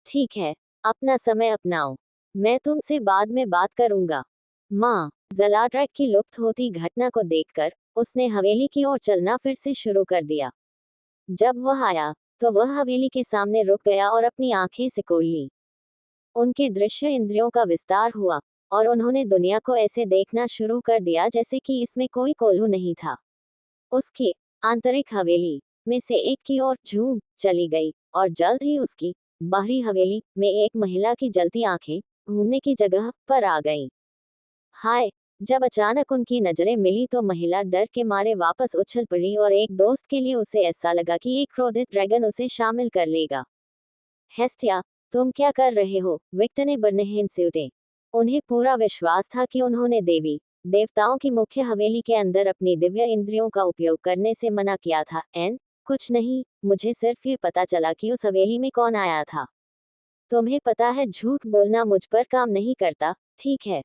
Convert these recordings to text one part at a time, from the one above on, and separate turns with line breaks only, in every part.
ठीक है, अपना समय अपनाओ। मैं तुमसे बाद में बात करूंगा। माँ। जलाट्रैक की लुप्त होती घटना को देखकर उसने हवेली की ओर चलना फिर से शुरू कर दिया। जब वह आया तो वह हवेली के सामने रुक गया और अपनी आंखें सिकोड़ ली। उनके दृश्य इंद्रियों का विस्तार हुआ और उन्होंने दुनिया को ऐसे देखना शुरू कर दिया जैसे कि इसमें कोई कोल्हू नहीं था। उसकी आंतरिक हवेली में से एक की ओर झूम चली गई और जल्द ही उसकी बाहरी हवेली में एक महिला की जलती आंखें घूमने की जगह पर आ गईं। हाय। जब अचानक उनकी नजरें मिली तो महिला डर के मारे वापस उछल पड़ी और एक दोस्त के लिए उसे ऐसा लगा कि एक क्रोधित ड्रैगन उसे शामिल कर लेगा। हेस्टिया, तुम क्या कर रहे हो? विक्टर ने बर्नहेन से उठे। उन्हें पूरा विश्वास था कि उन्होंने देवी देवताओं की मुख्य हवेली के अंदर अपनी दिव्य इंद्रियों का उपयोग करने से मना किया था। एन कुछ नहीं, मुझे सिर्फ ये पता चला कि उस हवेली में कौन आया था। तुम्हें पता है झूठ बोलना मुझ पर काम नहीं करता, ठीक है?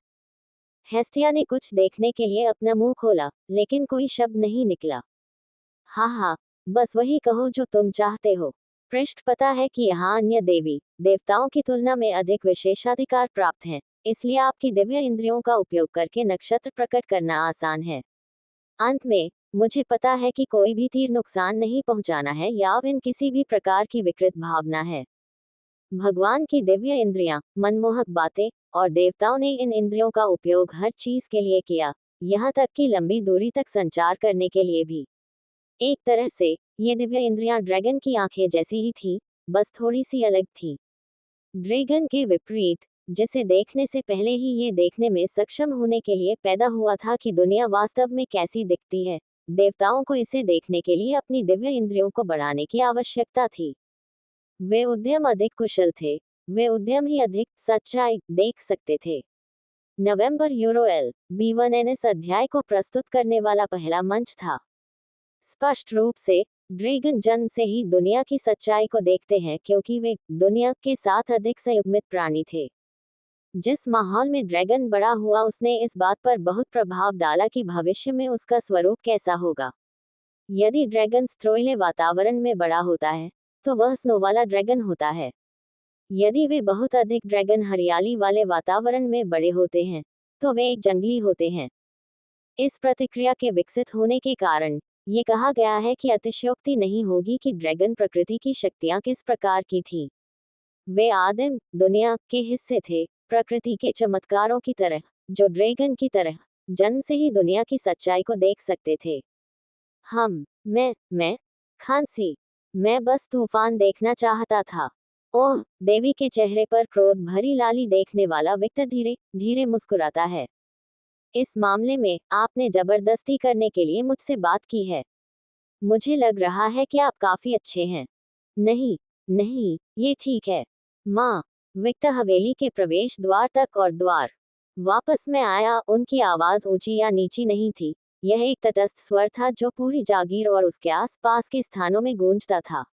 हेस्टिया ने कुछ देखने के लिए अपना मुंह खोला, लेकिन कोई शब्द नहीं निकला। हाँ हाँ, बस वही कहो जो तुम चाहते हो। पृष्ठ पता है कि यहाँ अन्य देवी देवताओं की तुलना में अधिक विशेषाधिकार प्राप्त हैं, इसलिए आपकी दिव्य इंद्रियों का उपयोग करके नक्षत्र प्रकट करना आसान है। अंत में, मुझे पता है कि कोई भी तीर नुकसान नहीं पहुंचाना है या इन किसी भी प्रकार की विकृत भावना है। भगवान की दिव्य इंद्रियां, मनमोहक बातें, और देवताओं ने इन इंद्रियों का उपयोग हर चीज के लिए किया, यहाँ तक कि लंबी दूरी तक संचार करने के लिए भी। एक तरह से ये दिव्य इंद्रियां ड्रैगन की आंखें जैसी ही थी, बस थोड़ी सी अलग थी। ड्रैगन के विपरीत, जिसे देखने से पहले ही ये देखने में सक्षम होने के लिए पैदा हुआ था कि दुनिया वास्तव में कैसी दिखती है, देवताओं को इसे देखने के लिए अपनी दिव्य इंद्रियों को बढ़ाने की आवश्यकता थी। वे उद्यम अधिक कुशल थे। वे उद्यम ही अधिक सच्चाई देख सकते थे। नवंबर यूरोएल B1NS अध्याय को प्रस्तुत करने वाला पहला मंच था। स्पष्ट रूप से, ड्रैगन जन्म से ही दुनिया की सच्चाई को देखते हैं क्योंकि वे दुनिया के साथ अधिक संयुग्मित प्राणी थे। जिस माहौल में ड्रैगन बड़ा हुआ उसने इस बात पर बहुत प्रभाव डाला कि भविष्य में उसका स्वरूप कैसा होगा। यदि ड्रैगन स्ट्रोइले वातावरण में बड़ा होता है, तो वह स्नो वाला ड्रैगन होता है। यदि वे बहुत अधिक ड्रैगन हरियाली वाले वातावरण में बड़े होते हैं, तो वे एक जंगली होते हैं। इस प्रतिक्रिया के विकसित होने के कारण ये कहा गया है कि अतिशयोक्ति नहीं होगी कि ड्रैगन प्रकृति की शक्तियां किस प्रकार की थीं। वे आदिम दुनिया के हिस्से थे, प्रकृति के चमत्कारों की तरह, जो ड्रैगन की तरह जन्म से ही दुनिया की सच्चाई को देख सकते थे। मैं खांसी। मैं बस तूफान देखना चाहता था। ओह, देवी के चेहरे पर क्रोध भरी लाली देखने वाला विक्टर धीरे धीरे मुस्कुराता है। इस मामले में आपने जबरदस्ती करने के लिए मुझसे बात की है। मुझे लग रहा है कि आप काफी अच्छे हैं। नहीं, नहीं, ये ठीक है। माँ। विक्टर हवेली के प्रवेश द्वार तक और द्वार वापस में आया। उनकी आवाज ऊंची या नीची नहीं थी, यह एक तटस्थ स्वर था जो पूरी जागीर और उसके आसपास के स्थानों में गूंजता था।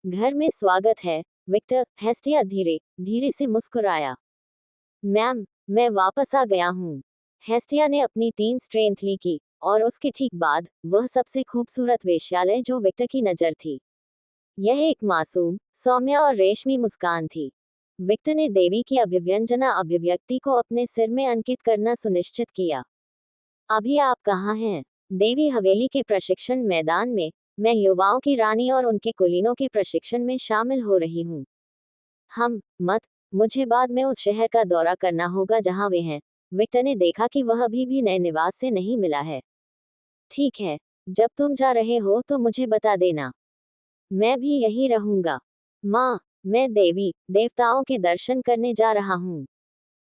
घर में स्वागत है, विक्टर। हेस्टिया धीरे धीरे से मुस्कुराया। मैम, मैं वापस आ गया हूँ। हेस्टिया ने अपनी 3 स्ट्रेंथ ली की, और उसके ठीक बाद वह सबसे खूबसूरत वेश्यालय जो विक्टर की नजर थी। यह एक मासूम, सौम्य और रेशमी मुस्कान थी। विक्टर ने देवी की अभिव्यंजना अभिव्यक्ति को अपने सिर में अंकित करना सुनिश्चित किया। अभी आप कहाँ हैं? देवी हवेली के प्रशिक्षण मैदान में। मैं युवाओं की रानी और उनके कुलीनों के प्रशिक्षण में शामिल हो रही हूँ। हम मत मुझे बाद में उस शहर का दौरा करना होगा जहाँ वे हैं। विक्टर ने देखा कि वह अभी भी नए निवास से नहीं मिला है। ठीक है, जब तुम जा रहे हो तो मुझे बता देना। मैं भी यहीं रहूंगा। माँ, मैं देवी देवताओं के दर्शन करने जा रहा हूँ।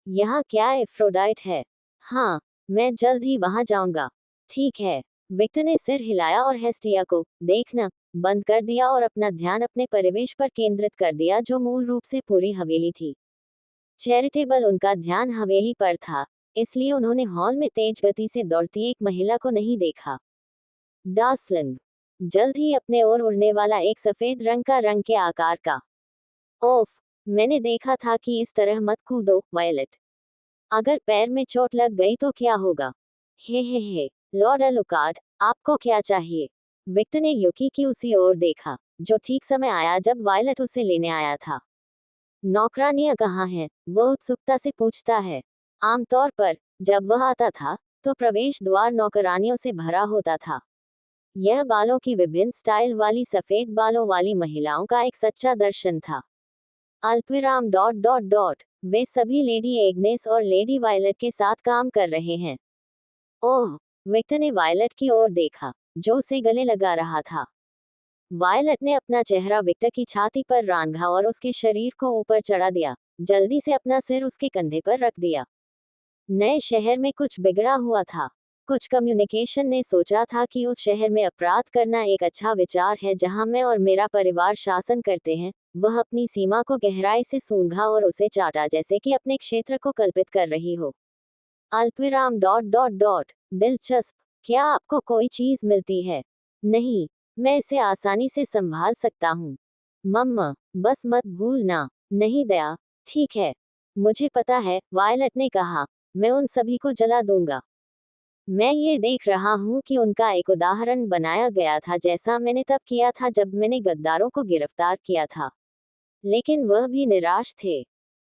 यहाँ क्या एफ्रोडाइट है? हाँ, मैं जल्द ही वहां जाऊंगा। ठीक है। विक्टर ने सिर हिलाया और हेस्टिया को देखना बंद कर दिया और अपना ध्यान अपने परिवेश पर केंद्रित कर दिया जो मूल रूप से पूरी हवेली थी। चैरिटेबल उनका ध्यान हवेली पर था, इसलिए उन्होंने हॉल में तेज गति से दौड़ती एक महिला को नहीं देखा। डार्सलिंग। जल्द ही अपने ओर उड़ने वाला एक सफेद रंग का रंग के आकार का। ओफ, मैंने देखा था कि इस तरह मत कूदो, वायलेट। अगर पैर में चोट लग गई तो क्या होगा? हे, लॉर्ड अलुकार्ड, आपको क्या चाहिए? विक्टर ने युकी की उसी ओर देखा, जो ठीक समय आया जब वायलेट उसे लेने आया था। नौकरानियां कहाँ हैं? वह उत्सुकता से पूछता है। आमतौर पर जब वह आता था तो प्रवेश द्वार नौकरानियों से भरा होता था। यह बालों की विभिन्न स्टाइल वाली सफेद बालों वाली महिलाओं का एक सच्चा दर्शन था। अल्पविराम डॉट डॉट डॉट वे सभी लेडी एग्नेस और लेडी वायलट के साथ काम कर रहे हैं। ओह, विक्टर ने वायलट की ओर देखा, जो उसे गले लगा रहा था। वायलट ने अपना चेहरा विक्टर की छाती पर रांधा और उसके शरीर को ऊपर चढ़ा दिया, जल्दी से अपना सिर उसके कंधे पर रख दिया। नए शहर में कुछ बिगड़ा हुआ था। कुछ कम्युनिकेशन ने सोचा था कि उस शहर में अपराध करना एक अच्छा विचार है जहां मैं और मेरा परिवार शासन करते हैं। वह अपनी सीमा को गहराई से सूंघा और उसे चाटा जैसे कि अपने क्षेत्र को कल्पित कर रही हो। अल्पविराम डॉट डॉट डॉट दिलचस्प, क्या आपको कोई चीज मिलती है? नहीं, मैं इसे आसानी से संभाल सकता हूँ। मम्मा, बस मत भूलना। नहीं दया, ठीक है। मुझे पता है, वायलट ने कहा, मैं उन सभी को जला दूंगा। मैं ये देख रहा हूँ कि उनका एक उदाहरण बनाया गया था जैसा मैंने तब किया था जब मैंने गद्दारों को गिरफ्तार किया था। लेकिन वह भी निराश थे।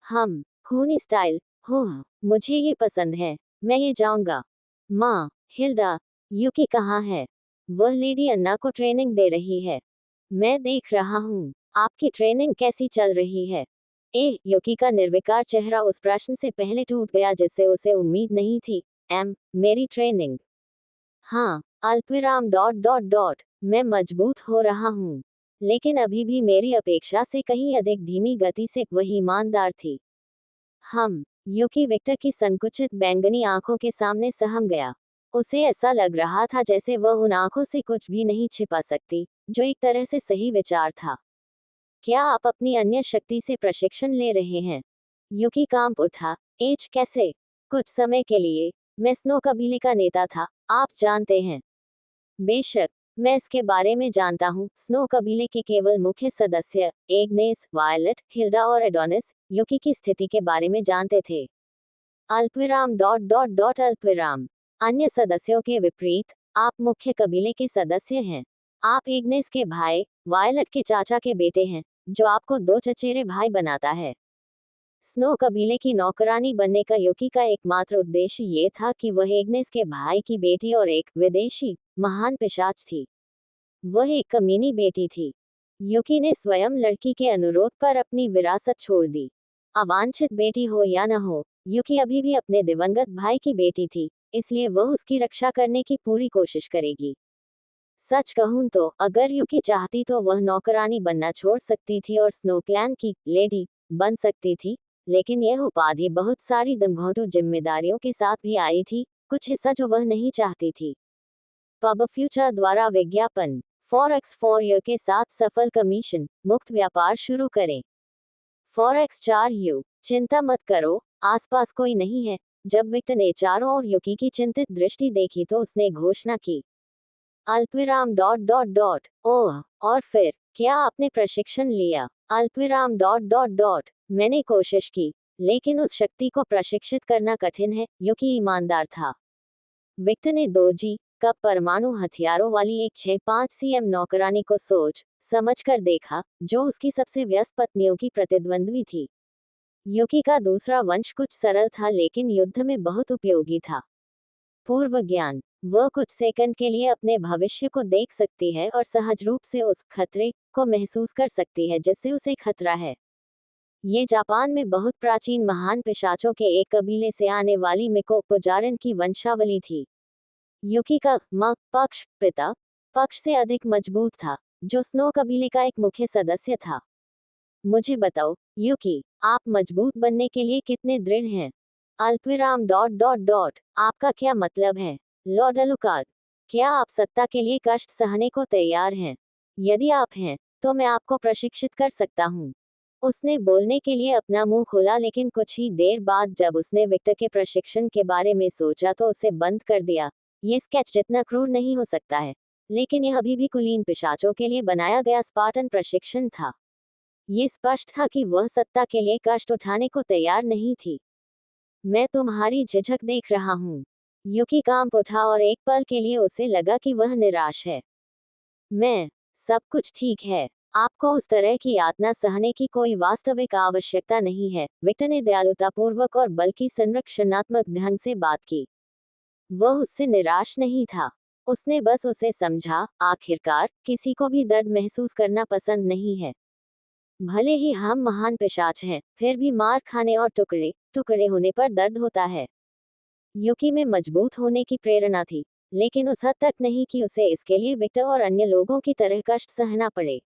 हम खूनी स्टाइल, हो, मुझे ये पसंद है। मैं ये जाऊंगा। माँ, हिल्डा, यूकी कहाँ है? वह लेडी अन्ना को ट्रेनिंग दे रही है। मैं देख रहा हूँ। आपकी ट्रेनिंग कैसी चल रही है? यूकी का निर्विकार चेहरा उस प्रश्न से पहले टूट गया जिससे उसे उम्मीद नहीं थी। मेरी ट्रेनिंग? हाँ, अल्पविराम डॉट डॉट डॉट मैं मजबूत हो रहा हूँ। लेकिन अभी भी मेरी अपेक्षा से कहीं अधिक धीमी गति से वही ईमानदार थी। यूकी विक्टर की संकुचित बैंगनी आंखों के सामने सहम गया। उसे ऐसा लग रहा था जैसे वह उन आंखों से कुछ भी नहीं छिपा सकती, जो एक तरह से सही विचार था। क्या आप अपनी अन्य शक्ति से प्रशिक्षण ले रहे हैं? यूकी कांप उठा। एच कैसे? कुछ समय के लिए। मैं स्नो कबीले का नेता था, आप जानते हैं। बेशक, मैं इसके बारे में जानता हूँ। स्नो कबीले के केवल मुख्य सदस्य एग्नेस, वायलट, हिल्डा और एडोनिस यूकी की स्थिति के बारे में जानते थे। अल्पविराम डॉट डॉट डॉट अल्पविराम अन्य सदस्यों के विपरीत, आप मुख्य कबीले के सदस्य हैं। आप एग्नेस के भाई, वायलट के चाचा के बेटे हैं, जो आपको दो चचेरे भाई बनाता है। स्नो कबीले की नौकरानी बनने का यूकी का एकमात्र उद्देश्य ये था कि वह एग्नेस के भाई की बेटी और एक विदेशी महान पिशाच थी। वह एक कमीनी बेटी थी। यूकी ने स्वयं लड़की के अनुरोध पर अपनी विरासत छोड़ दी। अवांछित बेटी हो या न हो, यूकी अभी भी अपने दिवंगत भाई की बेटी थी, इसलिए वह उसकी रक्षा करने की पूरी कोशिश करेगी। सच कहूं तो अगर यूकी चाहती तो वह नौकरानी बनना छोड़ सकती थी और स्नो क्लैन की लेडी बन सकती थी, लेकिन यह उपाधि बहुत सारी दमघोंटू जिम्मेदारियों के साथ भी आई थी, कुछ हिस्सा जो वह नहीं चाहती थी। पब फ्यूचर द्वारा विज्ञापन फॉरेक्स फॉर यू के साथ सफल कमीशन मुक्त व्यापार शुरू करें। फॉरेक्स 4U, चिंता मत करो, आसपास कोई नहीं है। जब विक्टर ने चारों ओर यूकी की चिंतित दृष्टि देखी तो उसने घोषणा की। अल्पविराम डॉट डॉट डॉट ओह, और फिर क्या आपने प्रशिक्षण लिया? अल्पविराम डॉट डॉट डॉट मैंने कोशिश की, लेकिन उस शक्ति को प्रशिक्षित करना कठिन है। यूकी ईमानदार था। विक्टर ने 2G कप परमाणु हथियारों वाली एक 6-5 cm नौकरानी को सोच समझकर देखा, जो उसकी सबसे व्यस्त पत्नियों की प्रतिद्वंद्वी थी। यूकी का दूसरा वंश कुछ सरल था लेकिन युद्ध में बहुत उपयोगी था। पूर्व ज्ञान, वह कुछ सेकंड के लिए अपने भविष्य को देख सकती है और सहज रूप से उस खतरे को महसूस कर सकती है जिससे उसे खतरा है। ये जापान में बहुत प्राचीन महान पिशाचों के एक कबीले से आने वाली मिको पुजारन की वंशावली थी। यूकी का माँ पक्ष पिता पक्ष से अधिक मजबूत था, जो स्नो कबीले का एक मुख्य सदस्य था। मुझे बताओ, यूकी, आप मजबूत बनने के लिए कितने दृढ़ हैं? अल्पविराम डॉट डॉट डॉट आपका क्या मतलब है? लॉर्ड अलुकार्ड, क्या आप सत्ता के लिए कष्ट सहने को तैयार हैं? यदि आप हैं, तो मैं आपको प्रशिक्षित कर सकता हूँ। उसने बोलने के लिए अपना मुंह खोला लेकिन कुछ ही देर बाद जब उसने विक्टर के प्रशिक्षण के बारे में सोचा तो उसे बंद कर दिया। ये स्केच जितना क्रूर नहीं हो सकता है, लेकिन यह अभी भी कुलीन पिशाचों के लिए बनाया गया स्पार्टन प्रशिक्षण था। ये स्पष्ट था कि वह सत्ता के लिए कष्ट उठाने को तैयार नहीं थी। मैं तुम्हारी झिझक देख रहा हूँ। यूकी कांप उठा और एक पल के लिए उसे लगा कि वह निराश है। मैं सब कुछ ठीक है, आपको उस तरह की यातना सहने की कोई वास्तविक आवश्यकता नहीं है। विक्टर ने दयालुतापूर्वक और बल्कि संरक्षणात्मक ढंग से बात की। वह उससे निराश नहीं था। उसने बस उसे समझा, आखिरकार किसी को भी दर्द महसूस करना पसंद नहीं है। भले ही हम महान पिशाच हैं, फिर भी मार खाने और टुकड़े टुकड़े होने पर दर्द होता है। युकी में मजबूत होने की प्रेरणा थी, लेकिन उस हद तक नहीं कि उसे इसके लिए विक्टर और अन्य लोगों की तरह कष्ट सहना पड़े।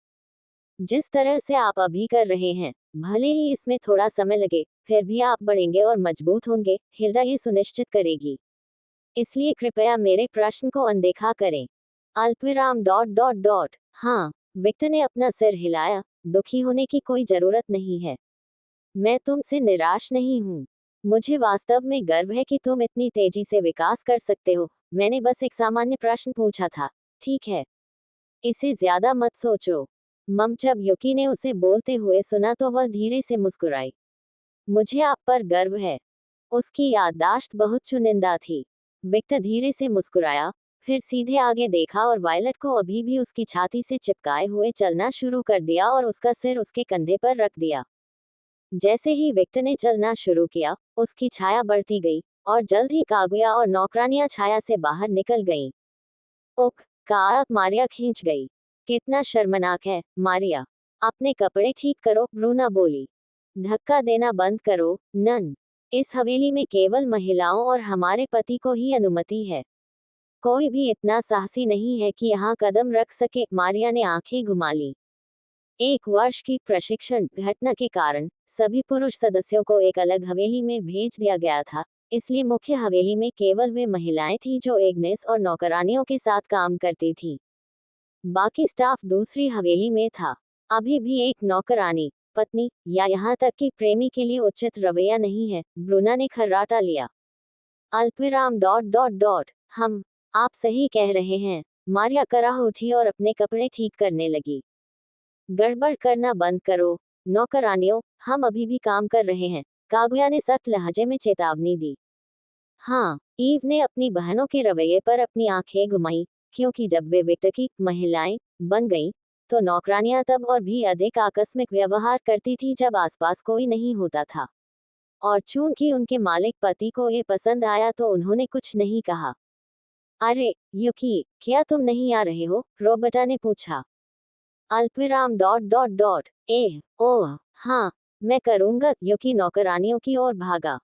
जिस तरह से आप अभी कर रहे हैं, भले ही इसमें थोड़ा समय लगे, फिर भी आप बढ़ेंगे और मजबूत होंगे, हिल्डा ये सुनिश्चित करेगी। इसलिए कृपया मेरे प्रश्न को अनदेखा करें। अल्पविराम डॉट डॉट डॉट। हाँ, विक्टर ने अपना सिर हिलाया। दुखी होने की कोई जरूरत नहीं है। मैं तुमसे निराश नहीं हूँ। मुझे वास्तव में गर्व है कि तुम इतनी तेजी से विकास कर सकते हो। मैंने बस एक सामान्य प्रश्न पूछा था, ठीक है? इसे ज्यादा मत सोचो। जब युकी ने उसे बोलते हुए सुना तो वह धीरे से मुस्कुराई। मुझे आप पर गर्व है। उसकी याददाश्त बहुत चुनिंदा थी। विक्टर धीरे से मुस्कुराया, फिर सीधे आगे देखा और वायलट को अभी भी उसकी छाती से चिपकाए हुए चलना शुरू कर दिया और उसका सिर उसके कंधे पर रख दिया। जैसे ही विक्टर ने चलना शुरू किया, उसकी छाया बढ़ती गई, और जल्द ही कागुया और नौकरानियां छाया से बाहर निकल गईं। ओक, का मारिया खींच गई। कितना शर्मनाक है, मारिया। अपने कपड़े ठीक करो, ब्रूना बोली। धक्का देना बंद करो, नन। इस हवेली में केवल महिलाओं और हमारे पति को ही अनुमति है। कोई भी इतना साहसी नहीं है कि यहाँ कदम रख सके। मारिया ने आंखें घुमा ली। 1 वर्ष की प्रशिक्षण घटना के कारण सभी पुरुष सदस्यों को एक अलग हवेली में भेज दिया गया था, इसलिए मुख्य हवेली में केवल वे महिलाएं थीं जो एग्नेस और नौकरानियों के साथ काम करती थीं। बाकी स्टाफ दूसरी हवेली में था। अभी भी एक नौकरानी, पत्नी या यहाँ तक कि प्रेमी के लिए उचित रवैया नहीं है, ब्रूना ने खर्राटा लिया। अल्पविराम डॉट डॉट डॉट। आप सही कह रहे हैं। मारिया कराह उठी और अपने कपड़े ठीक करने लगी। गड़बड़ करना बंद करो, नौकरानियों, हम अभी भी काम कर रहे हैं, कागुया ने सख्त लहजे में चेतावनी दी। हाँ, ईव ने अपनी बहनों के रवैये पर अपनी आंखें घुमाई, क्योंकि जब वे विक्टर की महिलाएं बन गईं, तो नौकरानियां तब और भी अधिक आकस्मिक व्यवहार करती थी जब आसपास कोई नहीं होता था। और चूंकि उनके मालिक पति को ये पसंद आया तो उन्होंने कुछ नहीं कहा। अरे, युकी, क्या तुम नहीं आ रहे हो? रोबर्टा ने पूछा। अल्पविराम डॉट डॉट डॉट। ओह, हाँ, मैं करूंगा। युकी नौकरानियों की ओर भागा।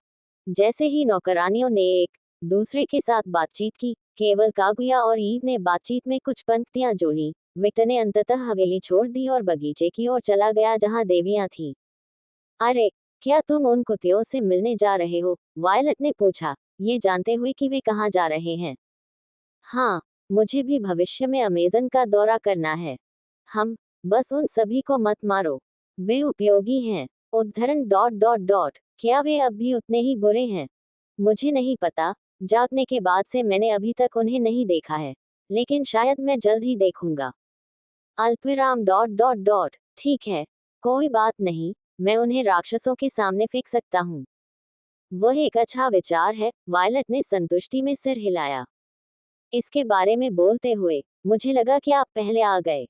जैसे ही नौकरानियों ने एक दूसरे के साथ बातचीत की, केवल कागुया और ईव ने बातचीत में कुछ पंक्तियां जोड़ी, विक्टर ने अंततः हवेली छोड़ दी और बगीचे की ओर चला गया जहां देवियां थीं। अरे, क्या तुम उन कुतियों से मिलने जा रहे हो? वायलट ने पूछा, ये जानते हुए कि वे कहाँ जा रहे हैं। हाँ, मुझे भी भविष्य में अमेजन का दौरा करना है। हम, बस उन सभी को मत मारो। वे उपयोगी हैं। उद्धरण डॉट डॉट डॉट। क्या वे अब भी उतने ही बुरे हैं? मुझे नहीं पता। जागने के बाद से मैंने अभी तक उन्हें नहीं देखा है, लेकिन शायद मैं जल्द ही देखूंगा। अल्पविराम डॉट डॉट डॉट। ठीक है, कोई बात नहीं, मैं उन्हें राक्षसों के सामने फेंक सकता हूँ। वह एक अच्छा विचार है, वायलट ने संतुष्टि में सिर हिलाया। इसके बारे में बोलते हुए, मुझे लगा कि आप पहले आ गए।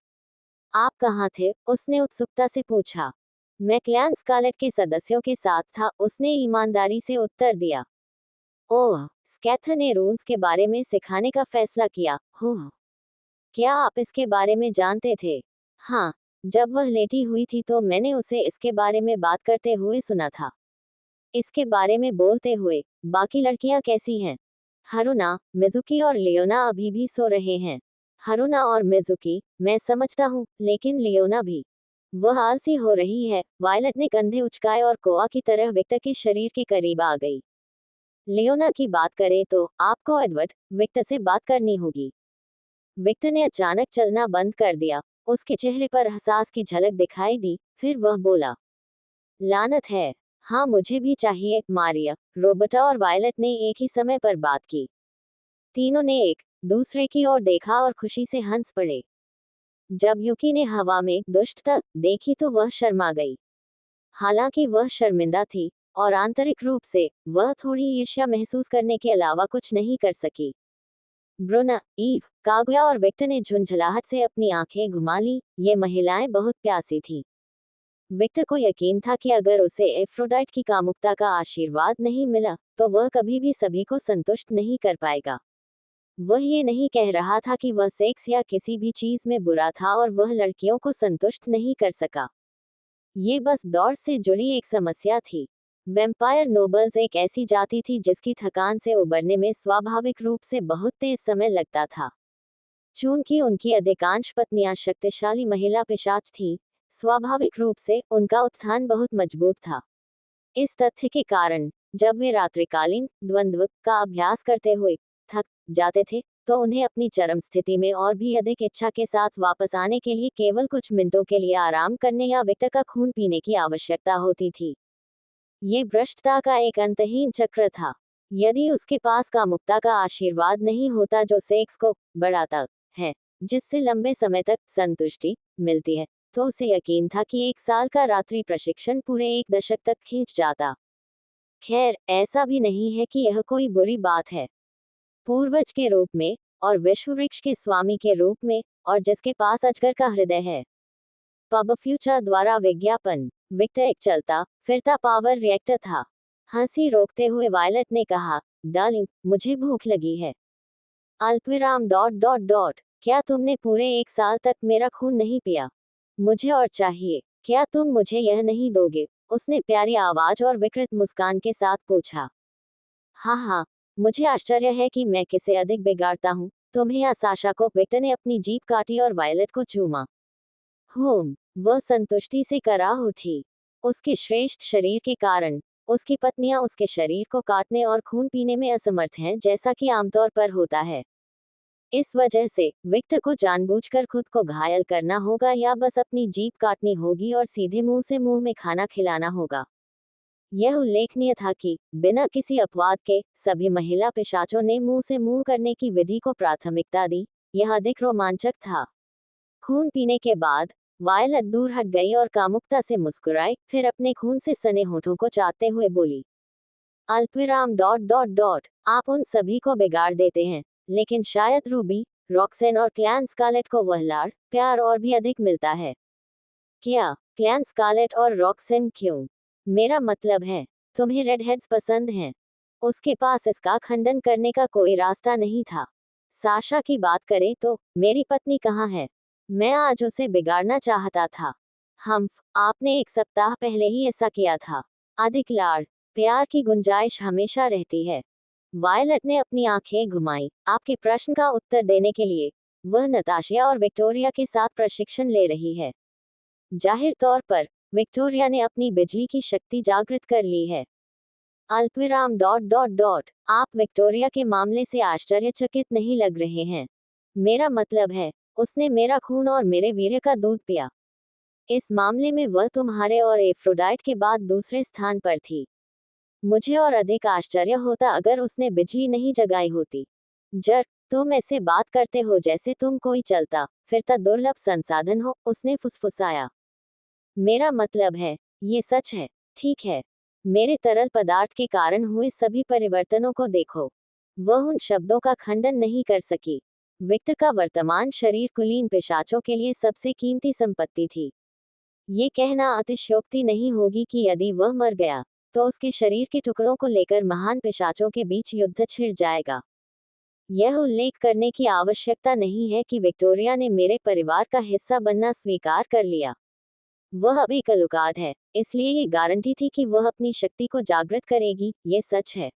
आप कहाँ थे? उसने उत्सुकता से पूछा। मैं क्लैन स्कारलेट के सदस्यों के साथ था, उसने ईमानदारी से उत्तर दिया। ओह, स्कैथर ने रून्स के बारे में सिखाने का फैसला किया। क्या आप इसके बारे में जानते थे? हाँ, जब वह लेटी हुई थी तो मैंने उसे इसके बारे में बात करते हुए सुना था। इसके बारे में बोलते हुए, बाकी लड़कियां कैसी हैं? हरुना, मिजुकी और लियोना अभी भी सो रहे हैं। हरुना और मिजुकी, मैं समझता हूँ, लेकिन लियोना भी। वह आलसी हो रही है। वायलट ने कंधे उचकाए और कोआ की तरह विक्टर के शरीर के करीब आ गई। लियोना की बात करें तो आपको एडवर्ड विक्टर से बात करनी होगी। विक्टर ने अचानक चलना बंद कर दिया। उसके चेहरे पर एहसास की झलक दिखाई दी, फिर वह बोला, लानत है। हाँ, मुझे भी चाहिए। मारिया, रोबर्टा और वायलट ने एक ही समय पर बात की। तीनों ने एक दूसरे की ओर देखा और खुशी से हंस पड़े। जब युकी ने हवा में दुष्टता देखी तो वह शर्मा गई। हालांकि वह शर्मिंदा थी, और आंतरिक रूप से वह थोड़ी ईर्ष्या महसूस करने के अलावा कुछ नहीं कर सकी। ब्रुना, ईव, कागुया और विक्टर ने झुंझलाहट से अपनी आंखें घुमा ली। ये महिलाएं बहुत प्यासी थीं। विक्टर को यकीन था कि अगर उसे एफ्रोडाइट की कामुकता का आशीर्वाद नहीं मिला, तो वह कभी भी सभी को संतुष्ट नहीं कर पाएगा। वह ये नहीं कह रहा था कि वह सेक्स या किसी भी चीज में बुरा था और वह लड़कियों को संतुष्ट नहीं कर सका। ये बस दौड़ से जुड़ी एक समस्या थी। वैम्पायर नोबल्स एक ऐसी जाति थी जिसकी थकान से उबरने में स्वाभाविक रूप से बहुत तेज समय लगता था। चूंकि उनकी अधिकांश पत्नियां शक्तिशाली महिला पिशाच थीं, स्वाभाविक रूप से उनका उत्थान बहुत मजबूत था। इस तथ्य के कारण जब वे रात्रिकालीन द्वंद्व का अभ्यास करते हुए थक जाते थे, तो उन्हें अपनी चरम स्थिति में और भी अधिक इच्छा के साथ वापस आने के लिए केवल कुछ मिनटों के लिए आराम करने या विक्टर का खून पीने की आवश्यकता होती थी। ये भ्रष्टता का एक अंतहीन चक्र था। यदि उसके पास कामुकता का आशीर्वाद नहीं होता जो सेक्स को बढ़ाता है, जिससे लंबे समय तक संतुष्टि मिलती है, तो उसे यकीन था कि 1 साल का रात्रि प्रशिक्षण पूरे 1 दशक तक खींच जाता। खैर, ऐसा भी नहीं है कि यह कोई बुरी बात है। पूर्वज के रूप में और विश्ववृक्ष के स्वामी के रूप में, और जिसके पास अजगर का हृदय है। पब फ्यूचर द्वारा विज्ञापन। विक्टर एक चलता फिरता पावर रिएक्टर था। हंसी रोकते हुए वायलट ने कहा, डार्लिंग, मुझे भूख लगी है। अल्पविराम डॉट डॉट डॉट, क्या तुमने पूरे 1 साल तक मेरा खून नहीं पिया? मुझे और चाहिए। क्या तुम मुझे यह नहीं दोगे? उसने प्यारी आवाज और विकृत मुस्कान के साथ पूछा। हाँ हाँ, मुझे आश्चर्य है कि मैं किसे अधिक बिगाड़ता हूँ, तुम्हें या साशा को। विक्टर ने अपनी जीभ काटी और वायलट को चूमा। वह संतुष्टि से कराह उठी। उसके श्रेष्ठ शरीर के कारण उसकी पत्नियां उसके शरीर को काटने और खून पीने में असमर्थ हैं, जैसा कि आमतौर पर होता है। इस वजह से विक्टर को जानबूझकर खुद को घायल करना होगा या बस अपनी जीभ काटनी होगी और सीधे मुंह से मुंह में खाना खिलाना होगा। यह उल्लेखनीय था कि बिना किसी अपवाद के सभी महिला पिशाचों ने मुंह से मुंह करने की विधि को प्राथमिकता दी। यह अधिक रोमांचक था। खून पीने के बाद वायलट दूर हट गई और कामुकता से मुस्कुराई, फिर अपने खून से सने होठों को चाटते हुए बोली, अल्पविराम डॉट डॉट डॉट, आप उन सभी को बिगाड़ देते हैं, लेकिन शायद रूबी, रॉक्सेन और क्लैन स्कारलेट को वह लाड़ प्यार और भी अधिक मिलता है। क्या क्लैन स्कारलेट और रॉक्सेन? क्यों? मेरा मतलब है, तुम्हें रेडहेड्स पसंद हैं? उसके पास इसका खंडन करने का कोई रास्ता नहीं था। साशा की बात करें तो मेरी पत्नी कहाँ है? मैं आज उसे बिगाड़ना चाहता था। आपने 1 सप्ताह पहले ही ऐसा किया था। अधिक लाड़ प्यार की गुंजाइश हमेशा रहती है। वायलट ने अपनी आंखें घुमाई। आपके प्रश्न का उत्तर देने के लिए, वह नताशिया और विक्टोरिया के साथ प्रशिक्षण ले रही है। जाहिर तौर पर विक्टोरिया ने अपनी बिजली की शक्ति जागृत कर ली है। अल्पविराम डॉट डॉट डॉट, आप विक्टोरिया के मामले से आश्चर्यचकित नहीं लग रहे हैं। मेरा मतलब है, उसने मेरा खून और मेरे वीर्य का दूध पिया। इस मामले में वह तुम्हारे और एफ्रोडाइट के बाद दूसरे स्थान पर थी। मुझे और अधिक आश्चर्य होता अगर उसने बिजली नहीं जगाई होती। जर, तुम ऐसे बात करते हो जैसे तुम कोई चलता फिरता दुर्लभ संसाधन हो, उसने फुसफुसाया। मेरा मतलब है, ये सच है। ठीक है, मेरे तरल पदार्थ के कारण हुए सभी परिवर्तनों को देखो। वह उन शब्दों का खंडन नहीं कर सकी। विक्टर का वर्तमान शरीर कुलीन पिशाचों के लिए सबसे कीमती संपत्ति थी। ये कहना अतिशयोक्ति नहीं होगी कि यदि वह मर गया, तो उसके शरीर के टुकड़ों को लेकर महान पिशाचों के बीच युद्ध छिड़ जाएगा। यह उल्लेख करने की आवश्यकता नहीं है कि विक्टोरिया ने मेरे परिवार का हिस्सा बनना स्वीकार कर लिया। वह अब एक अलुकाद है, इसलिए ये गारंटी थी कि वह अपनी शक्ति को जागृत करेगी। ये सच है।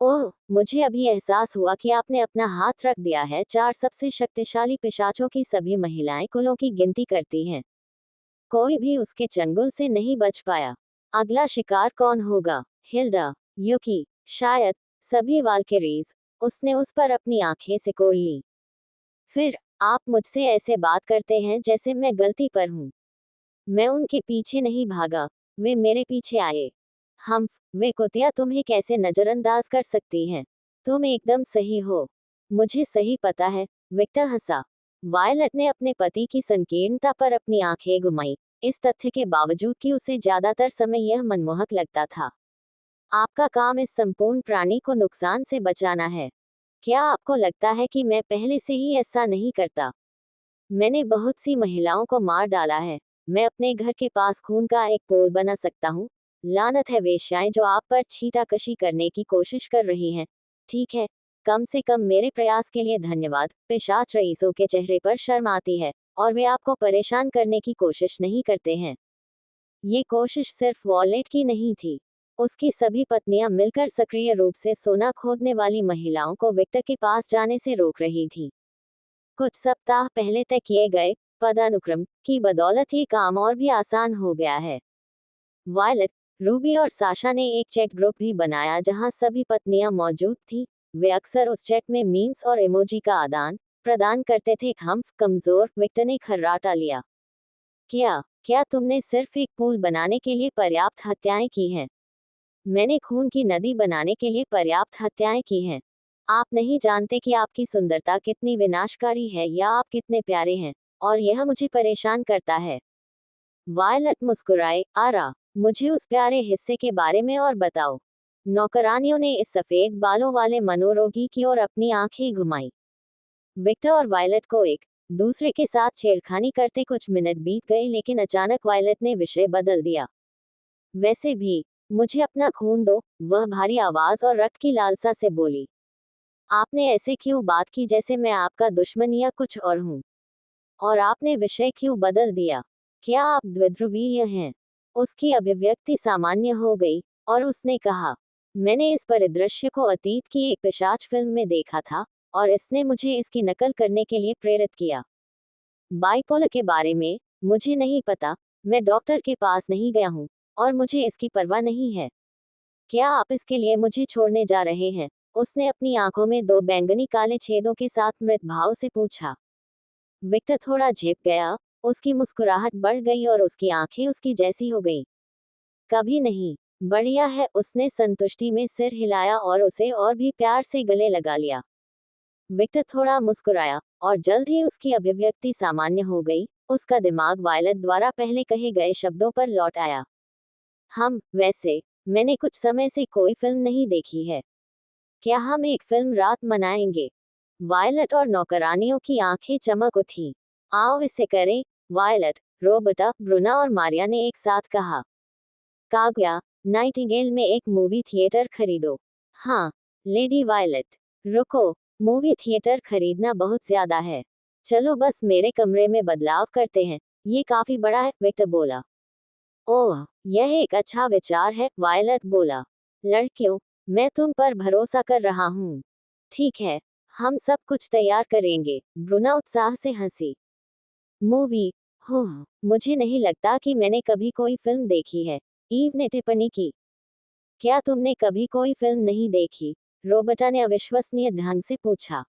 ओह, मुझे अभी एहसास हुआ कि आपने अपना हाथ रख दिया है। 4 सबसे शक्तिशाली पिशाचों की सभी महिलाएं कुलों की गिनती करती हैं। कोई भी उसके चंगुल से नहीं बच पाया। अगला शिकार कौन होगा? हिल्डा, युकी, शायद सभी वाल्किरीज। उसने उस पर अपनी आंखें सिकोड़ ली। फिर आप मुझसे ऐसे बात करते हैं जैसे मैं गलती पर हूँ। मैं उनके पीछे नहीं भागा, वे मेरे पीछे आए। वे कुतिया तुम्हें कैसे नजरअंदाज कर सकती हैं? तुम एकदम सही हो। मुझे सही पता है। विक्टर हंसा। वायलट ने अपने पति की संकीर्णता पर अपनी आंखें घुमाई, इस तथ्य के बावजूद कि उसे ज्यादातर समय यह मनमोहक लगता था। आपका काम इस संपूर्ण प्राणी को नुकसान से बचाना है। क्या आपको लगता है कि मैं पहले से ही ऐसा नहीं करता? मैंने बहुत सी महिलाओं को मार डाला है। मैं अपने घर के पास खून का एक पोल बना सकता हूँ। लानत है वेश्याएं जो आप पर छींटाकशी करने की कोशिश कर रही हैं। ठीक है, कम से कम मेरे प्रयास के लिए धन्यवाद। पिशाच रईसों के चेहरे पर शर्म आती है, और वे आपको परेशान करने की कोशिश नहीं करते हैं। ये कोशिश सिर्फ वॉलेट की नहीं थी। उसकी सभी पत्नियां मिलकर सक्रिय रूप से सोना खोदने वाली महिलाओं को विक्टर के पास जाने से रोक रही थी। कुछ सप्ताह पहले तय किए गए पदानुक्रम की बदौलत ये काम और भी आसान हो गया है। वायलट, रूबी और साशा ने एक चैट ग्रुप भी बनाया जहां सभी पत्नियां मौजूद थी। वे अक्सर उस चैट में मीम्स और इमोजी का आदान प्रदान करते थे। हम कमजोर, विक्टर ने खर्राटा लिया। क्या क्या तुमने सिर्फ एक पुल बनाने के लिए पर्याप्त हत्याएं की हैं? मैंने खून की नदी बनाने के लिए पर्याप्त हत्याएं की हैं। आप नहीं जानते कि आपकी सुंदरता कितनी विनाशकारी है या आप कितने प्यारे हैं, और यह मुझे परेशान करता है। वायलट मुस्कुराए। आरा, मुझे उस प्यारे हिस्से के बारे में और बताओ। नौकरानियों ने इस सफेद बालों वाले मनोरोगी की ओर अपनी आंखें घुमाई। विक्टर और वायलट को एक दूसरे के साथ छेड़खानी करते कुछ मिनट बीत गए, लेकिन अचानक वायलट ने विषय बदल दिया। वैसे भी, मुझे अपना खून दो, वह भारी आवाज और रक्त की लालसा से बोली। आपने ऐसे क्यों बात की जैसे मैं आपका दुश्मन या कुछ और हूँ? और आपने विषय क्यों बदल दिया? क्या आप द्विध्रुवीय हैं? उसकी अभिव्यक्ति सामान्य हो गई, और उसने कहा, मैंने इस परिदृश्य को अतीत की एक पिशाच फिल्म में देखा था, और इसने मुझे इसकी नकल करने के लिए प्रेरित किया। बाइपोलर के बारे में मुझे नहीं पता। मैं डॉक्टर के पास नहीं गया हूँ, और मुझे इसकी परवाह नहीं है। क्या आप इसके लिए मुझे छोड़ने जा रहे हैं? उसने अपनी आंखों में दो बैंगनी काले छेदों के साथ मृत भाव से पूछा। विक्टर थोड़ा झेप गया। उसकी मुस्कुराहट बढ़ गई और उसकी आंखें उसकी जैसी हो गईं। कभी नहीं। बढ़िया है, उसने संतुष्टि में सिर हिलाया और उसे और भी प्यार से गले लगा लिया। विक्टर थोड़ा मुस्कुराया, और जल्द ही उसकी अभिव्यक्ति सामान्य हो गई। उसका दिमाग वायलट द्वारा पहले कहे गए शब्दों पर लौट आया। वैसे, मैंने कुछ समय से कोई फिल्म नहीं देखी है। क्या हम एक फिल्म रात मनाएंगे? वायलट और नौकरानियों की आंखें चमक उठी। आओ इसे करें। वायलट, रोबर्टा, ब्रुना और मारिया ने एक साथ कहा। कागया, नाइटिंगेल में एक मूवी थिएटर खरीदो। हाँ, लेडी वायलट। रुको, मूवी थिएटर खरीदना बहुत ज्यादा है। चलो बस मेरे कमरे में बदलाव करते हैं, ये काफी बड़ा है, विक्टर बोला। ओह, यह एक अच्छा विचार है, वायलट बोला। लड़कियों, मैं तुम पर भरोसा कर रहा हूँ। ठीक है, हम सब कुछ तैयार करेंगे, ब्रुना उत्साह से हंसी। मूवी? हो, मुझे नहीं लगता कि मैंने कभी कोई फिल्म देखी है, ईव ने टिप्पणी की। क्या तुमने कभी कोई फिल्म नहीं देखी? रोबर्टा ने अविश्वसनीय ढंग से पूछा।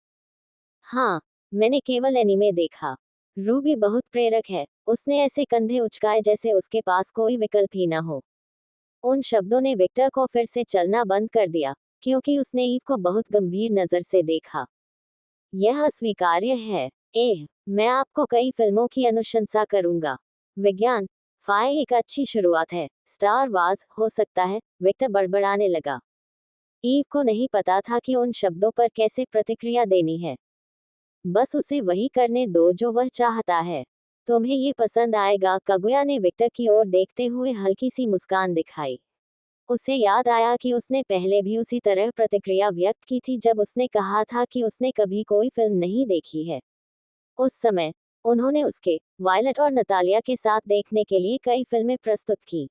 हाँ, मैंने केवल एनीमे देखा। रूबी बहुत प्रेरक है, उसने ऐसे कंधे उचकाए जैसे उसके पास कोई विकल्प ही न हो। उन शब्दों ने विक्टर को फिर से चलना बंद कर दिया, क्योंकि उसने ईव को बहुत गंभीर नजर से देखा। यह अस्वीकार्य है। मैं आपको कई फिल्मों की अनुशंसा करूंगा। विज्ञान फाय एक अच्छी शुरुआत है। स्टार वार्स हो सकता है, विक्टर बड़बड़ाने लगा। ईव को नहीं पता था कि उन शब्दों पर कैसे प्रतिक्रिया देनी है। बस उसे वही करने दो जो वह चाहता है। तुम्हें ये पसंद आएगा, कागुया ने विक्टर की ओर देखते हुए हल्की सी मुस्कान दिखाई। उसे याद आया कि उसने पहले भी उसी तरह प्रतिक्रिया व्यक्त की थी जब उसने कहा था कि उसने कभी कोई फिल्म नहीं देखी है। उस समय, उन्होंने उसके, वायलट और नतालिया के साथ देखने के लिए कई फिल्में प्रस्तुत की।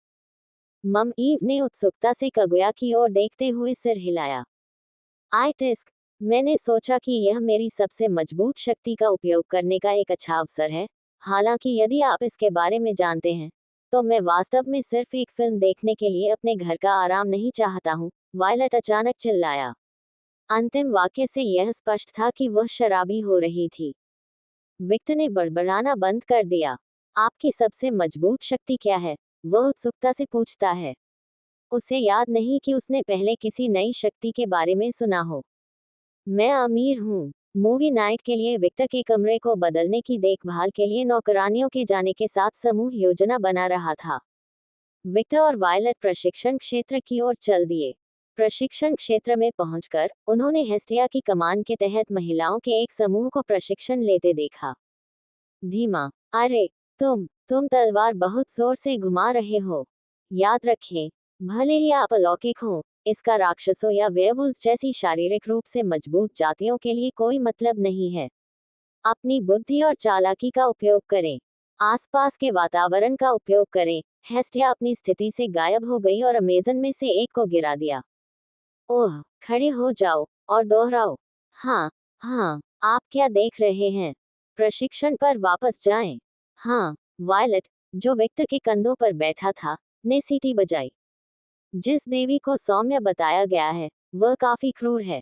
ईव ने उत्सुकता से कागुया की ओर देखते हुए सिर हिलाया। आइटिस्क, मैंने सोचा कि यह मेरी सबसे मजबूत शक्ति का उपयोग करने का एक अच्छा अवसर है। हालांकि यदि आप इसके बारे में जानते हैं, तो मैं वास्तव में सिर्फ एक फिल्म देखने के लिए अपने घर का आराम नहीं चाहता हूँ, वायलट अचानक चिल्लाया। अंतिम वाक्य से यह स्पष्ट था कि वह शराबी हो रही थी। विक्टर ने बड़बड़ाना बंद कर दिया। आपकी सबसे मजबूत शक्ति क्या है? वह उत्सुकता से पूछता है। उसे याद नहीं कि उसने पहले किसी नई शक्ति के बारे में सुना हो। मैं अमीर हूँ। मूवी नाइट के लिए विक्टर के कमरे को बदलने की देखभाल के लिए नौकरानियों के जाने के साथ समूह योजना बना रहा था। विक्टर और वायलट प्रशिक्षण क्षेत्र की ओर चल दिए। प्रशिक्षण क्षेत्र में पहुंचकर उन्होंने हेस्टिया की कमान के तहत महिलाओं के एक समूह को प्रशिक्षण लेते देखा। धीमा, अरे तुम तलवार बहुत जोर से घुमा रहे हो। याद रखें, भले ही आप अलौकिक हो, इसका राक्षसों या वेयरवुल्व्स जैसी शारीरिक रूप से मजबूत जातियों के लिए कोई मतलब नहीं है। अपनी बुद्धि और चालाकी का उपयोग करें। आसपास के वातावरण का उपयोग करें। हेस्टिया अपनी स्थिति से गायब हो गई और अमेजन में से एक को गिरा दिया। ओह, खड़े हो जाओ और दोहराओ। हाँ, हाँ, आप क्या देख रहे हैं? प्रशिक्षण पर वापस जाएं। हाँ, वायलट, जो विक्टर के कंधों पर बैठा था, ने सीटी बजाई। जिस देवी को सौम्य बताया गया है, वह काफी क्रूर है।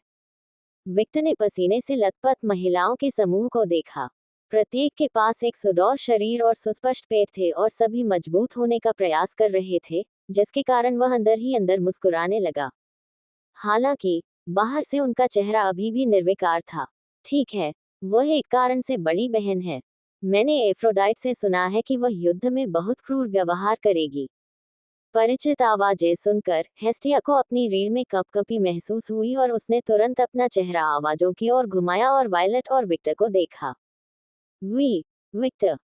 विक्टर ने पसीने से लथपथ महिलाओं के समूह को देखा। प्रत्येक के पास एक सुडौल शरीर और सुस्पष्ट पेट थे और सभी मजबूत होने का प्रयास कर रहे थे, जिसके कारण वह अंदर ही अंदर मुस्कुराने लगा। हालांकि बाहर से उनका चेहरा अभी भी निर्विकार था। ठीक है, वह एक कारण से बड़ी बहन है। मैंने एफ्रोडाइट से सुना है कि वह युद्ध में बहुत क्रूर व्यवहार करेगी। परिचित आवाजें सुनकर हेस्टिया को अपनी रीढ़ में कंपकंपी महसूस हुई और उसने तुरंत अपना चेहरा आवाजों की ओर घुमाया और वायलट और विक्टर को देखा। विक्टर,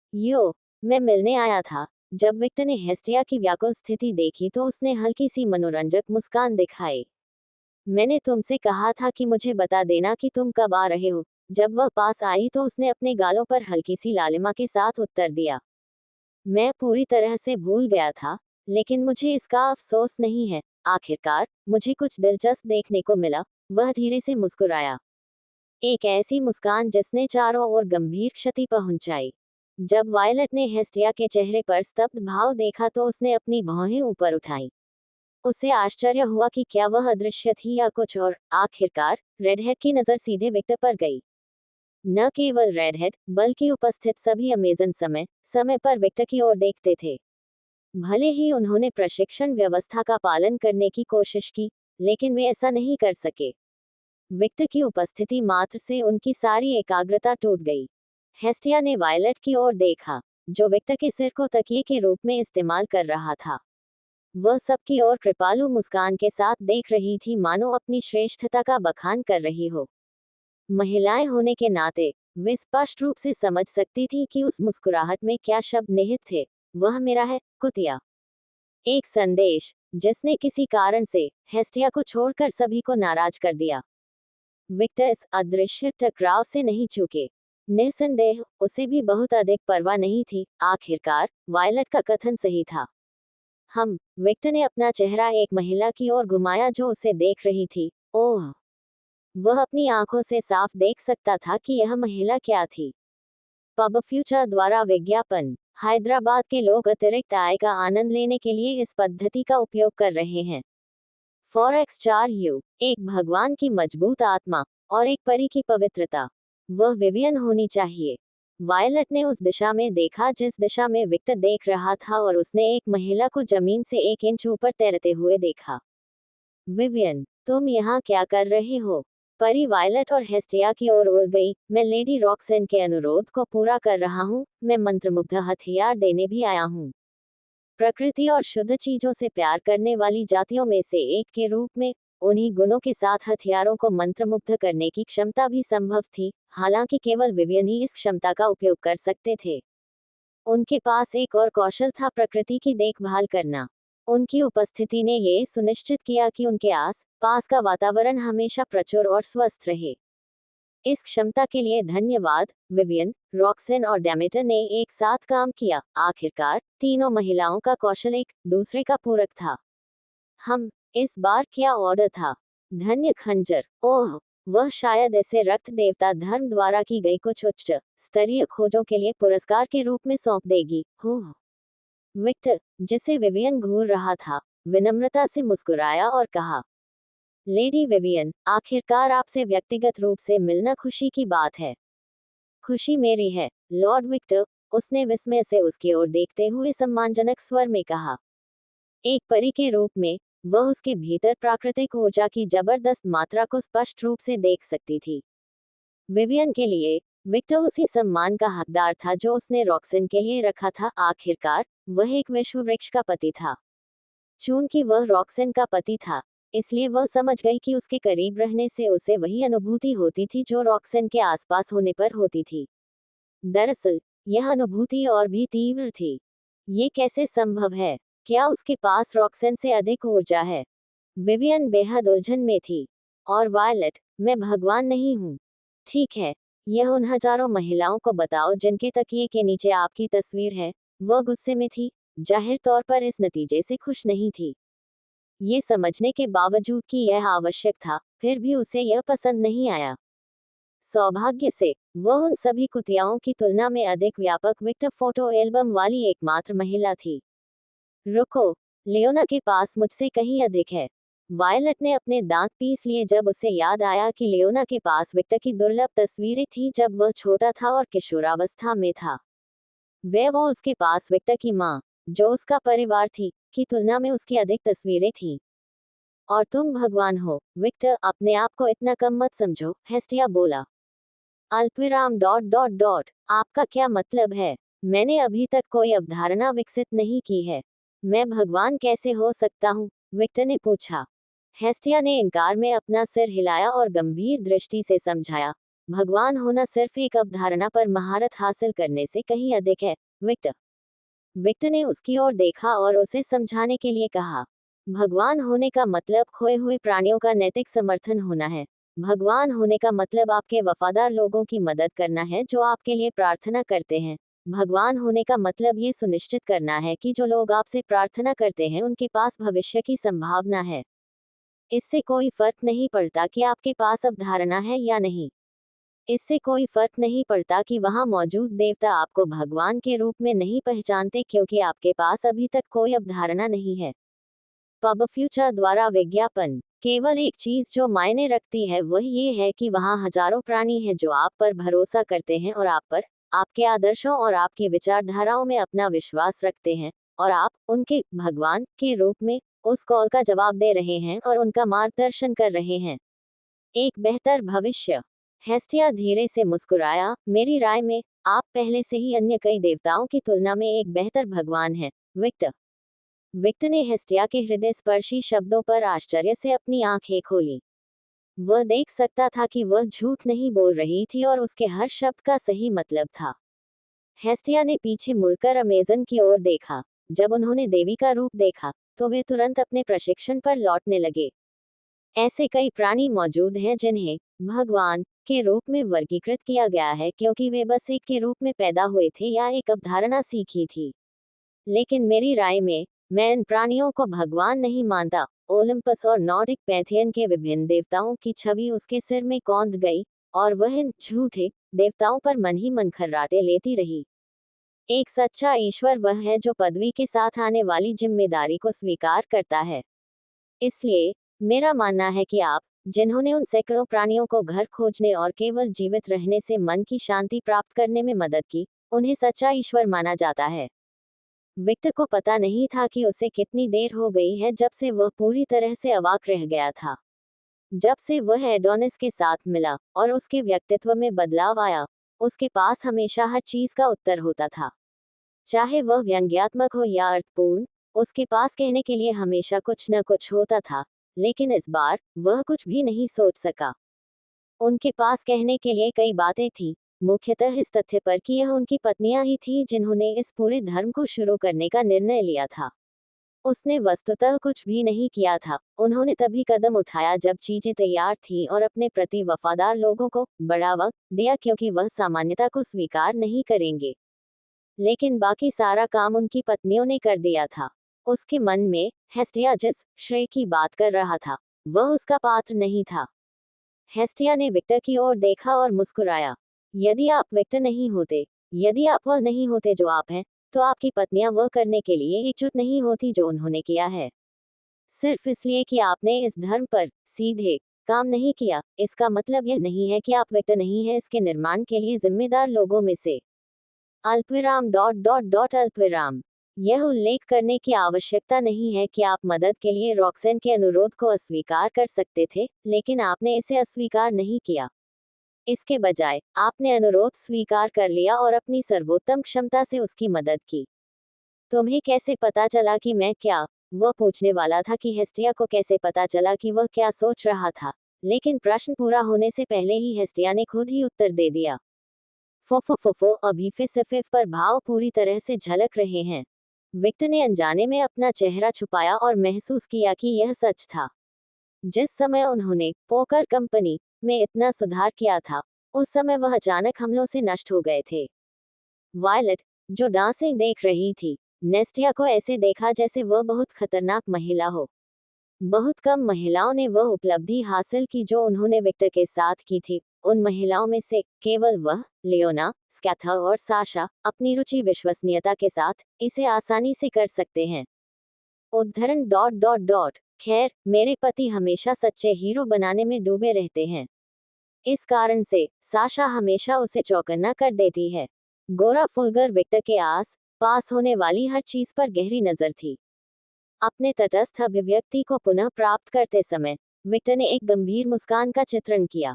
मैं मिलने आया था। जब विक्टर ने हेस्टिया की व्याकुल स्थिति देखी तो उसने हल्की सी मनोरंजक मुस्कान दिखाई। मैंने तुमसे कहा था कि मुझे बता देना कि तुम कब आ रहे हो। जब वह पास आई तो उसने अपने गालों पर हल्की सी लालिमा के साथ उत्तर दिया। मैं पूरी तरह से भूल गया था, लेकिन मुझे इसका अफसोस नहीं है। आखिरकार मुझे कुछ दिलचस्प देखने को मिला। वह धीरे से मुस्कुराया, एक ऐसी मुस्कान जिसने चारों ओर गंभीर क्षति पहुंचाई। जब वायलट ने हेस्टिया के चेहरे पर स्तब्ध भाव देखा तो उसने अपनी भौहें ऊपर उठाई। उसे आश्चर्य हुआ कि क्या वह अदृश्य थी या कुछ और। आखिरकार रेडहेड की नजर सीधे विक्टर पर गई। न केवल रेडहेड, बल्कि उपस्थित सभी अमेजन समय समय पर विक्टर की ओर देखते थे। भले ही उन्होंने प्रशिक्षण व्यवस्था का पालन करने की कोशिश की, लेकिन वे ऐसा नहीं कर सके। विक्टर की उपस्थिति मात्र से उनकी सारी एकाग्रता टूट गई। हेस्टिया ने वायलट की ओर देखा, जो विक्टर के सिर को तकिए के रूप में इस्तेमाल कर रहा था। वह सबकी ओर कृपालु मुस्कान के साथ देख रही थी, मानो अपनी श्रेष्ठता का बखान कर रही हो। महिलाएं होने के नाते वे स्पष्ट रूप से समझ सकती थी कि उस मुस्कुराहट में क्या शब्द निहित थे। वह मेरा है, कुतिया। एक संदेश जिसने किसी कारण से हेस्टिया को छोड़कर सभी को नाराज कर दिया। विक्टर इस अदृश्य टकराव से नहीं चूके। निस्संदेह उसे भी बहुत अधिक परवाह नहीं थी। आखिरकार वायलट का कथन सही था। विक्टर ने अपना चेहरा एक महिला की ओर घुमाया जो उसे देख रही थी। ओह, वह अपनी आंखों से साफ देख सकता था कि यह महिला क्या थी। पब फ्यूचर द्वारा विज्ञापन। हैदराबाद के लोग अतिरिक्त आय का आनंद लेने के लिए इस पद्धति का उपयोग कर रहे हैं। फॉरेक्स 4U, एक भगवान की मजबूत आत्मा और एक परी की पवित्रता। वह विवियन होनी चाहिए। वायलट ने उस दिशा में देखा जिस दिशा में विक्टर देख रहा था और उसने एक महिला को जमीन से 1 इंच ऊपर तैरते हुए देखा। विवियन, तुम यहाँ क्या कर रहे हो? परी वायलट और हेस्टिया की ओर उड़ गई। मैं लेडी रॉक्सन के अनुरोध को पूरा कर रहा हूँ। मैं मंत्रमुग्ध हथियार देने भी आया हूँ। प्रकृति और शुद्ध चीजों से प्यार करने वाली जातियों में से एक के रूप में उन्हीं गुणों के साथ हथियारों को मंत्रमुग्ध करने की क्षमता भी संभव थी। हालांकि केवल विवियन ही इस क्षमता का उपयोग कर सकते थे। उनके पास एक और कौशल था, प्रकृति की देखभाल करना। उनकी उपस्थिति ने ये सुनिश्चित किया कि उनके आस पास का वातावरण हमेशा प्रचुर और स्वस्थ रहे। इस क्षमता के लिए धन्यवाद। विवियन, रॉक्सन और डेमेटर ने एक साथ काम किया। आखिरकार तीनों महिलाओं का कौशल एक दूसरे का पूरक था। इस बार क्या ऑर्डर था? धन्य खंजर। ओह, वह शायद इसे रक्त देवता धर्म द्वारा की गई कुछ उच्च स्तरीय खोजों के लिए पुरस्कार के रूप में सौंप देगी। विक्टर, जिसे विवियन घूर रहा था, विनम्रता से मुस्कुराया और कहा, लेडी विवियन, आखिरकार आपसे व्यक्तिगत रूप से मिलना खुशी की बात है। खुशी मेरी है, लॉर्ड विक्टर, उसने विस्मय से उसकी ओर देखते हुए सम्मानजनक स्वर में कहा। एक परी के रूप में वह उसके भीतर प्राकृतिक ऊर्जा की जबरदस्त मात्रा को स्पष्ट रूप से देख सकती थी। विवियन के लिए विक्टर उसी सम्मान का हकदार था जो उसने रॉक्सन के लिए रखा था। आखिरकार वह एक विश्व वृक्ष का पति था। चूंकि वह रॉक्सन का पति था, इसलिए वह समझ गई कि उसके करीब रहने से उसे वही अनुभूति होती थी जो रॉक्सन के आसपास होने पर होती थी। दरअसल यह अनुभूति और भी तीव्र थी। ये कैसे संभव है? क्या उसके पास रॉक्सन से अधिक ऊर्जा है? विवियन बेहद उलझन में थी। और वायलट, मैं भगवान नहीं हूँ। ठीक है, यह उन हजारों महिलाओं को बताओ जिनके तकिए के नीचे आपकी तस्वीर है। वह गुस्से में थी, जाहिर तौर पर इस नतीजे से खुश नहीं थी। ये समझने के बावजूद कि यह आवश्यक था, फिर भी उसे यह पसंद नहीं आया। सौभाग्य से वह उन सभी कुतियाओं की तुलना में अधिक व्यापक विक्टर फोटो एल्बम वाली एकमात्र महिला थी। रुको, लियोना के पास मुझसे कहीं अधिक है। वायलट ने अपने दांत पीस लिए जब उसे याद आया कि लियोना के पास विक्टर की दुर्लभ तस्वीरें थीं जब वह छोटा था और किशोरावस्था में था। वेयरवुल्फ के पास विक्टर की मां, जो उसका परिवार थी, की तुलना में उसकी अधिक तस्वीरें थीं। और तुम भगवान हो, विक्टर, अपने आप को इतना कम मत समझो, हेस्टिया बोला। अल्पविराम डॉट डॉट डॉट, आपका क्या मतलब है? मैंने अभी तक कोई अवधारणा विकसित नहीं की है। मैं भगवान कैसे हो सकता हूँ? विक्टर ने पूछा। हेस्टिया ने इनकार में अपना सिर हिलाया और गंभीर दृष्टि से समझाया, भगवान होना सिर्फ एक अवधारणा पर महारत हासिल करने से कहीं अधिक है, विक्टर। विक्टर ने उसकी ओर देखा और उसे समझाने के लिए कहा, भगवान होने का मतलब खोए हुए प्राणियों का नैतिक समर्थन होना है। भगवान होने का मतलब आपके वफादार लोगों की मदद करना है जो आपके लिए प्रार्थना करते हैं। भगवान होने का मतलब ये सुनिश्चित करना है कि जो लोग आपसे प्रार्थना करते हैं उनके पास भविष्य की संभावना है। इससे कोई फर्क नहीं पड़ता कि आपके पास अवधारणा है या नहीं। इससे कोई फर्क नहीं पड़ता कि वहां मौजूद देवता आपको भगवान के रूप में नहीं पहचानते क्योंकि आपके पास अभी तक कोई अवधारणा नहीं है। पब फ्यूचर द्वारा विज्ञापन। केवल एक चीज जो मायने रखती है वह ये है कि वहां हजारों प्राणी हैं जो आप पर भरोसा करते हैं और आप पर, आपके आदर्शों और आपकी विचारधाराओं में अपना विश्वास रखते हैं, और आप उनके भगवान के रूप में उस कॉल का जवाब दे रहे हैं और उनका मार्गदर्शन कर रहे हैं। एक बेहतर भविष्य। हेस्टिया धीरे से मुस्कुराया, मेरी राय में आप पहले से ही अन्य कई देवताओं की तुलना में एक बेहतर भगवान हैं, विक्टर। विक्टर ने हेस्टिया के हृदय स्पर्शी शब्दों पर आश्चर्य से अपनी आंखें खोली। वह देख सकता था कि वह झूठ नहीं बोल रही थी और उसके हर शब्द का सही मतलब था। हेस्टिया ने पीछे मुड़कर अमेजन की ओर देखा। जब उन्होंने देवी का रूप देखा तो वे तुरंत अपने प्रशिक्षण पर लौटने लगे। ऐसे कई प्राणी मौजूद हैं जिन्हें भगवान के रूप में वर्गीकृत किया गया है क्योंकि वे बस एक के रूप में पैदा हुए थे या एक अवधारणा सीखी थी। लेकिन मेरी राय में मैं इन प्राणियों को भगवान नहीं मानता। ओलंपस और नॉर्डिक पैथियन के विभिन्न देवताओं की छवि उसके सिर में कौंध गई और वह इन झूठे देवताओं पर मन ही मन खर्राटे लेती रही। एक सच्चा ईश्वर वह है जो पदवी के साथ आने वाली जिम्मेदारी को स्वीकार करता है। इसलिए मेरा मानना है कि आप, जिन्होंने उन सैकड़ों प्राणियों को घर खोजने और केवल जीवित रहने से मन की शांति प्राप्त करने में मदद की, उन्हें सच्चा ईश्वर माना जाता है। विक्टर को पता नहीं था कि उसे कितनी देर हो गई है जब से वह पूरी तरह से अवाक रह गया था। जब से वह एडोनिस के साथ मिला और उसके व्यक्तित्व में बदलाव आया, उसके पास हमेशा हर चीज का उत्तर होता था। चाहे वह व्यंग्यात्मक हो या अर्थपूर्ण, उसके पास कहने के लिए हमेशा कुछ न कुछ होता था। लेकिन इस बार वह कुछ भी नहीं सोच सका। उनके पास कहने के लिए कई बातें थीं, मुख्यतः इस तथ्य पर कि यह उनकी पत्नियां ही थीं जिन्होंने इस पूरे धर्म को शुरू करने का निर्णय लिया था। उसने वस्तुतः कुछ भी नहीं किया था। उन्होंने तभी कदम उठाया जब चीजें तैयार थीं और अपने प्रति वफादार लोगों को बढ़ावा दिया क्योंकि वह सामान्यता को स्वीकार नहीं करेंगे। लेकिन बाकी सारा काम उनकी पत्नियों ने कर दिया था। उसके मन में हेस्टिया जिस श्रेय की बात कर रहा था, वह उसका पात्र नहीं था। हेस्टिया ने विक्टर की ओर देखा और मुस्कुराया। यदि आप विक्टर नहीं होते, यदि आप वह नहीं होते जो आप हैं, तो आपकी पत्नियां वह करने के लिए एकजुट नहीं होती जो उन्होंने किया है। सिर्फ इसलिए कि आपने इस धर्म पर सीधे काम नहीं किया, इसका मतलब यह नहीं है कि आप विक्टर नहीं हैं इसके निर्माण के लिए जिम्मेदार लोगों में से। अल्पविराम डॉट डॉट डॉट अल्पविराम। यह उल्लेख करने की आवश्यकता नहीं है कि आप मदद के लिए रॉक्सेन के अनुरोध को अस्वीकार कर सकते थे, लेकिन आपने इसे अस्वीकार नहीं किया। इसके बजाय आपने अनुरोध स्वीकार कर लिया और अपनी सर्वोत्तम क्षमता से उसकी मदद की। तुम्हें कैसे पता चला कि मैं क्या वह पूछने वाला था कि हेस्टिया को कैसे पता चला कि वह क्या सोच रहा था, लेकिन प्रश्न पूरा होने से पहले ही हेस्टिया ने खुद ही उत्तर दे दिया। फो अभी फिर पर भाव पूरी तरह से झलक रहे हैं। विक्टर ने अनजाने में अपना चेहरा छुपाया और महसूस किया कि यह सच था। जिस समय उन्होंने पोकर कंपनी में इतना सुधार किया था, उस समय वह अचानक हमलों से नष्ट हो गए थे। वायलट, जो डांसिंग देख रही थी, नेस्टिया को ऐसे देखा जैसे वह बहुत खतरनाक महिला हो। बहुत कम महिलाओं ने वह उपलब्धि हासिल की जो उन्होंने विक्टर के साथ की थी। उन महिलाओं में से केवल वह, लियोना, स्कैथर और साशा, अपनी रुचि विश्वसनीयता के साथ इसे आसानी से कर सकते हैं। उद्धरण। खैर, मेरे पति हमेशा सच्चे हीरो बनाने में डूबे रहते हैं। इस कारण से साशा हमेशा उसे चौकन्ना कर देती है। गोरा फुलगर विक्टर के आस पास होने वाली हर चीज पर गहरी नजर थी। अपने तटस्थ अभिव्यक्ति को पुनः प्राप्त करते समय विक्टर ने एक गंभीर मुस्कान का चित्रण किया।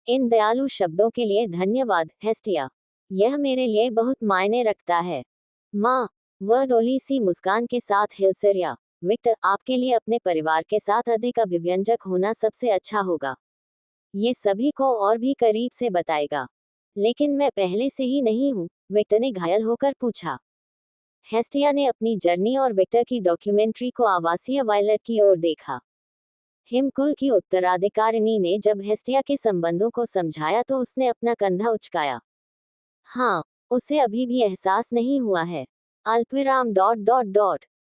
इन दयालु शब्दों के लिए धन्यवाद, हेस्टिया। यह मेरे लिए बहुत मायने रखता है। माँ, वह डोली सी मुस्कान के साथ हिलसिया। विक्टर, आपके लिए अपने परिवार के साथ अधिक अभिव्यंजक होना सबसे अच्छा होगा। ये सभी को और भी करीब से बताएगा। लेकिन मैं पहले से ही नहीं हूँ, विक्टर ने घायल होकर पूछा। हेस्टिया ने अपनी जर्नी और विक्टर की डॉक्यूमेंट्री को आवासीय वायलट की ओर देखा। हिमकुल की उत्तराधिकारिणी ने जब हेस्टिया के संबंधों को समझाया तो उसने अपना कंधा उचकाया। हाँ, उसे अभी भी एहसास नहीं हुआ है। अल्पविराम।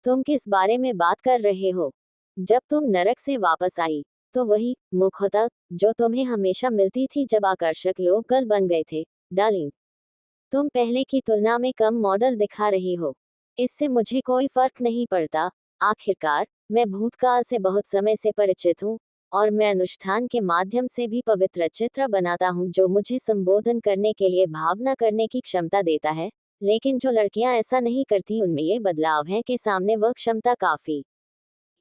तुम किस बारे में बात कर रहे हो? जब तुम नरक से वापस आई, तो वही मुखौटा जो तुम्हें हमेशा मिलती थी जब आकर्षक लोग गल बन गए थे, डार्लिंग। तुम पहले की तुलना में कम मॉडल दिखा रही हो। इससे मुझे कोई फर्क नहीं पड़ता। आखिरकार, मैं भूतकाल से बहुत समय से परिचित हूँ, और मैं अनुष्ठान के माध्यम से भी पवित्र चित्र बनाता हूँ जो मुझे संबोधन करने के लिए भावना करने की क्षमता देता है। लेकिन जो लड़कियां ऐसा नहीं करती उनमें ये बदलाव है कि सामने वह क्षमता काफी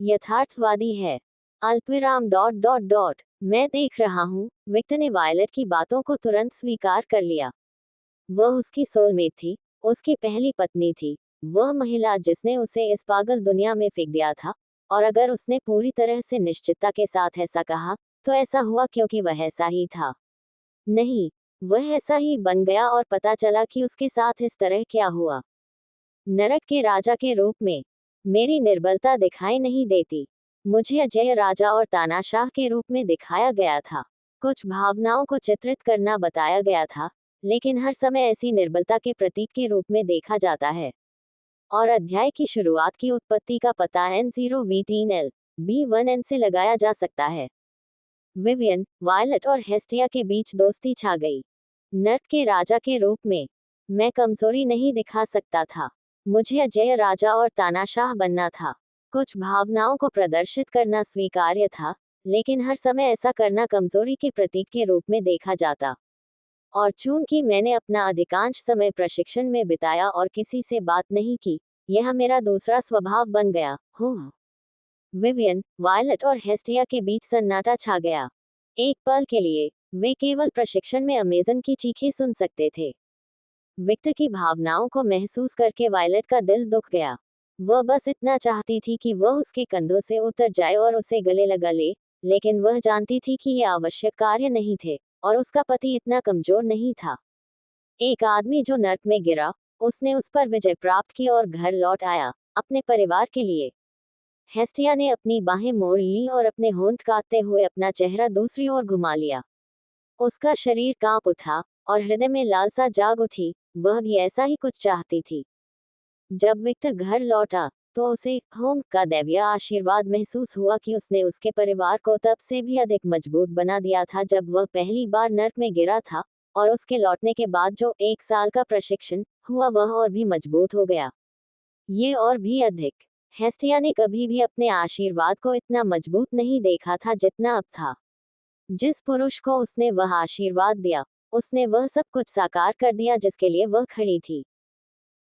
यथार्थवादी है। अल्पविराम। मैं देख रहा हूँ, विक्टर ने वायलट की बातों को तुरंत स्वीकार कर लिया। वह उसकी सोलमेट थी, उसकी पहली पत्नी थी, वह महिला जिसने उसे इस पागल दुनिया में फेंक दिया था। और अगर उसने पूरी तरह से निश्चितता के साथ ऐसा कहा, तो ऐसा हुआ क्योंकि वह ऐसा ही था। नहीं, वह ऐसा ही बन गया और पता चला कि उसके साथ इस तरह क्या हुआ। नरक के राजा के रूप में मेरी निर्बलता दिखाई नहीं देती। मुझे अजय राजा और तानाशाह के रूप में दिखाया गया था। कुछ भावनाओं को चित्रित करना बताया गया था, लेकिन हर समय ऐसी निर्बलता के प्रतीक के रूप में देखा जाता है। और अध्याय की शुरुआत की उत्पत्ति का पता N0V3L B1N से लगाया जा सकता है। विवियन, वायलट और हेस्टिया के बीच दोस्ती छा गई। नर्क के राजा के रूप में मैं कमजोरी नहीं दिखा सकता था। मुझे अजय राजा और तानाशाह बनना था। कुछ भावनाओं को प्रदर्शित करना स्वीकार्य था, लेकिन हर समय ऐसा करना कमजोरी के प्रतीक के रूप में देखा जाता। और चूंकि मैंने अपना अधिकांश समय प्रशिक्षण में बिताया और किसी से बात नहीं की, यह मेरा दूसरा स्वभाव बन गया। विवियन, वायलट और हेस्टिया के बीच सन्नाटा छा गया। एक पल के लिए वे केवल प्रशिक्षण में अमेजन की चीखें सुन सकते थे। विक्टर की भावनाओं को महसूस करके वायलट का दिल दुख गया। वह बस इतना चाहती थी कि वह उसके कंधों से उतर जाए और उसे गले लगा ले, लेकिन वह जानती थी कि ये आवश्यक कार्य नहीं थे, और उसका पति इतना कमजोर नहीं था। एक आदमी जो नर्क में गिरा, उसने उस पर विजय प्राप्त की और घर लौट आया, अपने परिवार के लिए। हेस्टिया ने अपनी बाहें मोड़ ली और अपने होंठ काटते हुए अपना चेहरा दूसरी ओर घुमा लिया। उसका शरीर कांप उठा, और हृदय में लालसा जाग उठी। वह भी ऐसा ही कुछ चाहती थी। जब विक्टर घर लौटा, तो उसे होम का दैवीय आशीर्वाद महसूस हुआ कि उसने उसके परिवार को तब से भी अधिक मजबूत बना दिया था जब वह पहली बार नर्क में गिरा था, और उसके लौटने के बाद जो 1 साल का प्रशिक्षण हुआ वह और भी मजबूत हो गया। ये और भी अधिक। हेस्टिया ने कभी भी अपने आशीर्वाद को इतना मजबूत नहीं देखा था जितना अब था। जिस पुरुष को उसने वह आशीर्वाद दिया, उसने वह सब कुछ साकार कर दिया जिसके लिए वह खड़ी थी।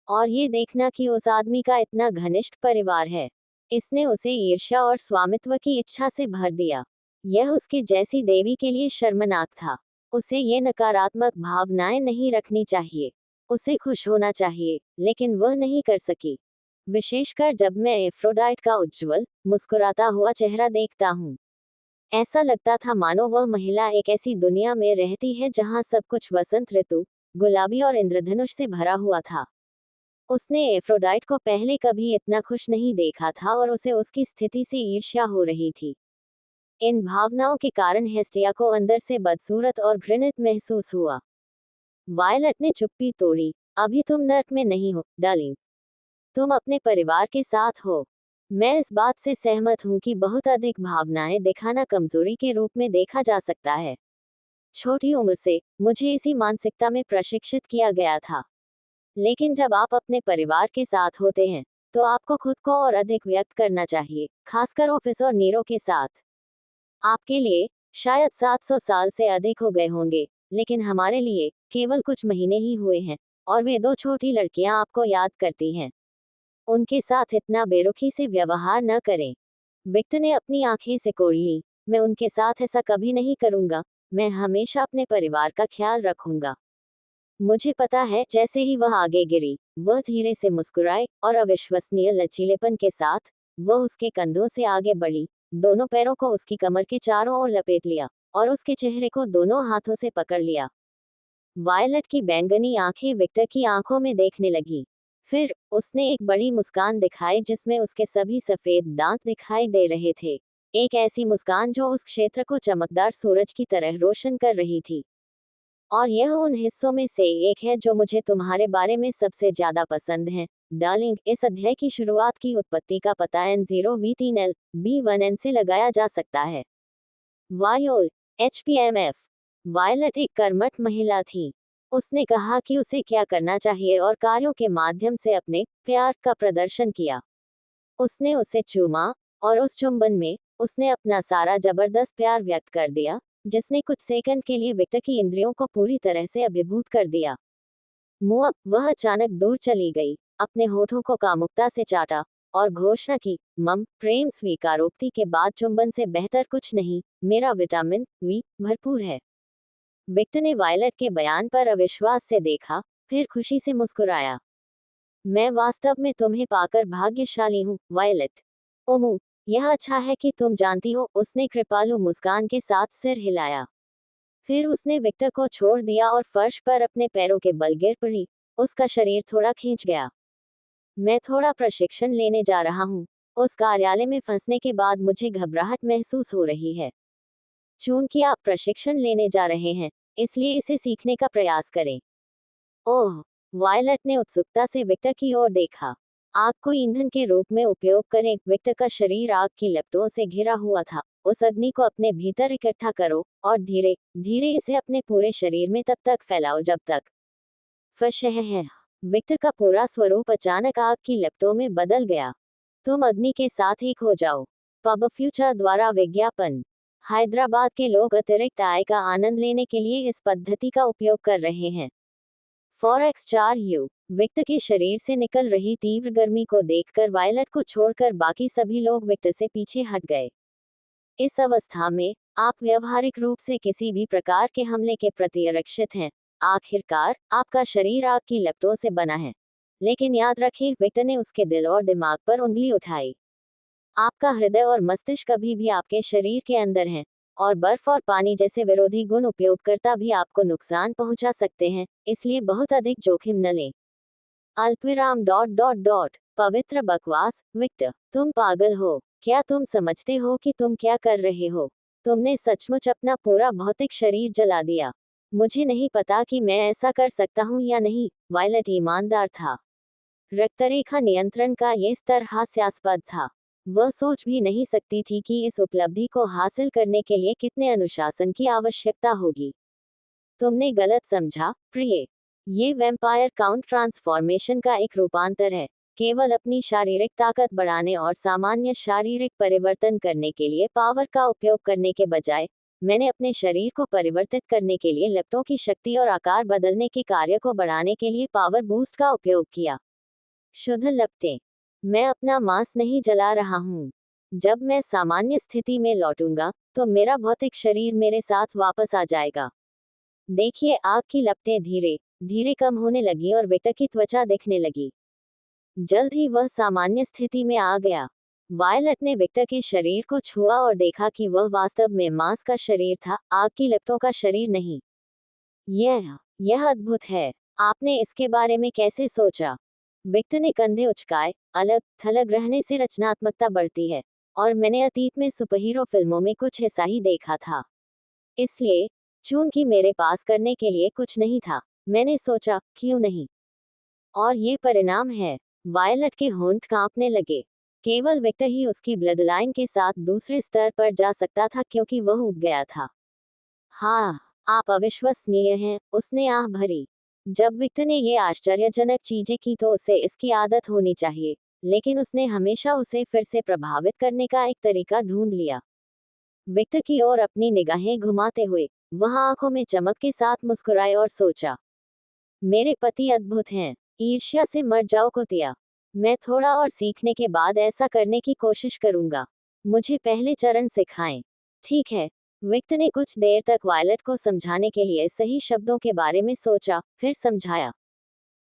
और ये देखना कि उस आदमी का इतना घनिष्ठ परिवार है, इसने उसे ईर्ष्या और स्वामित्व की इच्छा से भर दिया। यह उसके जैसी देवी के लिए शर्मनाक था। उसे ये नकारात्मक भावनाएं नहीं रखनी चाहिए। उसे खुश होना चाहिए, लेकिन वह नहीं कर सकी। विशेषकर जब मैं एफ्रोडाइट का उज्ज्वल, मुस्कुराता हुआ चेहरा देखता हूँ। ऐसा लगता था मानो वह महिला एक ऐसी दुनिया में रहती है जहाँ सब कुछ वसंत ऋतु, गुलाबी और इंद्रधनुष से भरा हुआ था। उसने एफ्रोडाइट को पहले कभी इतना खुश नहीं देखा था और उसे उसकी स्थिति से ईर्ष्या हो रही थी। इन भावनाओं के कारण हेस्टिया को अंदर से बदसूरत और घृणित महसूस हुआ। वायलट ने चुप्पी तोड़ी। अभी तुम नर्क में नहीं हो, डार्लिंग। तुम अपने परिवार के साथ हो। मैं इस बात से सहमत हूं कि बहुत अधिक भावनाएं दिखाना कमजोरी के रूप में देखा जा सकता है। छोटी उम्र से मुझे इसी मानसिकता में प्रशिक्षित किया गया था। लेकिन जब आप अपने परिवार के साथ होते हैं, तो आपको खुद को और अधिक व्यक्त करना चाहिए, खासकर ऑफिस और नीरो के साथ। आपके लिए शायद 700 साल से अधिक हो गए होंगे, लेकिन हमारे लिए केवल कुछ महीने ही हुए हैं, और वे दो छोटी लड़कियां आपको याद करती हैं। उनके साथ इतना बेरुखी से व्यवहार न करें। विक्टर ने अपनी आंखें सिकोड़ ली। मैं उनके साथ ऐसा कभी नहीं करूंगा। मैं हमेशा अपने परिवार का ख्याल रखूंगा। मुझे पता है। जैसे ही वह आगे गिरी, वह धीरे से मुस्कुराए और अविश्वसनीय लचीलेपन के साथ वह उसके कंधों से आगे बढ़ी, दोनों पैरों को उसकी कमर के चारों ओर लपेट लिया और उसके चेहरे को दोनों हाथों से पकड़ लिया। वायलट की बैंगनी आंखें विक्टर की आंखों में देखने लगी। फिर उसने एक बड़ी मुस्कान दिखाई जिसमें उसके सभी सफेद दांत दिखाई दे रहे थे। एक ऐसी मुस्कान जो उस क्षेत्र को चमकदार सूरज की तरह रोशन कर रही थी। और यह उन हिस्सों में से एक है जो मुझे तुम्हारे बारे में सबसे ज्यादा पसंद है, डार्लिंग। इस अध्याय की शुरुआत की उत्पत्ति का पता N0V3L B1N से लगाया जा सकता है। वायोल HPMF। वायलट एक कर्मठ महिला थी। उसने कहा कि उसे क्या करना चाहिए और कार्यों के माध्यम से अपने प्यार का प्रदर्शन किया। उसने उसे चूमा, और उस चुंबन में उसने अपना सारा जबरदस्त प्यार व्यक्त कर दिया, जिसने कुछ सेकंड के लिए विक्टर की इंद्रियों को पूरी तरह से अभिभूत कर दिया। मुआ, वह अचानक दूर चली गई, अपने होठों को कामुकता से चाटा और घोषणा की, मम, प्रेम स्वीकारोक्ति के बाद चुंबन से बेहतर कुछ नहीं, मेरा विटामिन वी भरपूर है। विक्टर ने वायलट के बयान पर अविश्वास से देखा, फिर खुशी से मुस्कुराया। मैं वास्तव में तुम्हें पाकर भाग्यशाली हूँ, वायलट। ओमू, यह अच्छा है कि तुम जानती हो। उसने कृपालु मुस्कान के साथ सिर हिलाया। फिर उसने विक्टर को छोड़ दिया और फर्श पर अपने पैरों के बल गिर पड़ी। उसका शरीर थोड़ा खींच गया। मैं थोड़ा प्रशिक्षण लेने जा रहा हूँ। उस कार्यालय में फंसने के बाद मुझे घबराहट महसूस हो रही है। चूंकि आप प्रशिक्षण लेने जा रहे हैं, इसलिए इसे सीखने का प्रयास करें। ओह, वायलट ने उत्सुकता से विक्टर की ओर देखा। आग को ईंधन के रूप में उपयोग करें। विक्टर का शरीर आग की लपटों से घिरा हुआ था। उस अग्नि को अपने भीतर इकट्ठा करो और धीरे धीरे इसे अपने पूरे शरीर में तब तक फैलाओ जब तक फशह है। विक्टर का पूरा स्वरूप अचानक आग की लपटों में बदल गया। तुम अग्नि के साथ एक हो जाओ। पब फ्यूचर द्वारा विज्ञापन। हैदराबाद के लोग अतिरिक्त आय का आनंद लेने के लिए इस पद्धति का उपयोग कर रहे हैं। X4U। विक्टर के शरीर से निकल रही तीव्र गर्मी को देखकर वायलट को छोड़कर बाकी सभी लोग विक्टर से पीछे हट गए। इस अवस्था में आप व्यवहारिक रूप से किसी भी प्रकार के हमले के प्रति आरक्षित हैं। आखिरकार आपका शरीर आग की लपटों से बना है। लेकिन याद रखें, विक्टर ने उसके दिल और दिमाग पर उंगली उठाई। आपका हृदय और मस्तिष्क अभी भी आपके शरीर के अंदर हैं, और बर्फ और पानी जैसे विरोधी गुण उपयोगकर्ता भी आपको नुकसान पहुंचा सकते हैं, इसलिए बहुत अधिक जोखिम न लें। अल्पविराम डॉट डॉट डॉट पवित्र बकवास। विक्टर, तुम पागल हो। क्या तुम समझते हो कि तुम क्या कर रहे हो? तुमने सचमुच अपना पूरा भौतिक शरीर जला दिया। मुझे नहीं पता कि मैं ऐसा कर सकता हूँ या नहीं। वायलट ईमानदार था। रक्तरेखा नियंत्रण का ये स्तर हास्यास्पद था। वह सोच भी नहीं सकती थी कि इस उपलब्धि को हासिल करने के लिए कितने अनुशासन की आवश्यकता होगी। तुमने गलत समझा, प्रिय। ये वैम्पायर काउंट ट्रांसफॉर्मेशन का एक रूपांतर है। केवल अपनी शारीरिक ताकत बढ़ाने और सामान्य शारीरिक परिवर्तन करने के लिए पावर का उपयोग करने के बजाय, मैंने अपने शरीर को परिवर्तित करने के लिए लपटों की शक्ति और आकार बदलने के कार्य को बढ़ाने के लिए पावर बूस्ट का उपयोग किया। शुद्ध लपटें। मैं अपना मांस नहीं जला रहा हूँ। जब मैं सामान्य स्थिति में लौटूंगा, तो मेरा भौतिक शरीर मेरे साथ वापस आ जाएगा। देखिए, आग की लपटें धीरे धीरे कम होने लगी और विक्टर की त्वचा दिखने लगी। जल्द ही वह सामान्य स्थिति में आ गया। वायलट ने विक्टर के शरीर को छुआ और देखा कि वह वास्तव में मांस का शरीर था, आग की लपटों का शरीर नहीं। यह अद्भुत है। आपने इसके बारे में कैसे सोचा? विक्टर ने कंधे उचकाए। अलग थलग रहने से रचनात्मकता बढ़ती है, और मैंने अतीत में सुपरहीरो फिल्मों में कुछ ऐसा ही देखा था। इसलिए, चूंकि मेरे पास करने के लिए कुछ नहीं था, मैंने सोचा, क्यों नहीं? और ये परिणाम है। वायलट के होंठ कांपने लगे। केवल विक्टर ही उसकी ब्लड लाइन के साथ दूसरे स्तर पर जा सकता था, क्योंकि वह उग गया था। हाँ, आप अविश्वसनीय हैं, उसने आह भरी। जब विक्टर ने ये आश्चर्यजनक चीजें की तो उसे इसकी आदत होनी चाहिए, लेकिन उसने हमेशा उसे फिर से प्रभावित करने का एक तरीका ढूंढ लिया। विक्टर की ओर अपनी निगाहें घुमाते हुए, वह आंखों में चमक के साथ मुस्कुराए और सोचा, मेरे पति अद्भुत हैं। ईर्ष्या से मर जाओ कुतिया। मैं थोड़ा और सीखने के बाद ऐसा करने की कोशिश करूंगा। मुझे पहले चरण सिखाएं। ठीक है। विक्टर ने कुछ देर तक वायलट को समझाने के लिए सही शब्दों के बारे में सोचा, फिर समझाया।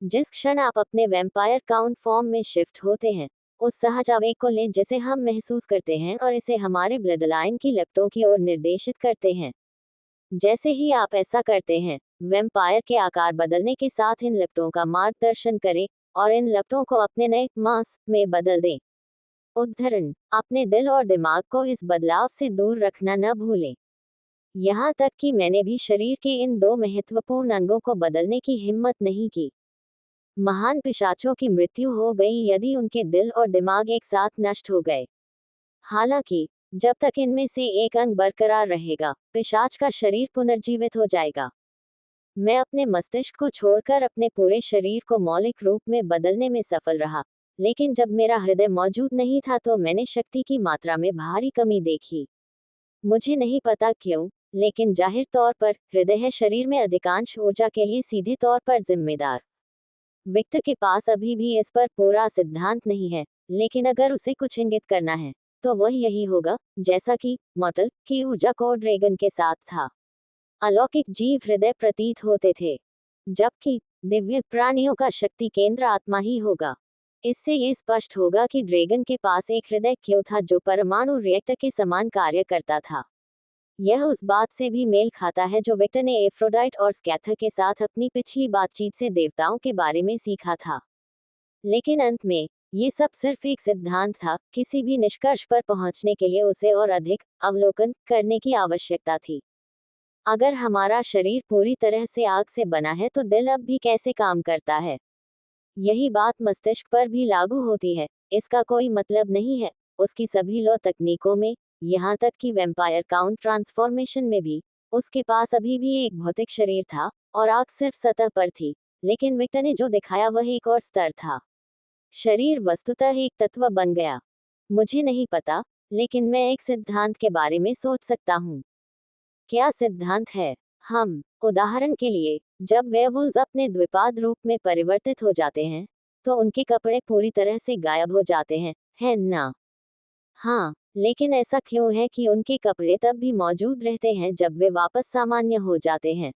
जिस क्षण आप अपने वैम्पायर काउंट फॉर्म में शिफ्ट होते हैं, उस सहज आवेग को लें जिसे हम महसूस करते हैं और इसे हमारे ब्लड लाइन की लपटों की ओर निर्देशित करते हैं। जैसे ही आप ऐसा करते हैं, वैम्पायर के आकार बदलने के साथ इन लपटों का मार्गदर्शन करें और इन लपटों को अपने नए मांस में बदल दें। उद्धरण, अपने दिल और दिमाग को इस बदलाव से दूर रखना न भूलें। यहाँ तक कि मैंने भी शरीर के इन दो महत्वपूर्ण अंगों को बदलने की हिम्मत नहीं की। महान पिशाचों की मृत्यु हो गई यदि उनके दिल और दिमाग एक साथ नष्ट हो गए। हालांकि, जब तक इनमें से एक अंग बरकरार रहेगा, पिशाच का शरीर पुनर्जीवित हो जाएगा। मैं अपने मस्तिष्क को छोड़कर अपने पूरे शरीर को मौलिक रूप में बदलने में सफल रहा, लेकिन जब मेरा हृदय मौजूद नहीं था तो मैंने शक्ति की मात्रा में भारी कमी देखी। मुझे नहीं पता क्यों, लेकिन जाहिर तौर पर हृदय है शरीर में अधिकांश ऊर्जा के लिए सीधे तौर पर जिम्मेदार। विक्टर के पास अभी भी इस पर पूरा सिद्धांत नहीं है, लेकिन अगर उसे कुछ इंगित करना है, तो वह यही होगा, जैसा कि मॉर्टल की ऊर्जा को ड्रैगन के साथ था। अलौकिक जीव हृदय प्रतीत होते थे, जबकि दिव्य प्राणियों का शक्ति केंद्र आत्मा ही होगा। इससे ये स्पष्ट होगा कि ड्रैगन के पास एक हृदय क्यों था जो परमाणु रिएक्टर के समान कार्य करता था। यह उस बात से भी मेल खाता है जो विक्टर ने एफ्रोडाइट और स्कैथर के साथ अपनी पिछली बातचीत से देवताओं के बारे में सीखा था। लेकिन अंत में, ये सब सिर्फ एक सिद्धांत था, किसी भी निष्कर्ष पर पहुंचने के लिए उसे और अधिक अवलोकन करने की आवश्यकता थी। अगर हमारा शरीर पूरी तरह से आग से बना है तो दिल अब भी कैसे काम करता है? यही बात मस्तिष्क पर भी लागू होती है। इसका कोई मतलब नहीं है, उसकी सभी लौ तकनीकों में, यहाँ तक कि वैम्पायर काउंट ट्रांसफॉर्मेशन में भी, उसके पास अभी भी एक भौतिक शरीर था, और आग सिर्फ सतह पर थी। लेकिन विक्टर ने जो दिखाया वह एक और स्तर था। शरीर वस्तुतः एक तत्व बन गया। मुझे नहीं पता, लेकिन मैं एक सिद्धांत के बारे में सोच सकता हूँ। क्या सिद्धांत है? हम, उदाहरण के लिए, जब वेयरवुल्व्स अपने द्विपाद रूप में परिवर्तित हो जाते हैं, तो उनके कपड़े पूरी तरह से गायब हो जाते हैं, है ना? हाँ, लेकिन ऐसा क्यों है कि उनके कपड़े तब भी मौजूद रहते हैं जब वे वापस सामान्य हो जाते हैं?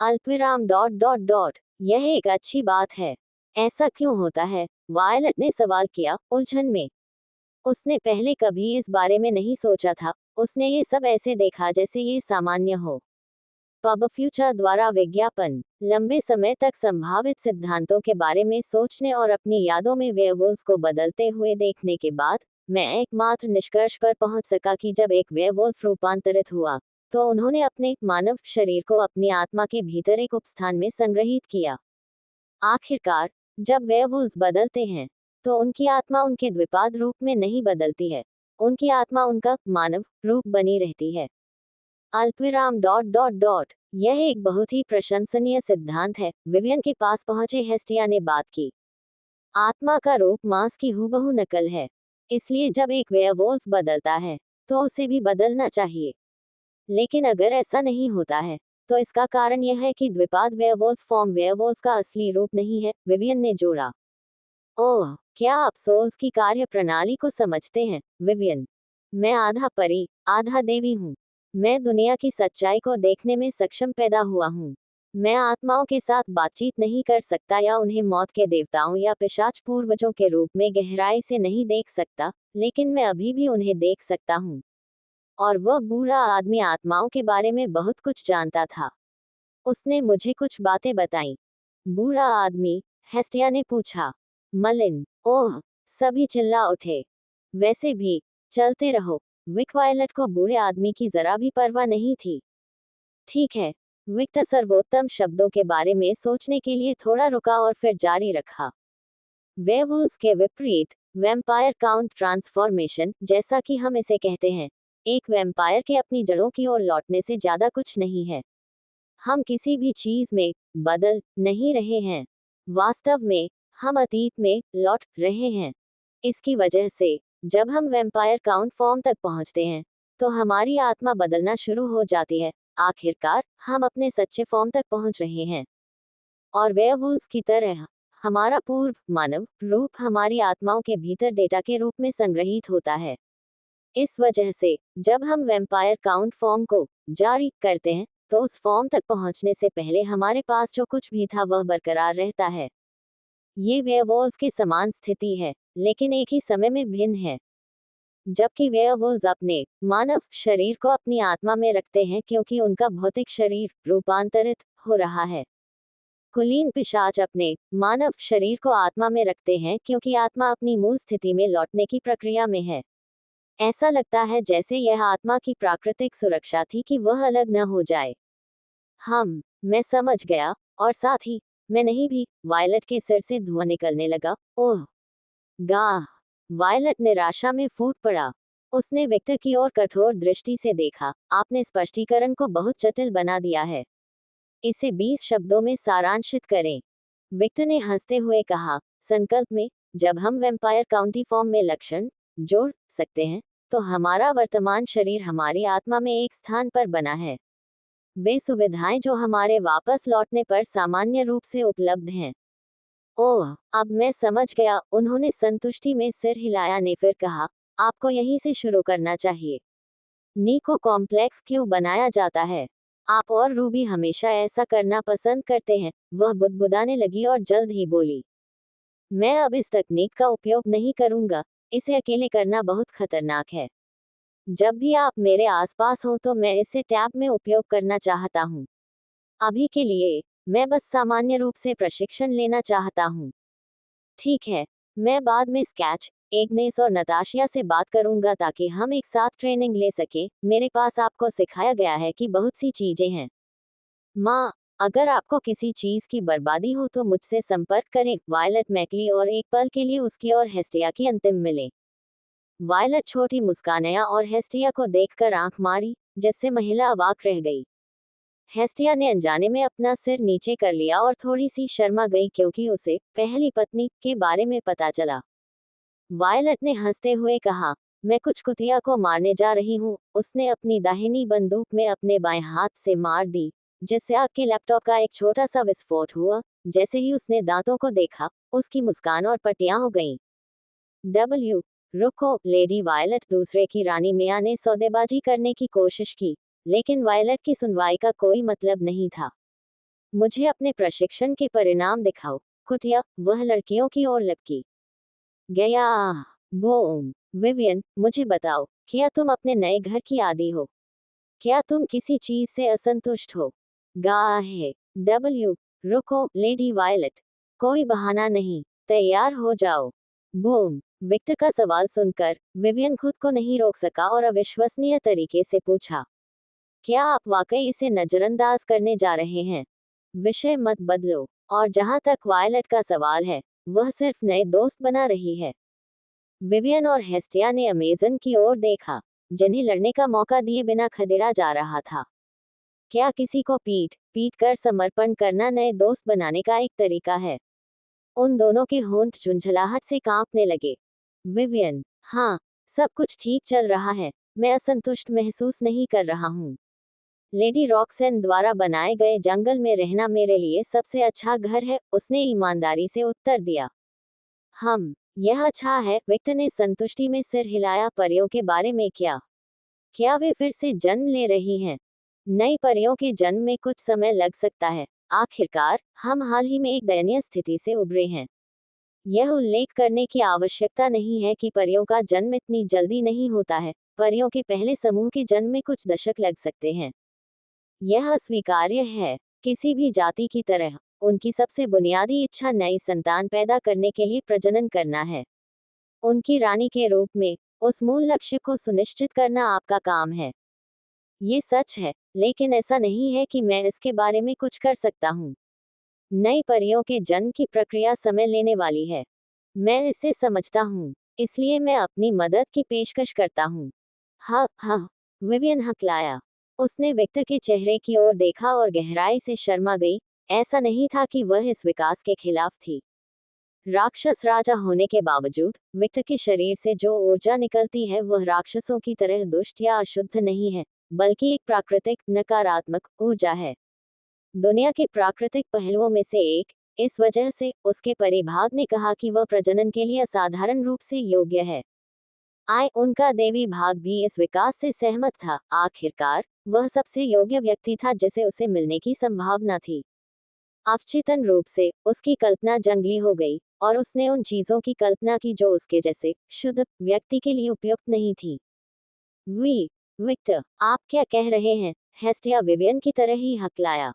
अल्पविराम डॉट डॉट डॉट। यह एक अच्छी बात है। ऐसा क्यों होता है? वायलट ने सवाल किया, उलझन में। उसने पहले कभी इस बारे में नहीं सोचा था। उसने ये सब ऐसे देखा जैसे ये सामान्य हो। पब फ्यूचर द्वारा विज्ञापन। लंबे समय तक संभावित सिद्धांतों के बारे में सोचने और अपनी यादों में वेयरवुल्व्स को बदलते हुए देखने के बाद, मैं एकमात्र निष्कर्ष पर पहुंच सका कि जब एक वेयरवुल्फ रूपांतरित हुआ, तो उन्होंने अपने मानव शरीर को अपनी आत्मा के भीतर एक उपस्थान में संग्रहित किया। आखिरकार, जब वेयरवुल्व्स बदलते हैं, तो उनकी आत्मा उनके द्विपाद रूप में नहीं बदलती है। उनकी आत्मा उनका मानव रूप बनी रहती है। अल्पविराम डॉट डॉट डॉट। यह एक बहुत ही प्रशंसनीय सिद्धांत है, विवियन के पास पहुंचे हेस्टिया ने बात की। आत्मा का रूप मांस की हूबहू नकल है। इसलिए जब एक वेयरवुल्फ बदलता है, तो उसे भी बदलना चाहिए। लेकिन अगर ऐसा नहीं होता है, तो इसका कारण यह है कि द्विपाद वेयरवुल्फ फॉर्म वेयरवुल्फ का असली रूप नहीं है, विवियन ने जोड़ा। ओह, क्या आप सोल्स की कार्य प्रणाली को समझते हैं, विवियन? मैं आधा परी, आधा देवी हूँ। मैं दुनिया की सच्चाई को देखने में सक्षम पैदा हुआ हूँ। मैं आत्माओं के साथ बातचीत नहीं कर सकता या उन्हें मौत के देवताओं या पिशाच पूर्वजों के रूप में गहराई से नहीं देख सकता, लेकिन मैं अभी भी उन्हें देख सकता हूँ। और वह बूढ़ा आदमी आत्माओं के बारे में बहुत कुछ जानता था। उसने मुझे कुछ बातें बताईं। बूढ़ा आदमी, हेस्टिया ने पूछा। मलिन, ओह, सभी चिल्ला उठे। वैसे भी, चलते रहो। विक वायलट को बूढ़े आदमी की जरा भी परवाह नहीं थी। ठीक है। विक्टर सर्वोत्तम शब्दों के बारे में सोचने के लिए थोड़ा रुका और फिर जारी रखा। वेयरवुल्व्स के विपरीत, वैम्पायर काउंट ट्रांसफॉर्मेशन, जैसा कि हम इसे कहते हैं, एक वैम्पायर के अपनी जड़ों की ओर लौटने से ज्यादा कुछ नहीं है। हम किसी भी चीज में बदल नहीं रहे हैं। वास्तव में, हम अतीत में लौट रहे हैं। इसकी वजह से, जब हम वैम्पायर काउंट फॉर्म तक पहुंचते हैं, तो हमारी आत्मा बदलना शुरू हो जाती है। आखिरकार, हम अपने सच्चे फॉर्म तक पहुंच रहे हैं। और वेयरवुल्व्स की तरह, हमारा पूर्व मानव रूप हमारी आत्माओं के भीतर डेटा के रूप में संग्रहीत होता है। इस वजह से, जब हम वैम्पायर काउंट फॉर्म को जारी करते हैं, तो उस फॉर्म तक पहुंचने से पहले हमारे पास जो कुछ भी था वह बरकरार रहता है। ये वेयरवुल्व की समान स्थिति है, लेकिन एक ही समय में भिन्न है। जबकि वेयरवुल्व्स अपने मानव शरीर को अपनी आत्मा में रखते हैं क्योंकि उनका भौतिक शरीर रूपांतरित हो रहा है। कुलीन पिशाच अपने मानव शरीर को आत्मा में रखते हैं क्योंकि आत्मा अपनी मूल स्थिति में लौटने की प्रक्रिया में है। ऐसा लगता है जैसे यह आत्मा की प्राकृतिक सुरक्षा थी कि वह अलग न हो जाए। मैं समझ गया, और साथ ही, मैं नहीं भी। वायलट के सिर से धुआं निकलने लगा। ओह, गाह। वायलट निराशा में फूट पड़ा। उसने विक्टर की ओर कठोर दृष्टि से देखा। आपने स्पष्टीकरण को बहुत जटिल बना दिया है। इसे 20 शब्दों में सारांशित करें। विक्टर ने हंसते हुए कहा, संकल्प में, जब हम वैम्पायर काउंटी फॉर्म में लक्षण जोड़ सकते हैं, तो हमारा वर्तमान शरीर हमारी आत्मा में एक स्थान पर बना है। वे सुविधाएं जो हमारे वापस लौटने पर सामान्य रूप से उपलब्ध हैं। ओह, अब मैं समझ गया। उन्होंने संतुष्टि में सिर हिलाया ने फिर कहा, आपको यहीं से शुरू करना चाहिए। नी को कॉम्प्लेक्स क्यों बनाया जाता है? आप और रूबी हमेशा ऐसा करना पसंद करते हैं। वह बुदबुदाने लगी और जल्द ही बोली, मैं अब इस तकनीक का उपयोग नहीं करूंगा। इसे अकेले करना बहुत खतरनाक है। जब भी आप मेरे आसपास हो तो मैं इसे टैब में उपयोग करना चाहता हूँ। अभी के लिए, मैं बस सामान्य रूप से प्रशिक्षण लेना चाहता हूँ। ठीक है, मैं बाद में स्केच, एग्नेस और नताशिया से बात करूंगा ताकि हम एक साथ ट्रेनिंग ले सके। मेरे पास आपको सिखाया गया है कि बहुत सी चीजें हैं। माँ, अगर आपको किसी चीज की बर्बादी हो तो मुझसे संपर्क करें। वायलट मैकली और एक पल के लिए उसकी और हेस्टिया की अंतिम मिले। वायलट छोटी मुस्कानया और हेस्टिया को देखकर आंख मारी, जिससे महिला अवाक रह गई। हेस्टिया ने अनजाने में अपना सिर नीचे कर लिया और थोड़ी सी शर्मा गई क्योंकि उसे पहली पत्नी के बारे में पता चला। वायलट ने हंसते हुए कहा, मैं कुछ कुतिया को मारने जा रही हूँ। उसने अपनी दाहिनी बंदूक में अपने बाएं हाथ से मार दी, जिससे आग के लैपटॉप का एक छोटा सा विस्फोट हुआ। जैसे ही उसने दांतों को देखा, उसकी मुस्कान और पट्टियां हो गईं। रुको, लेडी वायलट दूसरे की रानी मिया ने सौदेबाजी करने की कोशिश की, लेकिन वायलट की सुनवाई का कोई मतलब नहीं था। मुझे अपने प्रशिक्षण के परिणाम दिखाओ, कुटिया। वह लड़कियों की ओर लपकी गया। बूम। विवियन, मुझे बताओ, क्या तुम अपने नए घर की आदी हो? क्या तुम किसी चीज से असंतुष्ट हो? गाहे। रुको, लेडी वायलट। कोई बहाना नहीं, तैयार हो जाओ। बूम। विक्टर का सवाल सुनकर, विवियन खुद को नहीं रोक सका और अविश्वसनीय तरीके से पूछा, क्या आप वाकई इसे नजरअंदाज करने जा रहे हैं? विषय मत बदलो। और जहां तक वायलट का सवाल है, वह सिर्फ नए दोस्त बना रही है। विवियन और हेस्टिया ने अमेजन की ओर देखा, जिन्हें लड़ने का मौका दिए बिना खदेड़ा जा रहा था। क्या किसी को पीट पीट कर समर्पण करना नए दोस्त बनाने का एक तरीका है? उन दोनों के होंठ झुंझलाहट से कांपने लगे। विवियन, हाँ, सब कुछ ठीक चल रहा है। मैं असंतुष्ट महसूस नहीं कर रहा हूँ। लेडी रॉक्सन द्वारा बनाए गए जंगल में रहना मेरे लिए सबसे अच्छा घर है, उसने ईमानदारी से उत्तर दिया। यह अच्छा है। विक्टर ने संतुष्टि में सिर हिलाया। परियों के बारे में क्या? क्या वे फिर से जन्म ले रही हैं? नई परियों के जन्म में कुछ समय लग सकता है। आखिरकार हम हाल ही में एक दयनीय स्थिति से उभरे हैं। यह उल्लेख करने की आवश्यकता नहीं है कि परियों का जन्म इतनी जल्दी नहीं होता है। परियों के पहले समूह के जन्म में कुछ दशक लग सकते हैं। यह अस्वीकार्य है। किसी भी जाति की तरह उनकी सबसे बुनियादी इच्छा नई संतान पैदा करने के लिए प्रजनन करना है। उनकी रानी के रूप में उस मूल लक्ष्य को सुनिश्चित करना आपका काम है। ये सच है, लेकिन ऐसा नहीं है कि मैं इसके बारे में कुछ कर सकता हूँ। नई परियों के जन्म की प्रक्रिया समय लेने वाली है। मैं इसे समझता हूँ, इसलिए मैं अपनी मदद की पेशकश करता हूँ। हाँ हाँ, विवियन हकलाया। उसने विक्टर के चेहरे की ओर देखा और गहराई से शर्मा गई। ऐसा नहीं था कि वह इस विकास के खिलाफ थी। राक्षस राजा होने के बावजूद विक्टर के शरीर से जो ऊर्जा निकलती है वह राक्षसों की तरह दुष्ट या अशुद्ध नहीं है, बल्कि एक प्राकृतिक नकारात्मक ऊर्जा है। दुनिया के प्राकृतिक पहलुओं में से एक। इस वजह से उसके परिभाग ने कहा कि वह प्रजनन के लिए असाधारण रूप से योग्य है। उनका देवी भाग भी इस विकास से सहमत था। आखिरकार वह सबसे योग्य व्यक्ति था जिसे उसे मिलने की संभावना थी। अवचेतन रूप से उसकी कल्पना जंगली हो गई और उसने उन चीजों की कल्पना की जो उसके जैसे शुद्ध व्यक्ति के लिए उपयुक्त नहीं थी। विक्टर, आप क्या कह रहे हैं? हेस्टिया विवियन की तरह ही हकलाया।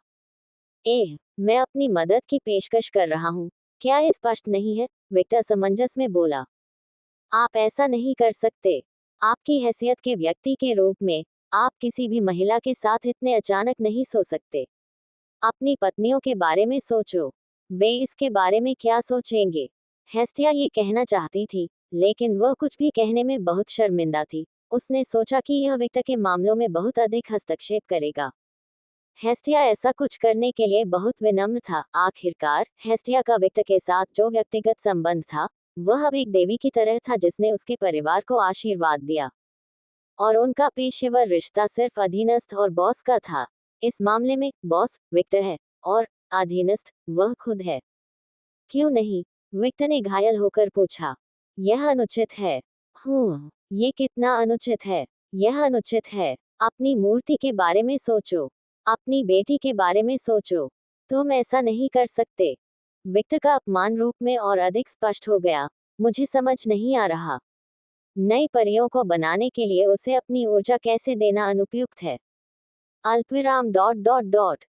मैं अपनी मदद की पेशकश कर रहा हूँ। क्या ये स्पष्ट नहीं है? विक्टर समंजस में बोला। आप ऐसा नहीं कर सकते। आपकी हैसियत के व्यक्ति के रूप में आप किसी भी महिला के साथ इतने अचानक नहीं सो सकते। अपनी पत्नियों के बारे में सोचो। वे इसके बारे में क्या सोचेंगे? हेस्टिया ये कहना चाहती थी, लेकिन वह कुछ भी कहने में बहुत शर्मिंदा थी। उसने सोचा कि यह विक्टर के मामलों में बहुत अधिक हस्तक्षेप करेगा। हेस्टिया ऐसा कुछ करने के लिए बहुत विनम्र था। आखिरकार हेस्टिया का विक्टर के साथ जो व्यक्तिगत संबंध था, वह अब एक देवी की तरह था जिसने उसके परिवार को आशीर्वाद दिया, और उनका पेशेवर रिश्ता सिर्फ अधीनस्थ और बॉस का था। इस मामले में बॉस विक्टर है और अधीनस्थ वह खुद है। क्यों नहीं? विक्टर ने घायल होकर पूछा। यह अनुचित है। ये कितना अनुचित है? यह अनुचित है। अपनी मूर्ति के बारे में सोचो। अपनी बेटी के बारे में सोचो। तुम ऐसा नहीं कर सकते। विक्टर का अपमान रूप में और अधिक स्पष्ट हो गया। मुझे समझ नहीं आ रहा। नई परियों को बनाने के लिए उसे अपनी ऊर्जा कैसे देना अनुपयुक्त है। अल्पविराम डॉट डॉट डॉट।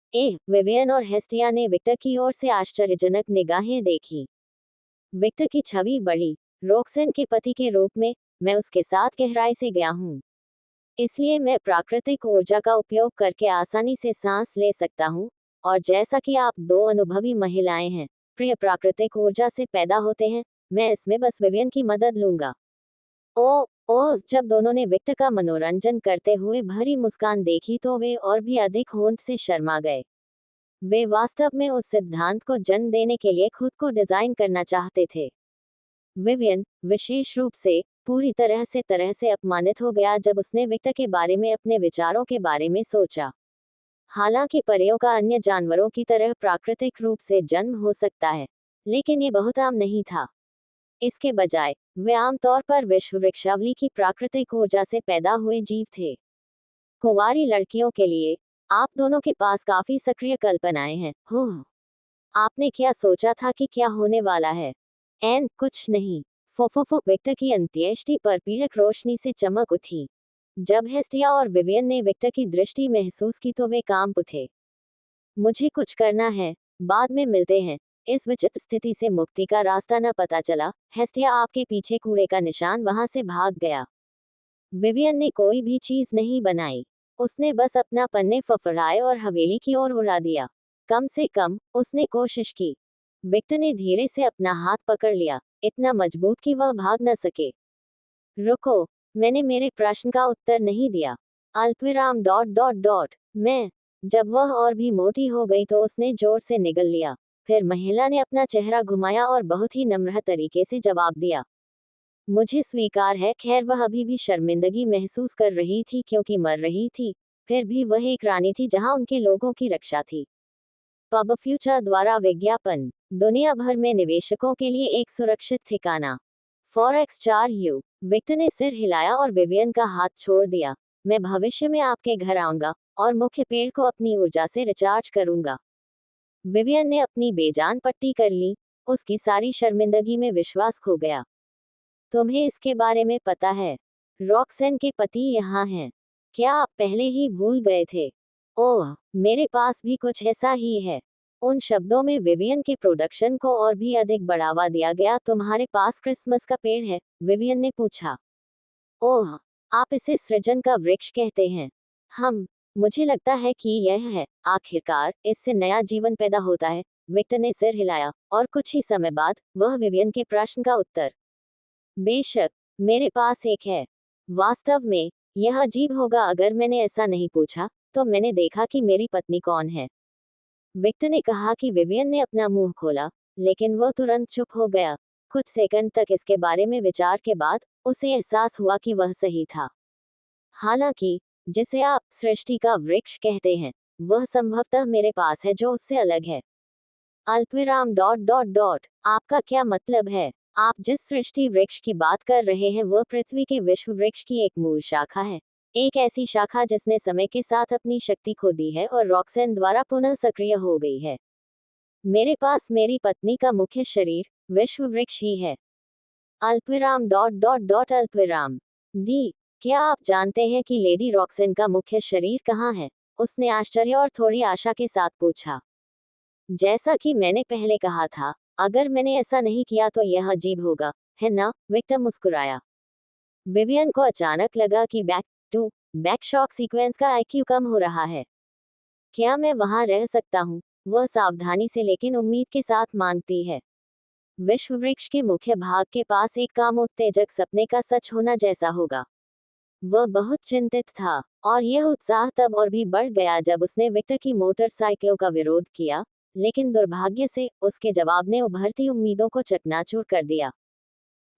विवियन और हेस्टिया ने विक्टर की ओर से आश्चर्यजनक निगाहें देखी। विक्टर की छवि बढ़ी। रोक्सेन के पति के रूप में मैं उसके साथ गहराई से गया हूँ, इसलिए मैं प्राकृतिक ऊर्जा का उपयोग करके आसानी से सांस ले सकता हूँ। और जैसा कि आप दो अनुभवी महिलाएं हैं, प्रिय प्राकृतिक ऊर्जा से पैदा होते हैं, मैं इसमें बस विवियन की मदद लूंगा। ओह, जब दोनों ने विक्टर का मनोरंजन करते हुए भरी मुस्कान देखी तो वे और भी अधिक होंठ से शर्मा गए। वे वास्तव में उस सिद्धांत को जन्म देने के लिए खुद को डिजाइन करना चाहते थे। विवियन, विशेष रूप से, पूरी तरह से अपमानित हो गया जब उसने विक्टर के बारे में अपने विचारों के बारे में सोचा। हालांकि परियों का अन्य जानवरों की तरह प्राकृतिक रूप से जन्म हो सकता है, लेकिन ये बहुत आम नहीं था। इसके बजाय वे आमतौर पर विश्व वृक्षावली की प्राकृतिक ऊर्जा से पैदा हुए जीव थे। कुंवारी लड़कियों के लिए आप दोनों के पास काफी सक्रिय कल्पनाएं हैं। आपने क्या सोचा था कि क्या होने वाला है? कुछ नहीं। फोफोफो, विक्टर की अंत्येष्टि पर पीड़क रोशनी से चमक उठी। जब हेस्टिया और विवियन ने विक्टर की दृष्टि महसूस की तो वे कांप उठे। मुझे कुछ करना है। बाद में मिलते हैं। इस विचित्र स्थिति से मुक्ति का रास्ता न पता चला। हेस्टिया आपके पीछे कूड़े का निशान वहां से भाग गया। विवियन ने कोई भी चीज नहीं बनाई। उसने बस अपना पन्ने फफड़ाए और हवेली की ओर उड़ा दिया। कम से कम उसने कोशिश की। विक्टर ने धीरे से अपना हाथ पकड़ लिया, इतना मजबूत कि वह भाग न सके। रुको, मैंने मेरे प्रश्न का उत्तर नहीं दिया। अल्पविराम डॉट डॉट डॉट। मैं। जब वह और भी मोटी हो गई तो उसने जोर से निगल लिया। फिर महिला ने अपना चेहरा घुमाया और बहुत ही नम्र तरीके से जवाब दिया। मुझे स्वीकार है। खैर, वह अभी भी शर्मिंदगी महसूस कर रही थी क्योंकि मर रही थी। फिर भी वह एक रानी थी जहां उनके लोगों की रक्षा थी। पब फ्यूचर द्वारा विज्ञापन। दुनिया भर में निवेशकों के लिए एक सुरक्षित ठिकाना। Forex 4U। विक्टर ने सिर हिलाया और विवियन का हाथ छोड़ दिया। मैं भविष्य में आपके घर आऊंगा और मुख्य पेड़ को अपनी ऊर्जा से रिचार्ज करूंगा। विवियन ने अपनी बेजान पट्टी कर ली। उसकी सारी शर्मिंदगी में विश्वास खो गया। तुम्हें इसके बारे में पता है? रॉक्सेन के पति यहाँ हैं। क्या आप पहले ही भूल गए थे? ओह, मेरे पास भी कुछ ऐसा ही है। उन शब्दों में विवियन के प्रोडक्शन को और भी अधिक बढ़ावा दिया गया। तुम्हारे पास क्रिसमस का पेड़ है? विवियन ने पूछा। ओह, आप इसे सृजन का वृक्ष कहते हैं। हम मुझे लगता है कि यह है। आखिरकार इससे नया जीवन पैदा होता है। विक्टर ने सिर हिलाया, और कुछ ही समय बाद वह विवियन के प्रश्न का उत्तर, बेशक, मेरे पास एक है। वास्तव में, यह अजीब होगा अगर मैंने ऐसा नहीं पूछा, तो मैंने देखा कि मेरी पत्नी कौन है। विक्टर ने कहा कि विवियन ने अपना मुंह खोला, लेकिन वह तुरंत चुप हो गया। कुछ सेकंड तक इसके बारे में विचार के बाद उसे एहसास हुआ कि वह सही था। हालांकि, जिसे आप सृष्टि का वृक्ष कहते हैं, वह संभवतः मेरे पास है जो उससे अलग है। अल्पविराम डॉट डॉट डॉट आपका क्या मतलब है? आप जिस सृष्टि वृक्ष की बात कर रहे हैं वह पृथ्वी के विश्व वृक्ष की एक मूल शाखा है। एक ऐसी शाखा जिसने समय के साथ अपनी शक्ति खो दी है और रॉक्सेन द्वारा पुनः सक्रिय हो गई है। मेरे पास मेरी पत्नी का मुख्य शरीर विश्व वृक्ष ही है। अल्पविराम डॉट डॉट डॉट अल्पविराम डी क्या आप जानते हैं कि लेडी रॉक्सेन का मुख्य शरीर कहाँ है? उसने आश्चर्य और थोड़ी आशा के साथ पूछा। जैसा कि मैंने पहले कहा था, अगर मैंने ऐसा नहीं किया तो यह अजीब होगा, है ना? विक्टर मुस्कुराया। विवियन को अचानक लगा कि back to back shock sequence का आईक्यू कम हो रहा है। क्या मैं वहां रह सकता हूँ? वह सावधानी से लेकिन उम्मीद के साथ मांगती है। विश्व वृक्ष के मुख्य भाग के पास एक कामोत्तेजक सपने का सच होना जैसा होगा। वह बहुत चिंतित था, और यह उत्साह तब और भी बढ़ गया जब उसने विक्टर की मोटरसाइकिलों का विरोध किया, लेकिन दुर्भाग्य से उसके जवाब ने उभरती उम्मीदों को चकनाचूर कर दिया।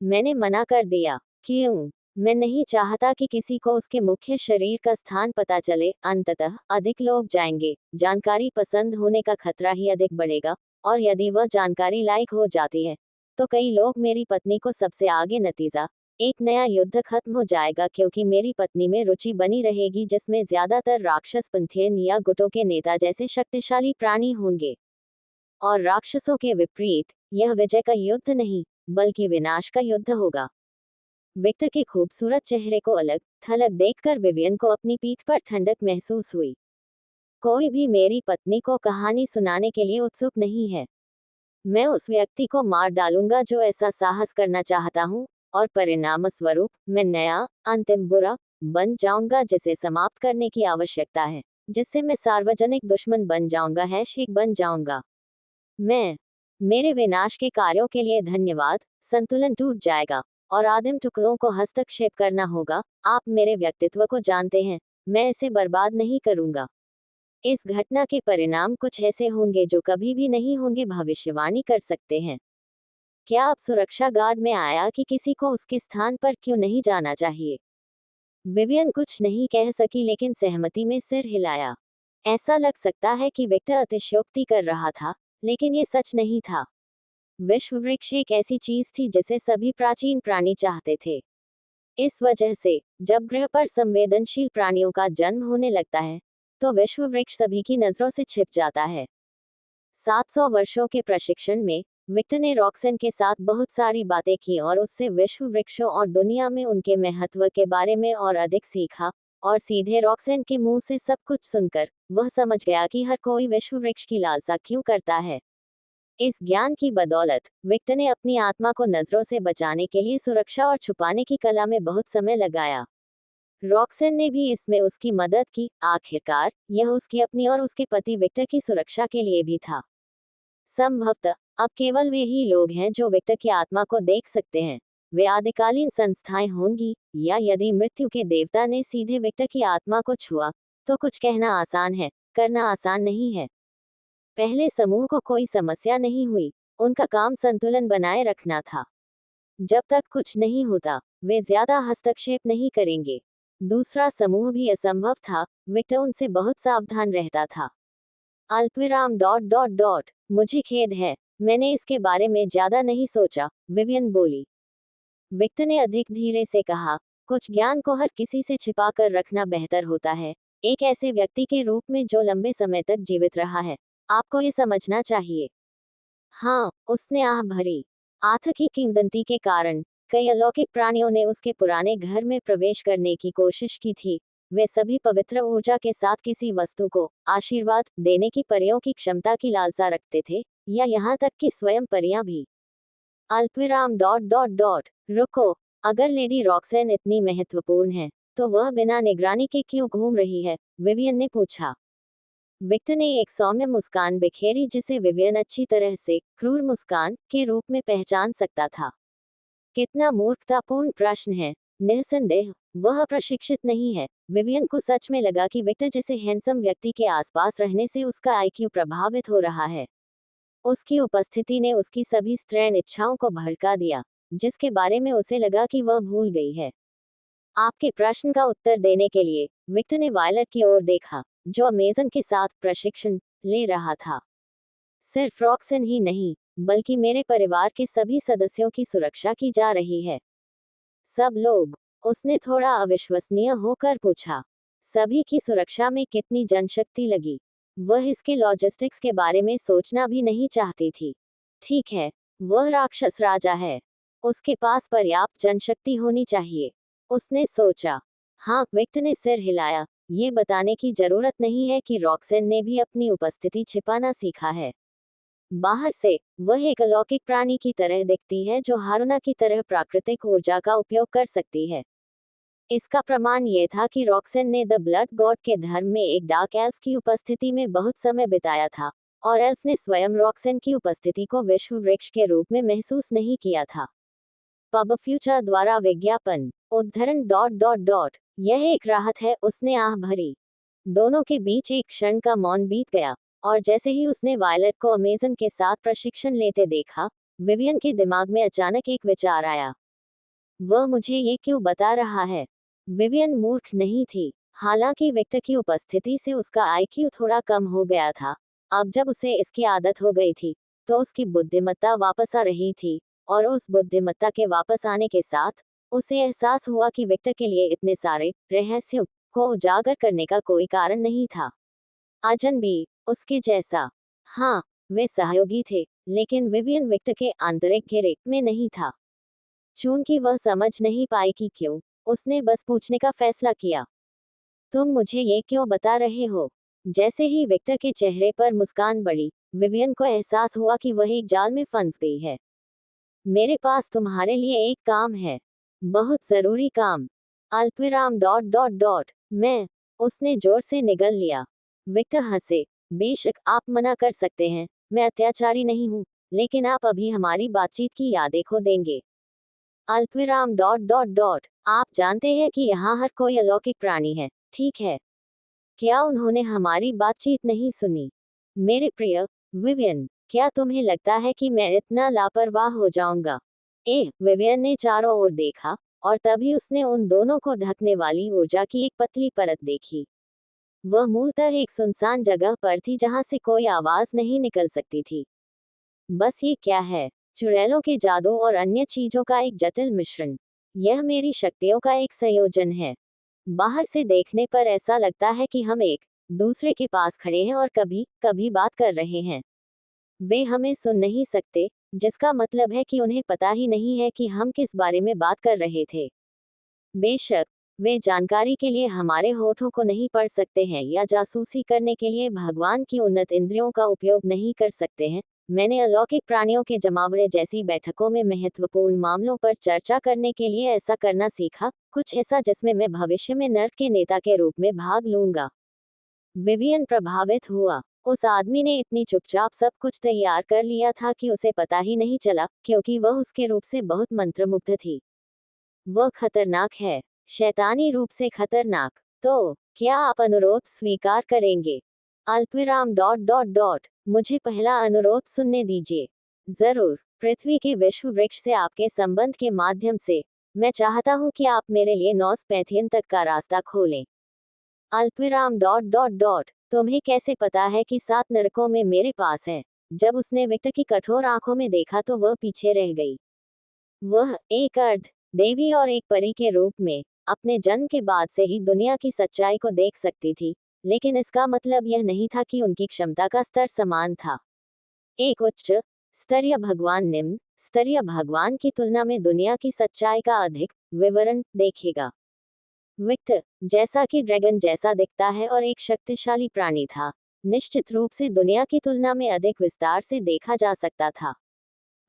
मैंने मना कर दिया। क्यों? मैं नहीं चाहता कि किसी को उसके मुख्य शरीर का स्थान पता चले। अंततः अधिक लोग जाएंगे, जानकारी पसंद होने का खतरा ही अधिक बढ़ेगा, और यदि वह जानकारी लायक हो जाती है, तो कई लोग मेरी पत्नी को सबसे आगे नतीजा एक नया युद्ध खत्म हो जाएगा क्योंकि मेरी पत्नी में रुचि बनी रहेगी जिसमें ज्यादातर राक्षस पंथेन या गुटों के नेता जैसे शक्तिशाली प्राणी होंगे। और राक्षसों के विपरीत, यह विजय का युद्ध नहीं, बल्कि विनाश का युद्ध होगा। विक्टर के खूबसूरत चेहरे को अलग थलग देखकर विवियन को अपनी पीठ पर ठंडक महसूस हुई। कोई भी मेरी पत्नी को कहानी सुनाने के लिए उत्सुक नहीं है। मैं उस व्यक्ति को मार डालूंगा जो ऐसा साहस करना चाहता हूँ, और परिणामस्वरूप मैं नया अंतिम बुरा बन जाऊंगा जिसे समाप्त करने की आवश्यकता है, जिससे मैं सार्वजनिक दुश्मन बन जाऊंगा, हैशटैग बन जाऊंगा। मैं मेरे विनाश के कार्यों के लिए धन्यवाद। संतुलन टूट जाएगा, और आदिम टुकड़ों को हस्तक्षेप करना होगा। आप मेरे व्यक्तित्व को जानते हैं, मैं इसे बर्बाद नहीं करूंगा। इस घटना के परिणाम कुछ ऐसे होंगे जो कभी भी नहीं होंगे, भविष्यवाणी कर सकते हैं। क्या आप सुरक्षा गार्ड में आया कि किसी को उसके स्थान पर क्यों नहीं जाना चाहिए? विवियन कुछ नहीं कह सकी लेकिन सहमति में सिर हिलाया। ऐसा लग सकता है कि विक्टर अतिशयोक्ति कर रहा था, लेकिन ये सच नहीं था। विश्व वृक्ष एक ऐसी चीज थी जिसे सभी प्राचीन प्राणी चाहते थे। इस वजह से, जब ग्रह पर संवेदनशील प्राणियों का जन्म होने लगता है, तो विश्व वृक्ष सभी की नजरों से छिप जाता है। 700 वर्षों के प्रशिक्षण में, विक्टर ने रॉक्सेन के साथ बहुत सारी बातें की और उससे विश्व वृक्षों और दुनिया में उनके महत्व के बारे में और अधिक सीखा, और सीधे रॉक्सेन के मुंह से सब कुछ सुनकर, वह समझ गया कि हर कोई विश्व वृक्ष की लालसा क्यों करता है। इस ज्ञान की बदौलत, विक्टर ने अपनी आत्मा को नजरों से बचाने के लिए सुरक्षा और छुपाने की कला में बहुत समय लगाया। रॉक्सेन ने भी इसमें उसकी मदद की। आखिरकार, यह उसकी अपनी और उसके पति विक्टर की सुरक्षा के लिए भी था। संभवतः अब केवल वे ही लोग हैं जो विक्टर की आत्मा को देख सकते हैं। वे आदिकालीन संस्थाएं होंगी, या यदि मृत्यु के देवता ने सीधे विक्टर की आत्मा को छुआ, तो कुछ कहना आसान है, करना आसान नहीं है। पहले समूह को कोई समस्या नहीं हुई, उनका काम संतुलन बनाए रखना था। जब तक कुछ नहीं होता, वे ज्यादा हस्तक्षेप नहीं करेंगे। दूसरा समूह भी असंभव था, विक्टर उनसे बहुत सावधान रहता था। अल्पविराम डॉट डॉट डॉट मुझे खेद है, मैंने इसके बारे में ज्यादा नहीं सोचा, विवियन बोली। विक्टर ने अधिक धीरे से कहा, कुछ ज्ञान को हर किसी से छिपा कर रखना बेहतर होता है, एक ऐसे व्यक्ति के रूप में जो लंबे समय तक जीवित रहा है। आपको ये समझना चाहिए। हाँ, उसने आह भरी। आर्थ की किंवदंती के कारण कई अलौकिक प्राणियों ने उसके पुराने घर में प्रवेश करने की कोशिश की थी। वे सभी पवित्र ऊर्जा के साथ किसी वस्तु को आशीर्वाद देने की परियों की क्षमता की लालसा रखते थे, या यहाँ तक कि स्वयं परियां भी। अल्पविराम डॉट डॉट डॉट रुको। अगर लेडी रॉक्सेन इतनी महत्वपूर्ण है, तो वह बिना निगरानी के क्यों घूम रही है? विवियन ने पूछा। विक्टर ने एक सौम्य मुस्कान बिखेरी जिसे विवियन अच्छी तरह से क्रूर मुस्कान के रूप में पहचान सकता था। कितना मूर्खतापूर्ण प्रश्न है। निस्संदेह वह प्रशिक्षित नहीं है। विवियन को सच में लगा कि विक्टर जैसे हैंडसम व्यक्ति के आसपास रहने से उसका आईक्यू प्रभावित हो रहा है। उसकी उपस्थिति ने उसकी सभी स्त्रैण इच्छाओं को भड़का दिया, जिसके बारे में उसे लगा कि वह भूल गई है। आपके प्रश्न का उत्तर देने के लिए विक्टर ने वायलट की ओर देखा, जो अमेजन के साथ प्रशिक्षण ले रहा था। सिर्फ रॉक्सन ही नहीं, बल्कि मेरे परिवार के सभी सदस्यों की सुरक्षा की जा रही है। सब लोग? उसने थोड़ा अविश्वसनीय होकर पूछा। सभी की सुरक्षा में कितनी जनशक्ति लगी? वह इसके लॉजिस्टिक्स के बारे में सोचना भी नहीं चाहती थी। ठीक है, वह राक्षस राजा है। उसके पास पर्याप्त जनशक्ति होनी चाहिए, उसने सोचा। हाँ, विक्टर ने सिर हिलाया। ये बताने की जरूरत नहीं है कि रॉक्सेन ने भी अपनी उपस्थिति छिपाना सीखा है। बाहर से वह एक अलौकिक प्राणी की तरह दिखती है जो हारुना की तरह प्राकृतिक ऊर्जा का उपयोग कर सकती है। इसका प्रमाण यह था कि रॉक्सेन ने द ब्लड गॉड के धर्म में एक डार्क एल्फ की उपस्थिति में बहुत समय बिताया था, और एल्फ ने स्वयं रॉक्सेन की उपस्थिति को विश्व वृक्ष के रूप में महसूस नहीं किया था। पब फ्यूचर द्वारा विज्ञापन उद्धरण डॉट डॉट डॉट यह एक राहत है, उसने आह भरी। दोनों के बीच एक क्षण का मौन बीत गया, और जैसे ही उसने वायलट को अमेजन के साथ प्रशिक्षण लेते देखा, विवियन के दिमाग में अचानक एक विचार आया। वह मुझे ये क्यों बता रहा है? विवियन मूर्ख नहीं थी। हालांकि विक्टर की उपस्थिति से उसका आईक्यू थोड़ा कम हो गया था। अब जब उसे इसकी आदत हो गई थी, तो उसकी बुद्धिमत्ता वापस आ रही थी, और उस बुद्धिमत्ता के वापस आने के साथ उसे एहसास हुआ कि विक्टर के लिए इतने सारे रहस्यों को उजागर करने का कोई कारण नहीं था। अजनबी, उसके जैसा। हाँ, वे सहयोगी थे, लेकिन विवियन विक्टर के आंतरिक घेरे में नहीं था। चूंकि वह समझ नहीं पाई कि क्यों, उसने बस पूछने का फैसला किया। तुम मुझे ये क्यों बता रहे हो? जैसे ही विक्टर के चेहरे पर मुस्कान बढ़ी, विवियन को एहसास हुआ कि वह एक जाल में फंस गई है। मेरे पास तुम्हारे लिए एक काम है, बहुत जरूरी काम। अल्पविराम डॉट डॉट डॉट मैं। उसने जोर से निगल लिया। विक्टर हंसे। बेशक आप मना कर सकते हैं, मैं अत्याचारी नहीं हूँ, लेकिन आप अभी हमारी बातचीत की यादें खो देंगे। अल्पविराम डॉट डॉट डॉट आप जानते हैं कि यहाँ हर कोई अलौकिक प्राणी है, ठीक है? क्या उन्होंने हमारी बातचीत नहीं सुनी? मेरे प्रिय विवियन, क्या तुम्हें लगता है कि मैं इतना लापरवाह हो जाऊंगा? विवियन ने चारों ओर देखा, और तभी उसने उन दोनों को ढकने वाली ऊर्जा की एक पतली परत देखी। वह मूलतः एक सुनसान जगह पर थी जहां से कोई आवाज नहीं निकल सकती थी। बस ये क्या है? चुड़ैलों के जादू और अन्य चीजों का एक जटिल मिश्रण। यह मेरी शक्तियों का एक संयोजन है। बाहर से देखने पर ऐसा लगता है कि हम एक दूसरे के पास खड़े हैं और कभी कभी बात कर रहे हैं। वे हमें सुन नहीं सकते, जिसका मतलब है कि उन्हें पता ही नहीं है कि हम किस बारे में बात कर रहे थे। बेशक वे जानकारी के लिए हमारे होठों को नहीं पढ़ सकते हैं या जासूसी करने के लिए भगवान की उन्नत इंद्रियों का उपयोग नहीं कर सकते हैं। मैंने अलौकिक प्राणियों के जमावड़े जैसी बैठकों में महत्वपूर्ण मामलों पर चर्चा करने के लिए ऐसा करना सीखा, कुछ ऐसा जिसमें मैं भविष्य में नर्क के नेता के रूप में भाग लूंगा। विवियन प्रभावित हुआ। उस आदमी ने इतनी चुपचाप सब कुछ तैयार कर लिया था कि उसे पता ही नहीं चला, क्योंकि वह उसके रूप से बहुत मंत्रमुग्ध थी। वह खतरनाक है, शैतानी रूप से खतरनाक। तो क्या आप अनुरोध स्वीकार करेंगे? अल्पविराम डॉट डॉट डॉट मुझे पहला अनुरोध सुनने दीजिए। जरूर। पृथ्वी के विश्व वृक्ष से आपके संबंध के माध्यम से मैं चाहता हूं कि आप मेरे लिए नॉर्स पैथियन तक का रास्ता खोलें। अल्पविराम डॉट डॉट डॉट तुम्हें कैसे पता है कि 7 नरकों में मेरे पास है? जब उसने विक्टर की कठोर आंखों में देखा तो वह पीछे रह गई। वह एक अर्ध देवी और एक परी के रूप में अपने जन्म के बाद से ही दुनिया की सच्चाई को देख सकती थी, लेकिन इसका मतलब यह नहीं था कि उनकी क्षमता का स्तर समान था। एक उच्च स्तरीय भगवान निम्न स्तरीय भगवान की तुलना में दुनिया की सच्चाई का अधिक विवरण देखेगा। विक्टर, जैसा कि ड्रैगन जैसा दिखता है और एक शक्तिशाली प्राणी था, निश्चित रूप से दुनिया की तुलना में अधिक विस्तार से देखा जा सकता था।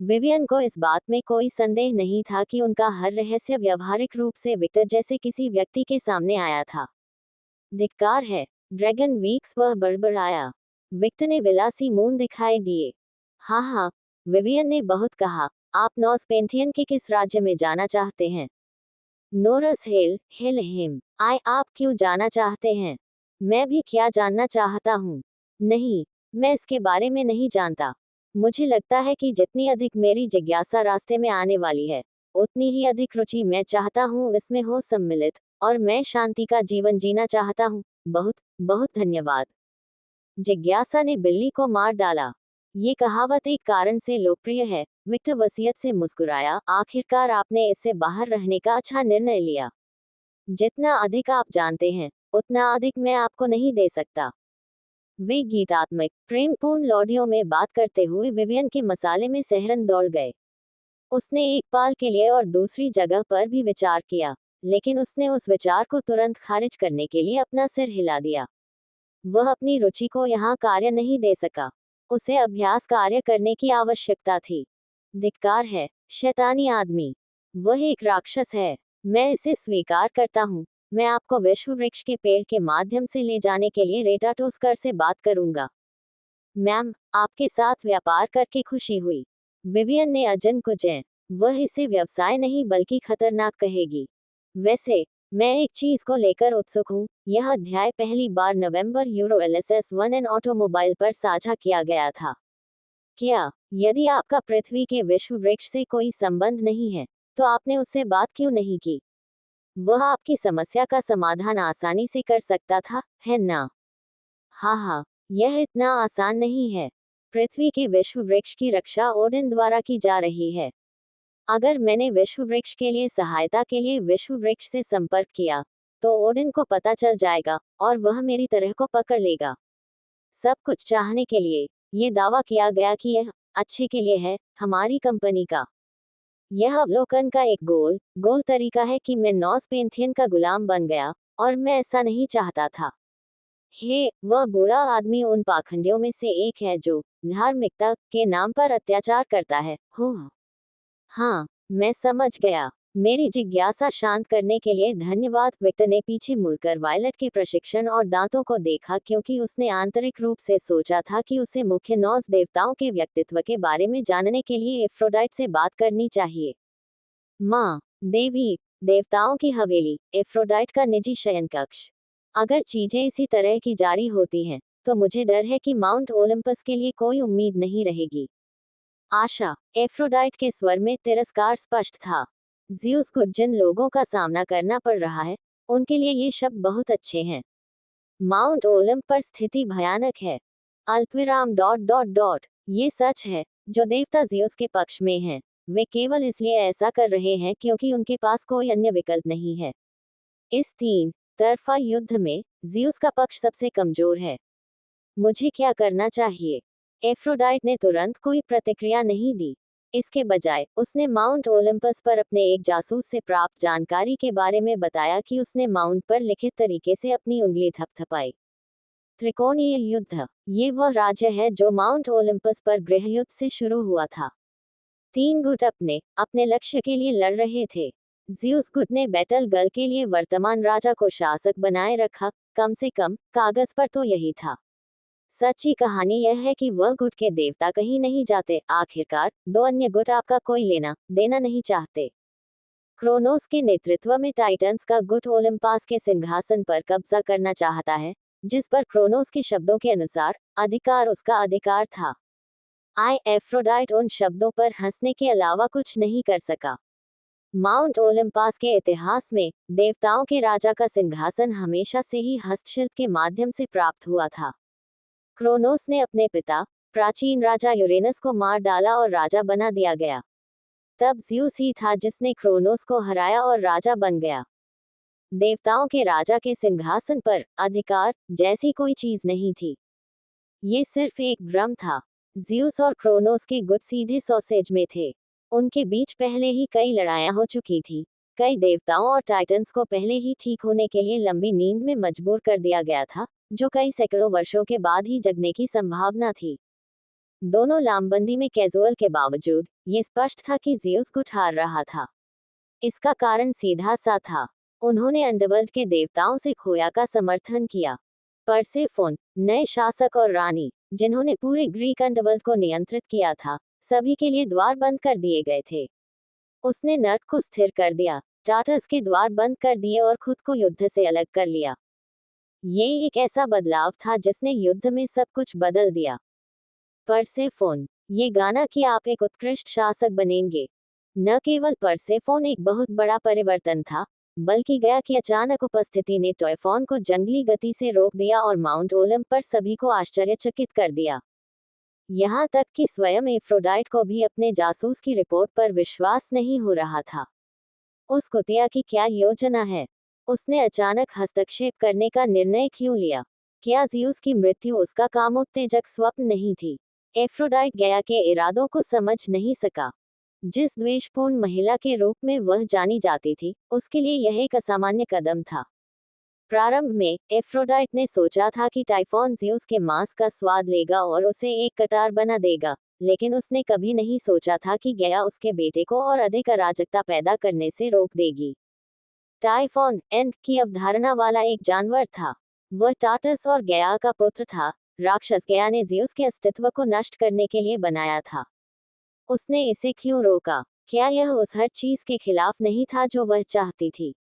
विवियन को इस बात में कोई संदेह नहीं था कि उनका हर रहस्य व्यवहारिक रूप से विक्टर जैसे किसी व्यक्ति के सामने आया था। धिक्कार है, ड्रैगन वीक्स, वह बड़बड़ाया। विक्टर ने विलासी मून दिखाई दिए। हाँ हाँ, विवियन ने बहुत कहा। आप नॉर्स पेंथियन के किस राज्य में जाना चाहते हैं? नोरस हिल हिम। आप क्यों जाना चाहते हैं? मैं भी क्या जानना चाहता हूँ। नहीं, मैं इसके बारे में नहीं जानता। मुझे लगता है कि जितनी अधिक मेरी जिज्ञासा रास्ते में आने वाली है, उतनी ही अधिक रुचि मैं चाहता हूँ इसमें हो सम्मिलित, और मैं शांति का जीवन जीना चाहता हूँ। बहुत बहुत धन्यवाद। जिज्ञासा ने बिल्ली को मार डाला। ये कहावत एक कारण से लोकप्रिय है। विक्टर वसीयत से मुस्कुराया। आखिरकार आपने इससे बाहर रहने का अच्छा निर्णय लिया। जितना अधिक आप जानते हैं, उतना अधिक मैं आपको नहीं दे सकता। वे गीतात्मक प्रेमपूर्ण लौडियों में बात करते हुए विवियन के मसाले में सहरन दौड़ गए। उसने एक पाल के लिए और दूसरी जगह पर भी विचार किया, लेकिन उसने उस विचार को तुरंत खारिज करने के लिए अपना सिर हिला दिया। वह अपनी रुचि को यहाँ कार्य नहीं दे सका। उसे अभ्यास कार्य करने की आवश्यकता थी। धिक्कार है, शैतानी आदमी। वह एक राक्षस है। मैं इसे स्वीकार करता हूँ। मैं आपको विश्व वृक्ष के पेड़ के माध्यम से ले जाने के लिए रेटाटोस्कर से बात करूंगा। मैम, आपके साथ व्यापार करके खुशी हुई। विवियन ने अजन को जय। वह इसे व्यवसाय नहीं बल्कि खतरनाक कहेगी। वैसे, मैं एक चीज को लेकर उत्सुक हूँ। यह अध्याय पहली बार नवंबर यूरो LSS 1 एन ऑटोमोबाइल पर साझा किया गया था। क्या, यदि आपका पृथ्वी के विश्व वृक्ष से कोई संबंध नहीं है, तो आपने उससे बात क्यों नहीं की? वह आपकी समस्या का समाधान आसानी से कर सकता था, है ना? हाँ हाँ, यह इतना आसान नहीं है। पृथ्वी के विश्व वृक्ष की रक्षा ओडिन द्वारा की जा रही है। अगर मैंने विश्व वृक्ष के लिए सहायता के लिए विश्व वृक्ष से संपर्क किया, तो ओडिन को पता चल जाएगा, और वह मेरी तरह को पकड़ लेगा। सब कुछ चाहने के लिए, ये दावा किया गया कि यह अच्छे के लिए है, हमारी कंपनी का। यह अवलोकन का एक गोल तरीका है कि मैं नॉर्स पेंथियन का गुलाम बन गया, और मैं ऐसा नहीं चाहता था। वह बूढ़ा आदमी उन पाखंडियों में से एक है जो धार्मिकता के नाम पर अत्याचार करता है। हाँ, मैं समझ गया। मेरी जिज्ञासा शांत करने के लिए धन्यवाद। विक्टर ने पीछे मुड़कर वायलट के प्रशिक्षण और दांतों को देखा, क्योंकि उसने आंतरिक रूप से सोचा था कि उसे मुख्य नॉर्स देवताओं के व्यक्तित्व के बारे में जानने के लिए एफ्रोडाइट से बात करनी चाहिए। माँ, देवी, देवताओं की हवेली, एफ्रोडाइट का निजी शयन कक्ष। अगर चीजें इसी तरह की जारी होती हैं, तो मुझे डर है कि माउंट ओलंपस के लिए कोई उम्मीद नहीं रहेगी। आशा, एफ्रोडाइट के स्वर में तिरस्कार स्पष्ट था। ज़्यूस को जिन लोगों का सामना करना पड़ रहा है, उनके लिए ये शब्द बहुत अच्छे हैं। माउंट ओलंप पर स्थिति भयानक है। अल्पविराम डॉट डॉट डॉट। ये सच है, जो देवता ज़्यूस के पक्ष में हैं, वे केवल इसलिए ऐसा कर रहे हैं क्योंकि उनके पास कोई अन्य विकल्प नहीं है। इस तीन तरफा युद्ध में ज़्यूस का पक्ष सबसे कमजोर है। मुझे क्या करना चाहिए? एफ्रोडाइट ने तुरंत कोई प्रतिक्रिया नहीं दी। इसके बजाय, उसने माउंट ओलंपस पर अपने एक जासूस से प्राप्त जानकारी के बारे में बताया कि उसने माउंट पर लिखित तरीके से अपनी उंगली थपथपाई। त्रिकोणीय युद्ध, ये वह राज्य है जो माउंट ओलंपस पर गृहयुद्ध से शुरू हुआ था। तीन गुट अपने अपने लक्ष्य के लिए लड़ रहे थे। ज़्यूस गुट ने बैटल गर्ल के लिए वर्तमान राजा को शासक बनाए रखा, कम से कम कागज पर तो यही था। सच्ची कहानी यह है कि वह गुट के देवता कहीं नहीं जाते। आखिरकार, दो अन्य गुट आपका कोई लेना देना नहीं चाहते। क्रोनोस के नेतृत्व में टाइटंस का गुट ओलंपास के सिंहासन पर कब्जा करना चाहता है, जिस पर क्रोनोस के शब्दों के अनुसार अधिकार उसका अधिकार था। एफ्रोडाइट उन शब्दों पर हंसने के अलावा कुछ नहीं कर सका। माउंट ओलंपास के इतिहास में देवताओं के राजा का सिंहासन हमेशा से ही हस्तशिल्प के माध्यम से प्राप्त हुआ था। क्रोनोस ने अपने पिता, प्राचीन राजा यूरेनस को मार डाला और राजा बना दिया गया। तब ज़्यूस ही था जिसने क्रोनोस को हराया और राजा बन गया। देवताओं के राजा के सिंहासन पर अधिकार जैसी कोई चीज नहीं थी। ये सिर्फ एक भ्रम था। ज़्यूस और क्रोनोस के गुट सीधे सॉसेज में थे। उनके बीच पहले ही कई लड़ाइयां हो चुकी थी। कई देवताओं और टाइटन्स को पहले ही ठीक होने के लिए लंबी नींद में मजबूर कर दिया गया था, जो कई सैकड़ों वर्षों के बाद ही जगने की संभावना थी। दोनों लामबंदी में कैजुअल के बावजूद ये स्पष्ट था कि ज़्यूस गुट हार रहा था। इसका कारण सीधा सा था। उन्होंने अंडरवर्ल्ड के देवताओं से खोया का समर्थन किया। परसेफोन, नए शासक और रानी, जिन्होंने पूरे ग्रीक अंडरवर्ल्ड को नियंत्रित किया था, सभी के लिए द्वार बंद कर दिए गए थे। उसने नर्क को स्थिर कर दिया, टार्टस के द्वार बंद कर दिए और खुद को युद्ध से अलग कर लिया। ये एक ऐसा बदलाव था जिसने युद्ध में सब कुछ बदल दिया। परसेफोन, ये गाना कि आप एक उत्कृष्ट शासक बनेंगे, न केवल परसेफोन एक बहुत बड़ा परिवर्तन था, बल्कि गया की अचानक उपस्थिति ने टॉयफॉन को जंगली गति से रोक दिया और माउंट ओलंप पर सभी को आश्चर्यचकित कर दिया। यहाँ तक कि स्वयं एफ्रोडाइट को भी अपने जासूस की रिपोर्ट पर विश्वास नहीं हो रहा था। उस कुतिया की क्या योजना है? उसने अचानक हस्तक्षेप करने का निर्णय क्यों लिया? क्या ज़्यूस की मृत्यु उसका कामोत्तेजक स्वप्न नहीं थी? एफ्रोडाइट गया के इरादों को समझ नहीं सका। जिस द्वेषपूर्ण महिला के रूप में वह जानी जाती थी, उसके लिए यह एक असामान्य कदम था। प्रारंभ में एफ्रोडाइट ने सोचा था कि टाइफॉन ज़्यूस के मांस का स्वाद लेगा और उसे एक कटार बना देगा, लेकिन उसने कभी नहीं सोचा था कि गया उसके बेटे को और अधिक अराजकता पैदा करने से रोक देगी। टाइफॉन एंड की अवधारणा वाला एक जानवर था। वह टार्टस और गया का पुत्र था। राक्षस गया ने ज़्यूस के अस्तित्व को नष्ट करने के लिए बनाया था। उसने इसे क्यों रोका? क्या यह उस हर चीज के खिलाफ नहीं था जो वह चाहती थी?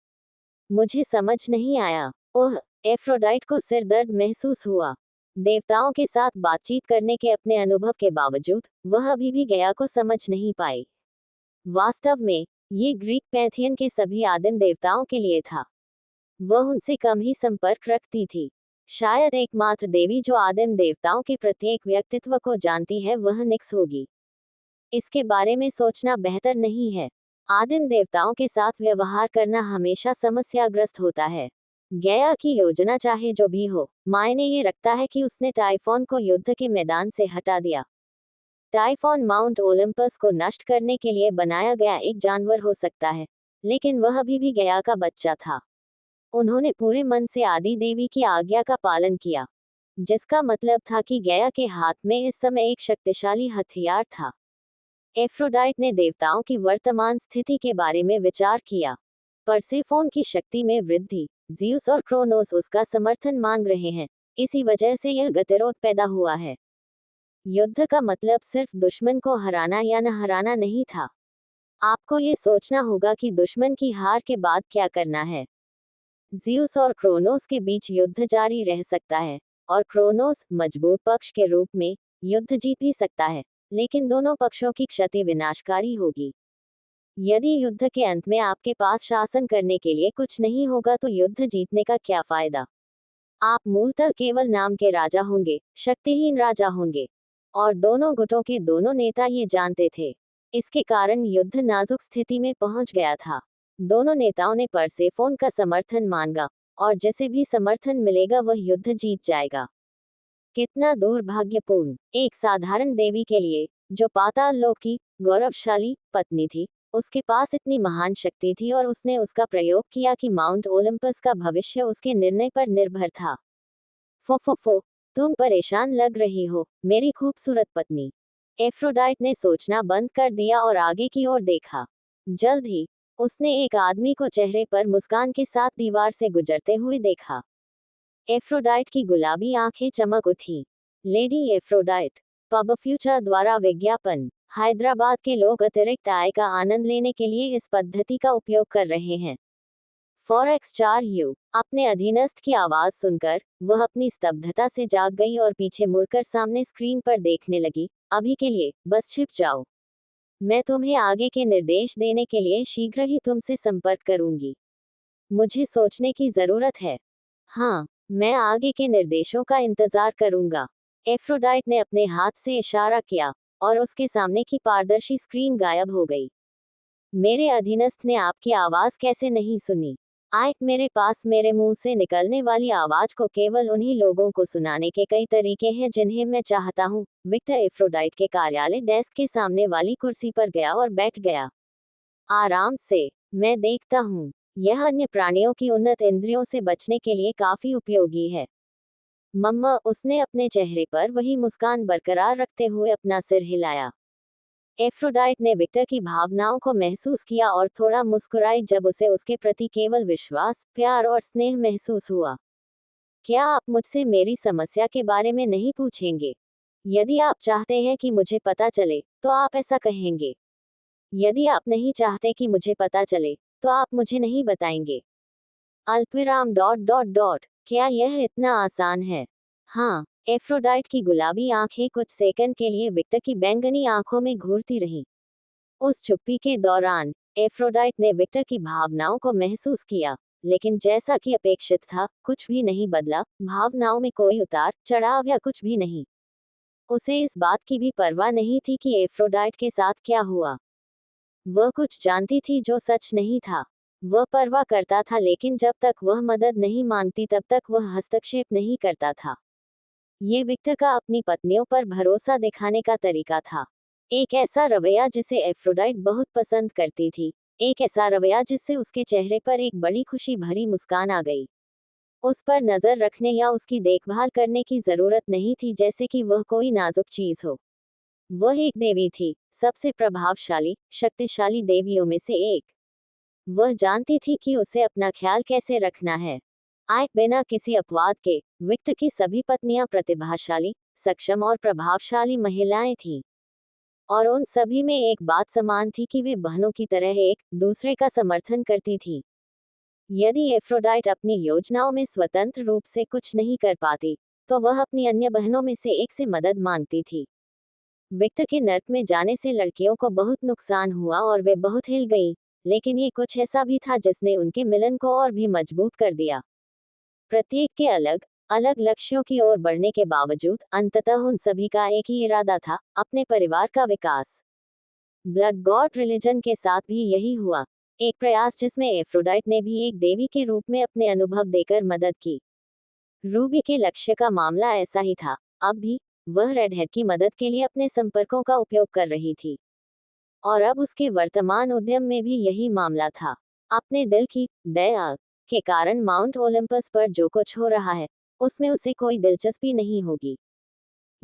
मुझे समझ नहीं आया। ओह, एफ्रोडाइट को सिर दर्द महसूस हुआ। देवताओं के साथ बातचीत करने के अपने अनुभव के बावजूद वह अभी भी गया को समझ नहीं पाई। वास्तव में ये ग्रीक पैंथियन के सभी आदिम देवताओं के लिए था। वह उनसे कम ही संपर्क रखती थी। शायद एकमात्र देवी जो आदिम देवताओं के प्रत्येक व्यक्तित्व को जानती है वह निक्स होगी। इसके बारे में सोचना बेहतर नहीं है। आदिम देवताओं के साथ व्यवहार करना हमेशा समस्याग्रस्त होता है। गया की योजना चाहे जो भी हो, मायने ये रखता है कि उसने टाइफॉन को युद्ध के मैदान से हटा दिया। टाइफॉन माउंट ओलंपस को नष्ट करने के लिए बनाया गया एक जानवर हो सकता है, लेकिन वह अभी भी गया का बच्चा था। उन्होंने पूरे मन से आदि देवी की आज्ञा का पालन किया, जिसका मतलब था कि गया के हाथ में इस समय एक शक्तिशाली हथियार था। एफ्रोडाइट ने देवताओं की वर्तमान स्थिति के बारे में विचार किया। परसेफोन की शक्ति में वृद्धि, ज़्यूस और क्रोनोस उसका समर्थन मांग रहे हैं, इसी वजह से यह गतिरोध पैदा हुआ है। युद्ध का मतलब सिर्फ दुश्मन को हराना या न हराना नहीं था। आपको ये सोचना होगा कि दुश्मन की हार के बाद क्या करना है। ज़्यूस और क्रोनोस के बीच युद्ध जारी रह सकता है, और क्रोनोस मजबूत पक्ष के रूप में युद्ध जीत भी सकता है, लेकिन दोनों पक्षों की क्षति विनाशकारी होगी। यदि युद्ध के अंत में आपके पास शासन करने के लिए कुछ नहीं होगा तो युद्ध जीतने का क्या फायदा? आप मूलतः केवल नाम के राजा होंगे, शक्तिहीन राजा होंगे। और दोनों गुटों के दोनों नेता ये जानते थे। इसके कारण युद्ध नाजुक स्थिति में पहुंच गया था। दोनों नेताओं ने परसेफोन का समर्थन मांगा, और जिसे भी समर्थन मिलेगा वह युद्ध जीत जाएगा। कितना दुर्भाग्यपूर्ण, एक साधारण देवी के लिए, जो पाताल लोक की गौरवशाली पत्नी थी, उसके पास इतनी महान शक्ति थी और उसने उसका प्रयोग किया कि माउंट ओलंपस का भविष्य उसके निर्णय पर निर्भर था। फो, तुम परेशान लग रही हो, मेरी खूबसूरत पत्नी। एफ्रोडाइट ने सोचना बंद कर दिया और आगे की ओर देखा। जल्द ही उसने एक आदमी को चेहरे पर मुस्कान के साथ दीवार से गुजरते हुए देखा। एफ्रोडाइट की गुलाबी आंखें चमक उठी। लेडी एफ्रोडाइट, पब फ्यूचर द्वारा विज्ञापन। हैदराबाद के लोग अतिरिक्त आय का आनंद लेने के लिए इस पद्धति का उपयोग कर रहे हैं। Forex 4U। अपने अधीनस्थ की आवाज सुनकर वह अपनी स्तब्धता से जाग गई और पीछे मुड़कर सामने स्क्रीन पर देखने लगी। अभी के लिए बस छिप जाओ। मैं तुम्हें आगे के निर्देश देने के लिए शीघ्र ही तुमसे संपर्क करूंगी। मुझे सोचने की जरूरत है। हाँ, मैं आगे के निर्देशों का इंतजार करूंगा। एफ्रोडाइट ने अपने हाथ से इशारा किया, और उसके सामने की पारदर्शी स्क्रीन गायब हो गई। मेरे अधीनस्थ ने आपकी आवाज कैसे नहीं सुनी? आए मेरे पास मेरे मुंह से निकलने वाली आवाज को केवल उन्हीं लोगों को सुनाने के कई तरीके हैं जिन्हें मैं चाहता हूँ। विक्टर एफ्रोडाइट के कार्यालय डेस्क के सामने वाली कुर्सी पर गया और बैठ गया। आराम से। मैं देखता हूँ। यह अन्य प्राणियों की उन्नत इंद्रियों से बचने के लिए काफी उपयोगी है। मम्मा, उसने अपने चेहरे पर वही मुस्कान बरकरार रखते हुए अपना सिर हिलाया। एफ्रोडाइट ने विक्टर की भावनाओं को महसूस किया और थोड़ा मुस्कुराई जब उसे उसके प्रति केवल विश्वास, प्यार और स्नेह महसूस हुआ। क्या आप मुझसे मेरी समस्या के बारे में नहीं पूछेंगे? यदि आप चाहते हैं कि मुझे पता चले, तो आप ऐसा कहेंगे। यदि आप नहीं चाहते कि मुझे पता चले, तो आप मुझे नहीं बताएंगे। अल्पविराम डॉट डॉट डॉट। क्या यह इतना आसान है? हाँ। एफ्रोडाइट की गुलाबी आंखें कुछ सेकंड के लिए विक्टर की बैंगनी आंखों में घूरती रहीं। उस चुप्पी के दौरान एफ्रोडाइट ने विक्टर की भावनाओं को महसूस किया, लेकिन जैसा कि अपेक्षित था, कुछ भी नहीं बदला। भावनाओं में कोई उतार चढ़ाव या कुछ भी नहीं। उसे इस बात की भी परवाह नहीं थी कि एफ्रोडाइट के साथ क्या हुआ। वह कुछ जानती थी जो सच नहीं था। वह परवाह करता था, लेकिन जब तक वह मदद नहीं मांगती तब तक वह हस्तक्षेप नहीं करता था। ये विक्टर का अपनी पत्नियों पर भरोसा दिखाने का तरीका था। एक ऐसा रवैया जिसे एफ्रोडाइट बहुत पसंद करती थी। एक ऐसा रवैया जिससे उसके चेहरे पर एक बड़ी खुशी भरी मुस्कान आ गई। उस पर नजर रखने या उसकी देखभाल करने की जरूरत नहीं थी, जैसे कि वह कोई नाजुक चीज हो। वह एक देवी थी, सबसे प्रभावशाली, शक्तिशाली देवियों में से एक। वह जानती थी कि उसे अपना ख्याल कैसे रखना है। बिना किसी अपवाद के, विक्टर की सभी पत्नियां प्रतिभाशाली, सक्षम और प्रभावशाली महिलाएं थीं। और उन सभी में एक बात समान थी कि वे बहनों की तरह एक दूसरे का समर्थन करती थीं। यदि एफ्रोडाइट अपनी योजनाओं में स्वतंत्र रूप से कुछ नहीं कर पाती, तो वह अपनी अन्य बहनों में से एक से मदद मांगती थी। विक्टर के नर्क में जाने से लड़कियों को बहुत नुकसान हुआ और वे बहुत हिल गईं, लेकिन ये कुछ ऐसा भी था जिसने उनके मिलन को और भी मजबूत कर दिया। प्रत्येक के अलग अलग लक्ष्यों की ओर बढ़ने के बावजूद अंततः उन सभी का एक ही इरादा था, अपने परिवार का विकास। ब्लड गॉड रिलीजन के साथ भी यही हुआ। एक प्रयास जिसमें एफ्रोडाइट ने भी एक देवी के रूप में अपने अनुभव देकर मदद की। रूबी के लक्ष्य का मामला ऐसा ही था। अब भी वह रेडहेड की मदद के लिए अपने संपर्कों का उपयोग कर रही थी। और अब उसके वर्तमान उद्यम में भी यही मामला था। अपने दिल की दया के कारण माउंट ओलंपस पर जो कुछ हो रहा है, उसमें उसे कोई दिलचस्पी नहीं होगी।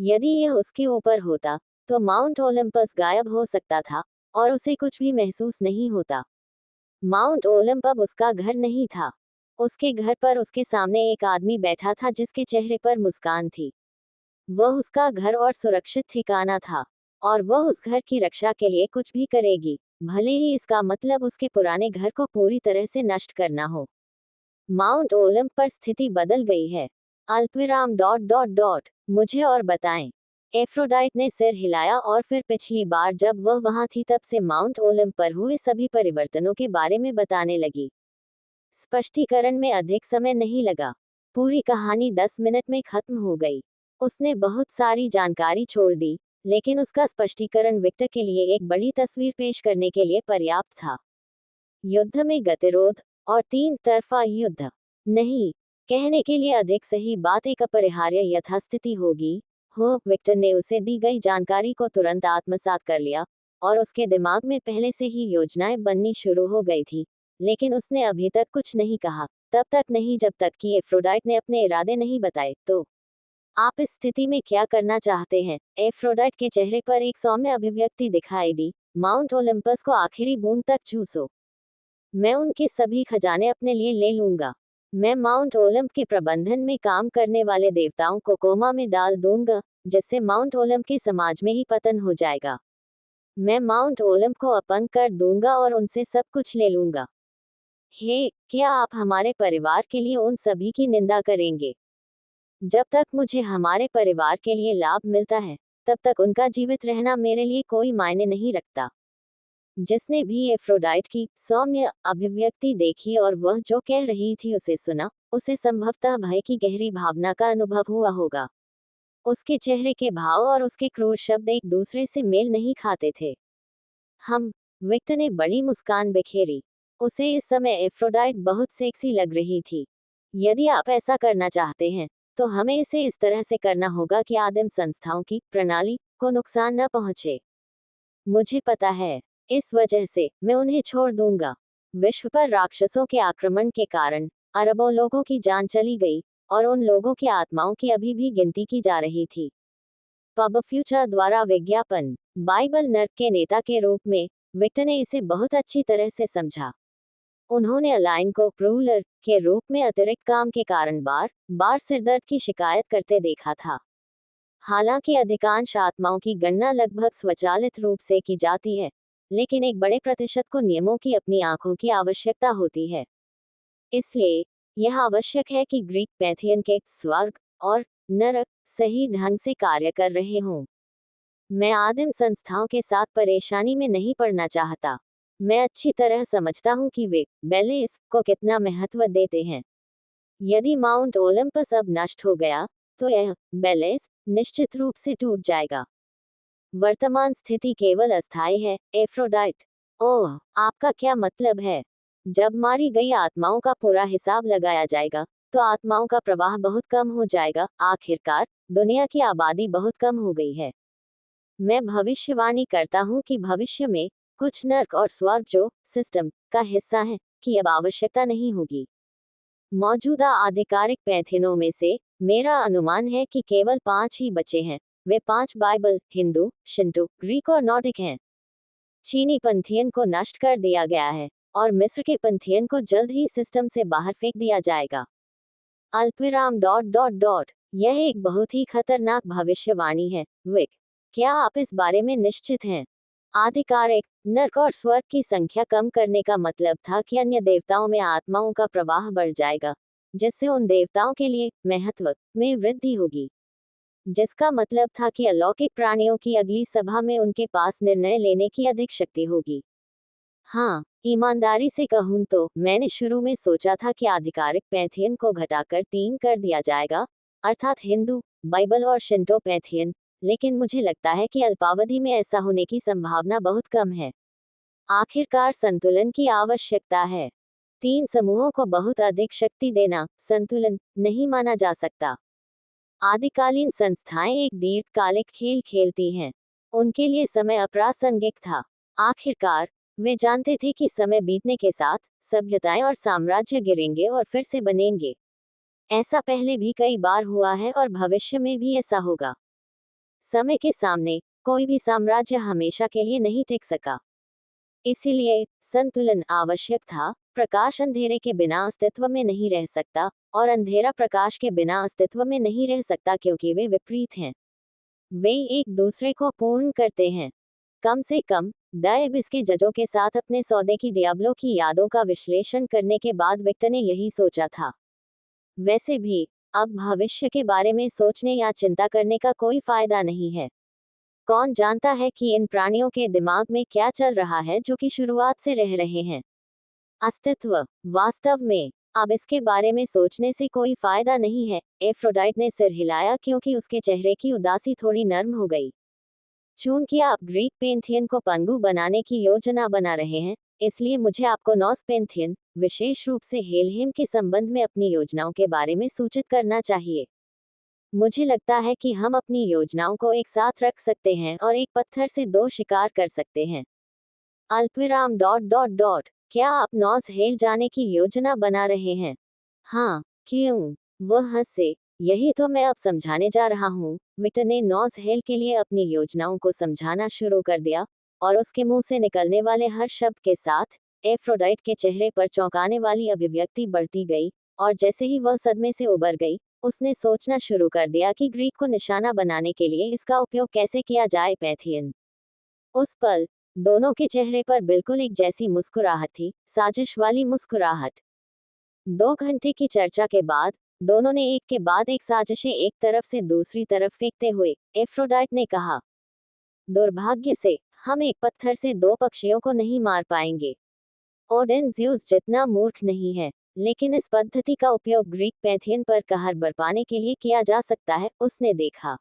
यदि यह उसके ऊपर होता, तो माउंट ओलंपस गायब हो सकता था और उसे कुछ भी महसूस नहीं होता। माउंट ओलंप अब उसका घर नहीं था। उसके घर पर उसके सामने एक आदमी बैठा था जिसके चेहरे पर मुस्कान थी। वह उसका घर और सुरक्षित ठिकाना था, और वह उस घर की रक्षा के लिए कुछ भी करेगी, भले ही इसका मतलब उसके पुराने घर को पूरी तरह से नष्ट करना हो। माउंट ओलंप पर स्थिति बदल गई है। अल्पविराम डॉट डॉट डॉट। मुझे और बताएं। एफ्रोडाइट ने सिर हिलाया और फिर पिछली बार जब वह वहां थी तब से माउंट ओलंप पर हुए सभी परिवर्तनों के बारे में बताने लगी। स्पष्टीकरण में अधिक समय नहीं लगा। पूरी कहानी 10 मिनट में खत्म हो गई। उसने बहुत सारी जानकारी छोड़ दी, लेकिन उसका स्पष्टीकरण विक्टर के लिए एक बड़ी तस्वीर पेश करने के लिए पर्याप्त था। युद्ध में गतिरोध और तीन तरफा युद्ध नहीं कहने के लिए अधिक सही बात एक अपरिहार्य यथास्थिति होगी। हो विक्टर ने उसे दी गई जानकारी को तुरंत आत्मसात कर लिया, और उसके दिमाग में पहले से ही योजनाएं बननी शुरू हो गई थी, लेकिन उसने अभी तक कुछ नहीं कहा, तब तक नहीं जब तक कि एफ्रोडाइट ने अपने इरादे नहीं बताए। तो आप इस स्थिति में क्या करना चाहते हैं? एफ्रोडाइट के चेहरे पर एक सौम्य अभिव्यक्ति दिखाई दी। माउंट ओलंपस को आखिरी बूंद तक चूसो। मैं उनके सभी खजाने अपने लिए ले लूंगा। मैं माउंट ओलंप के प्रबंधन में काम करने वाले देवताओं को कोमा में डाल दूंगा, जिससे माउंट ओलंप के समाज में ही पतन हो जाएगा। मैं माउंट ओलंप को अपंग कर दूंगा और उनसे सब कुछ ले लूंगा। हे, क्या आप हमारे परिवार के लिए उन सभी की निंदा करेंगे? जब तक मुझे हमारे परिवार के लिए लाभ मिलता है, तब तक उनका जीवित रहना मेरे लिए कोई मायने नहीं रखता। जिसने भी एफ्रोडाइट की सौम्य अभिव्यक्ति देखी और वह जो कह रही थी उसे सुना, उसे संभवतः भय की गहरी भावना का अनुभव हुआ होगा। उसके चेहरे के भाव और उसके क्रूर शब्द एक दूसरे से मेल नहीं खाते थे। विक्टर ने बड़ी मुस्कान बिखेरी। उसे इस समय एफ्रोडाइट बहुत सेक्सी लग रही थी। यदि आप ऐसा करना चाहते हैं तो हमें इसे इस तरह से करना होगा कि आदिम संस्थाओं की प्रणाली को नुकसान न पहुंचे। मुझे पता है, इस वजह से मैं उन्हें छोड़ दूंगा। विश्व पर राक्षसों के आक्रमण के कारण अरबों लोगों की जान चली गई और उन लोगों की आत्माओं की अभी भी गिनती की जा रही थी। पब फ्यूचर द्वारा विज्ञापन। बाइबल नर्क के नेता के रूप में विक्टर ने इसे बहुत अच्छी तरह से समझा। उन्होंने अलाइन को रूलर के रूप में अतिरिक्त काम के कारण बार बार सिरदर्द की शिकायत करते देखा था। हालांकि अधिकांश आत्माओं की गणना लगभग स्वचालित रूप से की जाती है, लेकिन एक बड़े प्रतिशत को नियमों की अपनी आंखों की आवश्यकता होती है। इसलिए यह आवश्यक है कि ग्रीक पैथियन के स्वर्ग और नरक सही ढंग से कार्य कर रहे हों। मैं आदिम संस्थाओं के साथ परेशानी में नहीं पड़ना चाहता। मैं अच्छी तरह समझता हूँ कि वे बेलेस को कितना महत्व देते हैं। यदि माउंट ओलंपस अब नष्ट हो गया तो यह बेलेस निश्चित रूप से टूट जाएगा। वर्तमान स्थिति केवल अस्थायी है, एफ्रोडाइट। ओह, आपका क्या मतलब है? जब मारी गई आत्माओं का पूरा हिसाब लगाया जाएगा तो आत्माओं का प्रवाह बहुत कम हो जाएगा। आखिरकार दुनिया की आबादी बहुत कम हो गई है। मैं भविष्यवाणी करता हूँ कि भविष्य में कुछ नर्क और स्वर्ग जो सिस्टम का हिस्सा है की अब आवश्यकता नहीं होगी। मौजूदा आधिकारिक पैथियनों में से मेरा अनुमान है कि केवल 5 ही बचे हैं। वे 5 बाइबल, हिंदू, शिंटो, ग्रीक और नॉर्डिक हैं। चीनी पंथियन को नष्ट कर दिया गया है और मिस्र के पंथियन को जल्द ही सिस्टम से बाहर फेंक दिया जाएगा। अल्पविराम डॉट डॉट डॉट। यह एक बहुत ही खतरनाक भविष्यवाणी है, विक। क्या आप इस बारे में निश्चित हैं? आधिकारिक नर्क और स्वर्ग की संख्या कम करने का मतलब था कि अन्य देवताओं में आत्माओं का प्रवाह बढ़ जाएगा, जिससे उन देवताओं के लिए महत्व में वृद्धि होगी। जिसका मतलब था कि अलौकिक प्राणियों की अगली सभा में उनके पास निर्णय लेने की अधिक शक्ति होगी। हाँ, ईमानदारी से कहूँ तो मैंने शुरू में सोचा था कि आधिकारिक पैथियन को घटाकर 3 कर दिया जाएगा, अर्थात हिंदू, बाइबल और शिंटो पैथियन, लेकिन मुझे लगता है कि अल्पावधि में ऐसा होने की संभावना बहुत कम है। आखिरकार संतुलन की आवश्यकता है। 3 समूहों को बहुत अधिक शक्ति देना संतुलन नहीं माना जा सकता। आदिकालीन संस्थाएं एक दीर्घकालिक खेल खेलती हैं। उनके लिए समय अप्रासंगिक था। आखिरकार वे जानते थे कि समय बीतने के साथ सभ्यताएं और साम्राज्य गिरेंगे और फिर से बनेंगे। ऐसा पहले भी कई बार हुआ है और भविष्य में भी ऐसा होगा। समय के सामने कोई भी साम्राज्य हमेशा के लिए नहीं टिक सका। इसीलिए संतुलन आवश्यक था। प्रकाश अंधेरे के बिना अस्तित्व में नहीं रह सकता और अंधेरा प्रकाश के बिना अस्तित्व में नहीं रह सकता, क्योंकि वे विपरीत हैं। वे एक दूसरे को पूर्ण करते हैं। कम से कम द के जजों के साथ अपने सौदे की डियाब्लो की यादों का विश्लेषण करने के बाद विक्टर ने यही सोचा था। वैसे भी अब भविष्य के बारे में सोचने या चिंता करने का कोई फायदा नहीं है। कौन जानता है कि इन प्राणियों के दिमाग में क्या चल रहा है जो कि शुरुआत से रह रहे हैं। अस्तित्व, वास्तव में अब इसके बारे में सोचने से कोई फायदा नहीं है। एफ्रोडाइट ने सिर हिलाया क्योंकि उसके चेहरे की उदासी थोड़ी नर्म हो गई। चूंकि आप ग्रीक पैंथियन को पंगु बनाने की योजना बना रहे हैं, इसलिए मुझे आपको नॉर्स पैंथियन, विशेष रूप से हेलहेम के संबंध में अपनी योजनाओं के बारे में सूचित करना चाहिए। मुझे लगता है कि हम अपनी योजनाओं को एक साथ रख सकते हैं और एक पत्थर से 2 शिकार कर सकते हैं। अल्पविराम डॉट डॉट डॉट। क्या आप नॉर्स हेल जाने की योजना बना रहे हैं? हाँ, क्यों? वह हंसे। यही तो मैं अब समझाने जा रहा हूँ। विक्टर ने नॉर्स हेल के लिए अपनी योजनाओं को समझाना शुरू कर दिया और उसके मुंह से निकलने वाले हर शब्द के साथ एफ्रोडाइट के चेहरे पर चौंकाने वाली अभिव्यक्ति बढ़ती गई, और जैसे ही वह सदमे से उबर गई, उसने सोचना शुरू कर दिया कि ग्रीक को निशाना बनाने के लिए इसका उपयोग कैसे किया जाए। पैथियन। उस पल दोनों के चेहरे पर बिल्कुल एक जैसी मुस्कुराहट थी, साजिश वाली मुस्कुराहट। 2 घंटे की चर्चा के बाद दोनों ने एक के बाद एक साजिशें एक तरफ से दूसरी तरफ फेंकते हुए एफ्रोडाइट ने कहा, दुर्भाग्य से हम एक पत्थर से 2 पक्षियों को नहीं मार पाएंगे। ओडेन ज़्यूस जितना मूर्ख नहीं है, लेकिन इस पद्धति का उपयोग ग्रीक पैंथियन पर कहर बरपाने के लिए किया जा सकता है। उसने देखा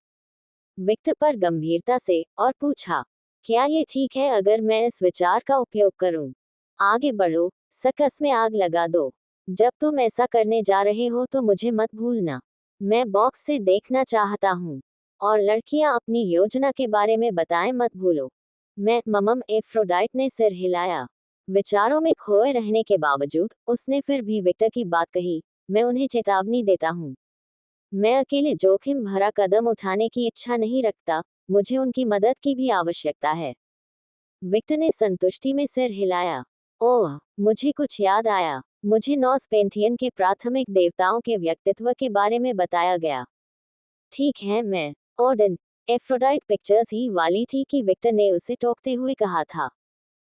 विक्टर पर गंभीरता से और पूछा, क्या ये ठीक है अगर मैं इस विचार का उपयोग करूं? आगे बढ़ो, सकस में आग लगा दो। जब तुम ऐसा करने जा रहे हो तो मुझे मत भूलना। मैं बॉक्स से देखना चाहता हूँ। और लड़कियां अपनी योजना के बारे में बताएं मत भूलो। मैं ममम एफ्रोडाइट ने सिर हिलाया। विचारों में खोए रहने के बावजूद उसने फिर भी विक्टर की बात कही। मैं उन्हें चेतावनी देता हूँ। मैं अकेले जोखिम भरा कदम उठाने की इच्छा नहीं रखता, मुझे उनकी मदद की भी आवश्यकता है। विक्टर ने संतुष्टि में सिर हिलाया। ओह, मुझे कुछ याद आया। मुझे नॉर्स पेंथियन के प्राथमिक देवताओं के व्यक्तित्व के बारे में बताया गया। ठीक है, मैं ओडिन एफ्रोडाइट पिक्चर्स ही वाली थी कि विक्टर ने उसे टोकते हुए कहा था।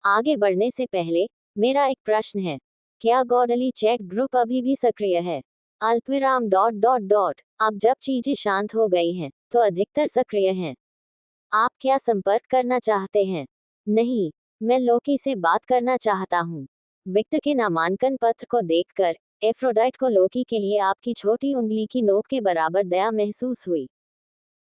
आगे बढ़ने से पहले मेरा एक प्रश्न है। क्या गॉडली चैट ग्रुप अभी भी सक्रिय है? अल्पविराम डॉट डॉट डॉट। अब जब चीजें शांत हो गई हैं, तो अधिकतर सक्रिय हैं। आप क्या संपर्क करना चाहते हैं? नहीं, मैं लोकी से बात करना चाहता हूँ। विक्टर के नामांकन पत्र को देखकर एफ्रोडाइट को लोकी के लिए आपकी छोटी उंगली की नोक के बराबर दया महसूस हुई।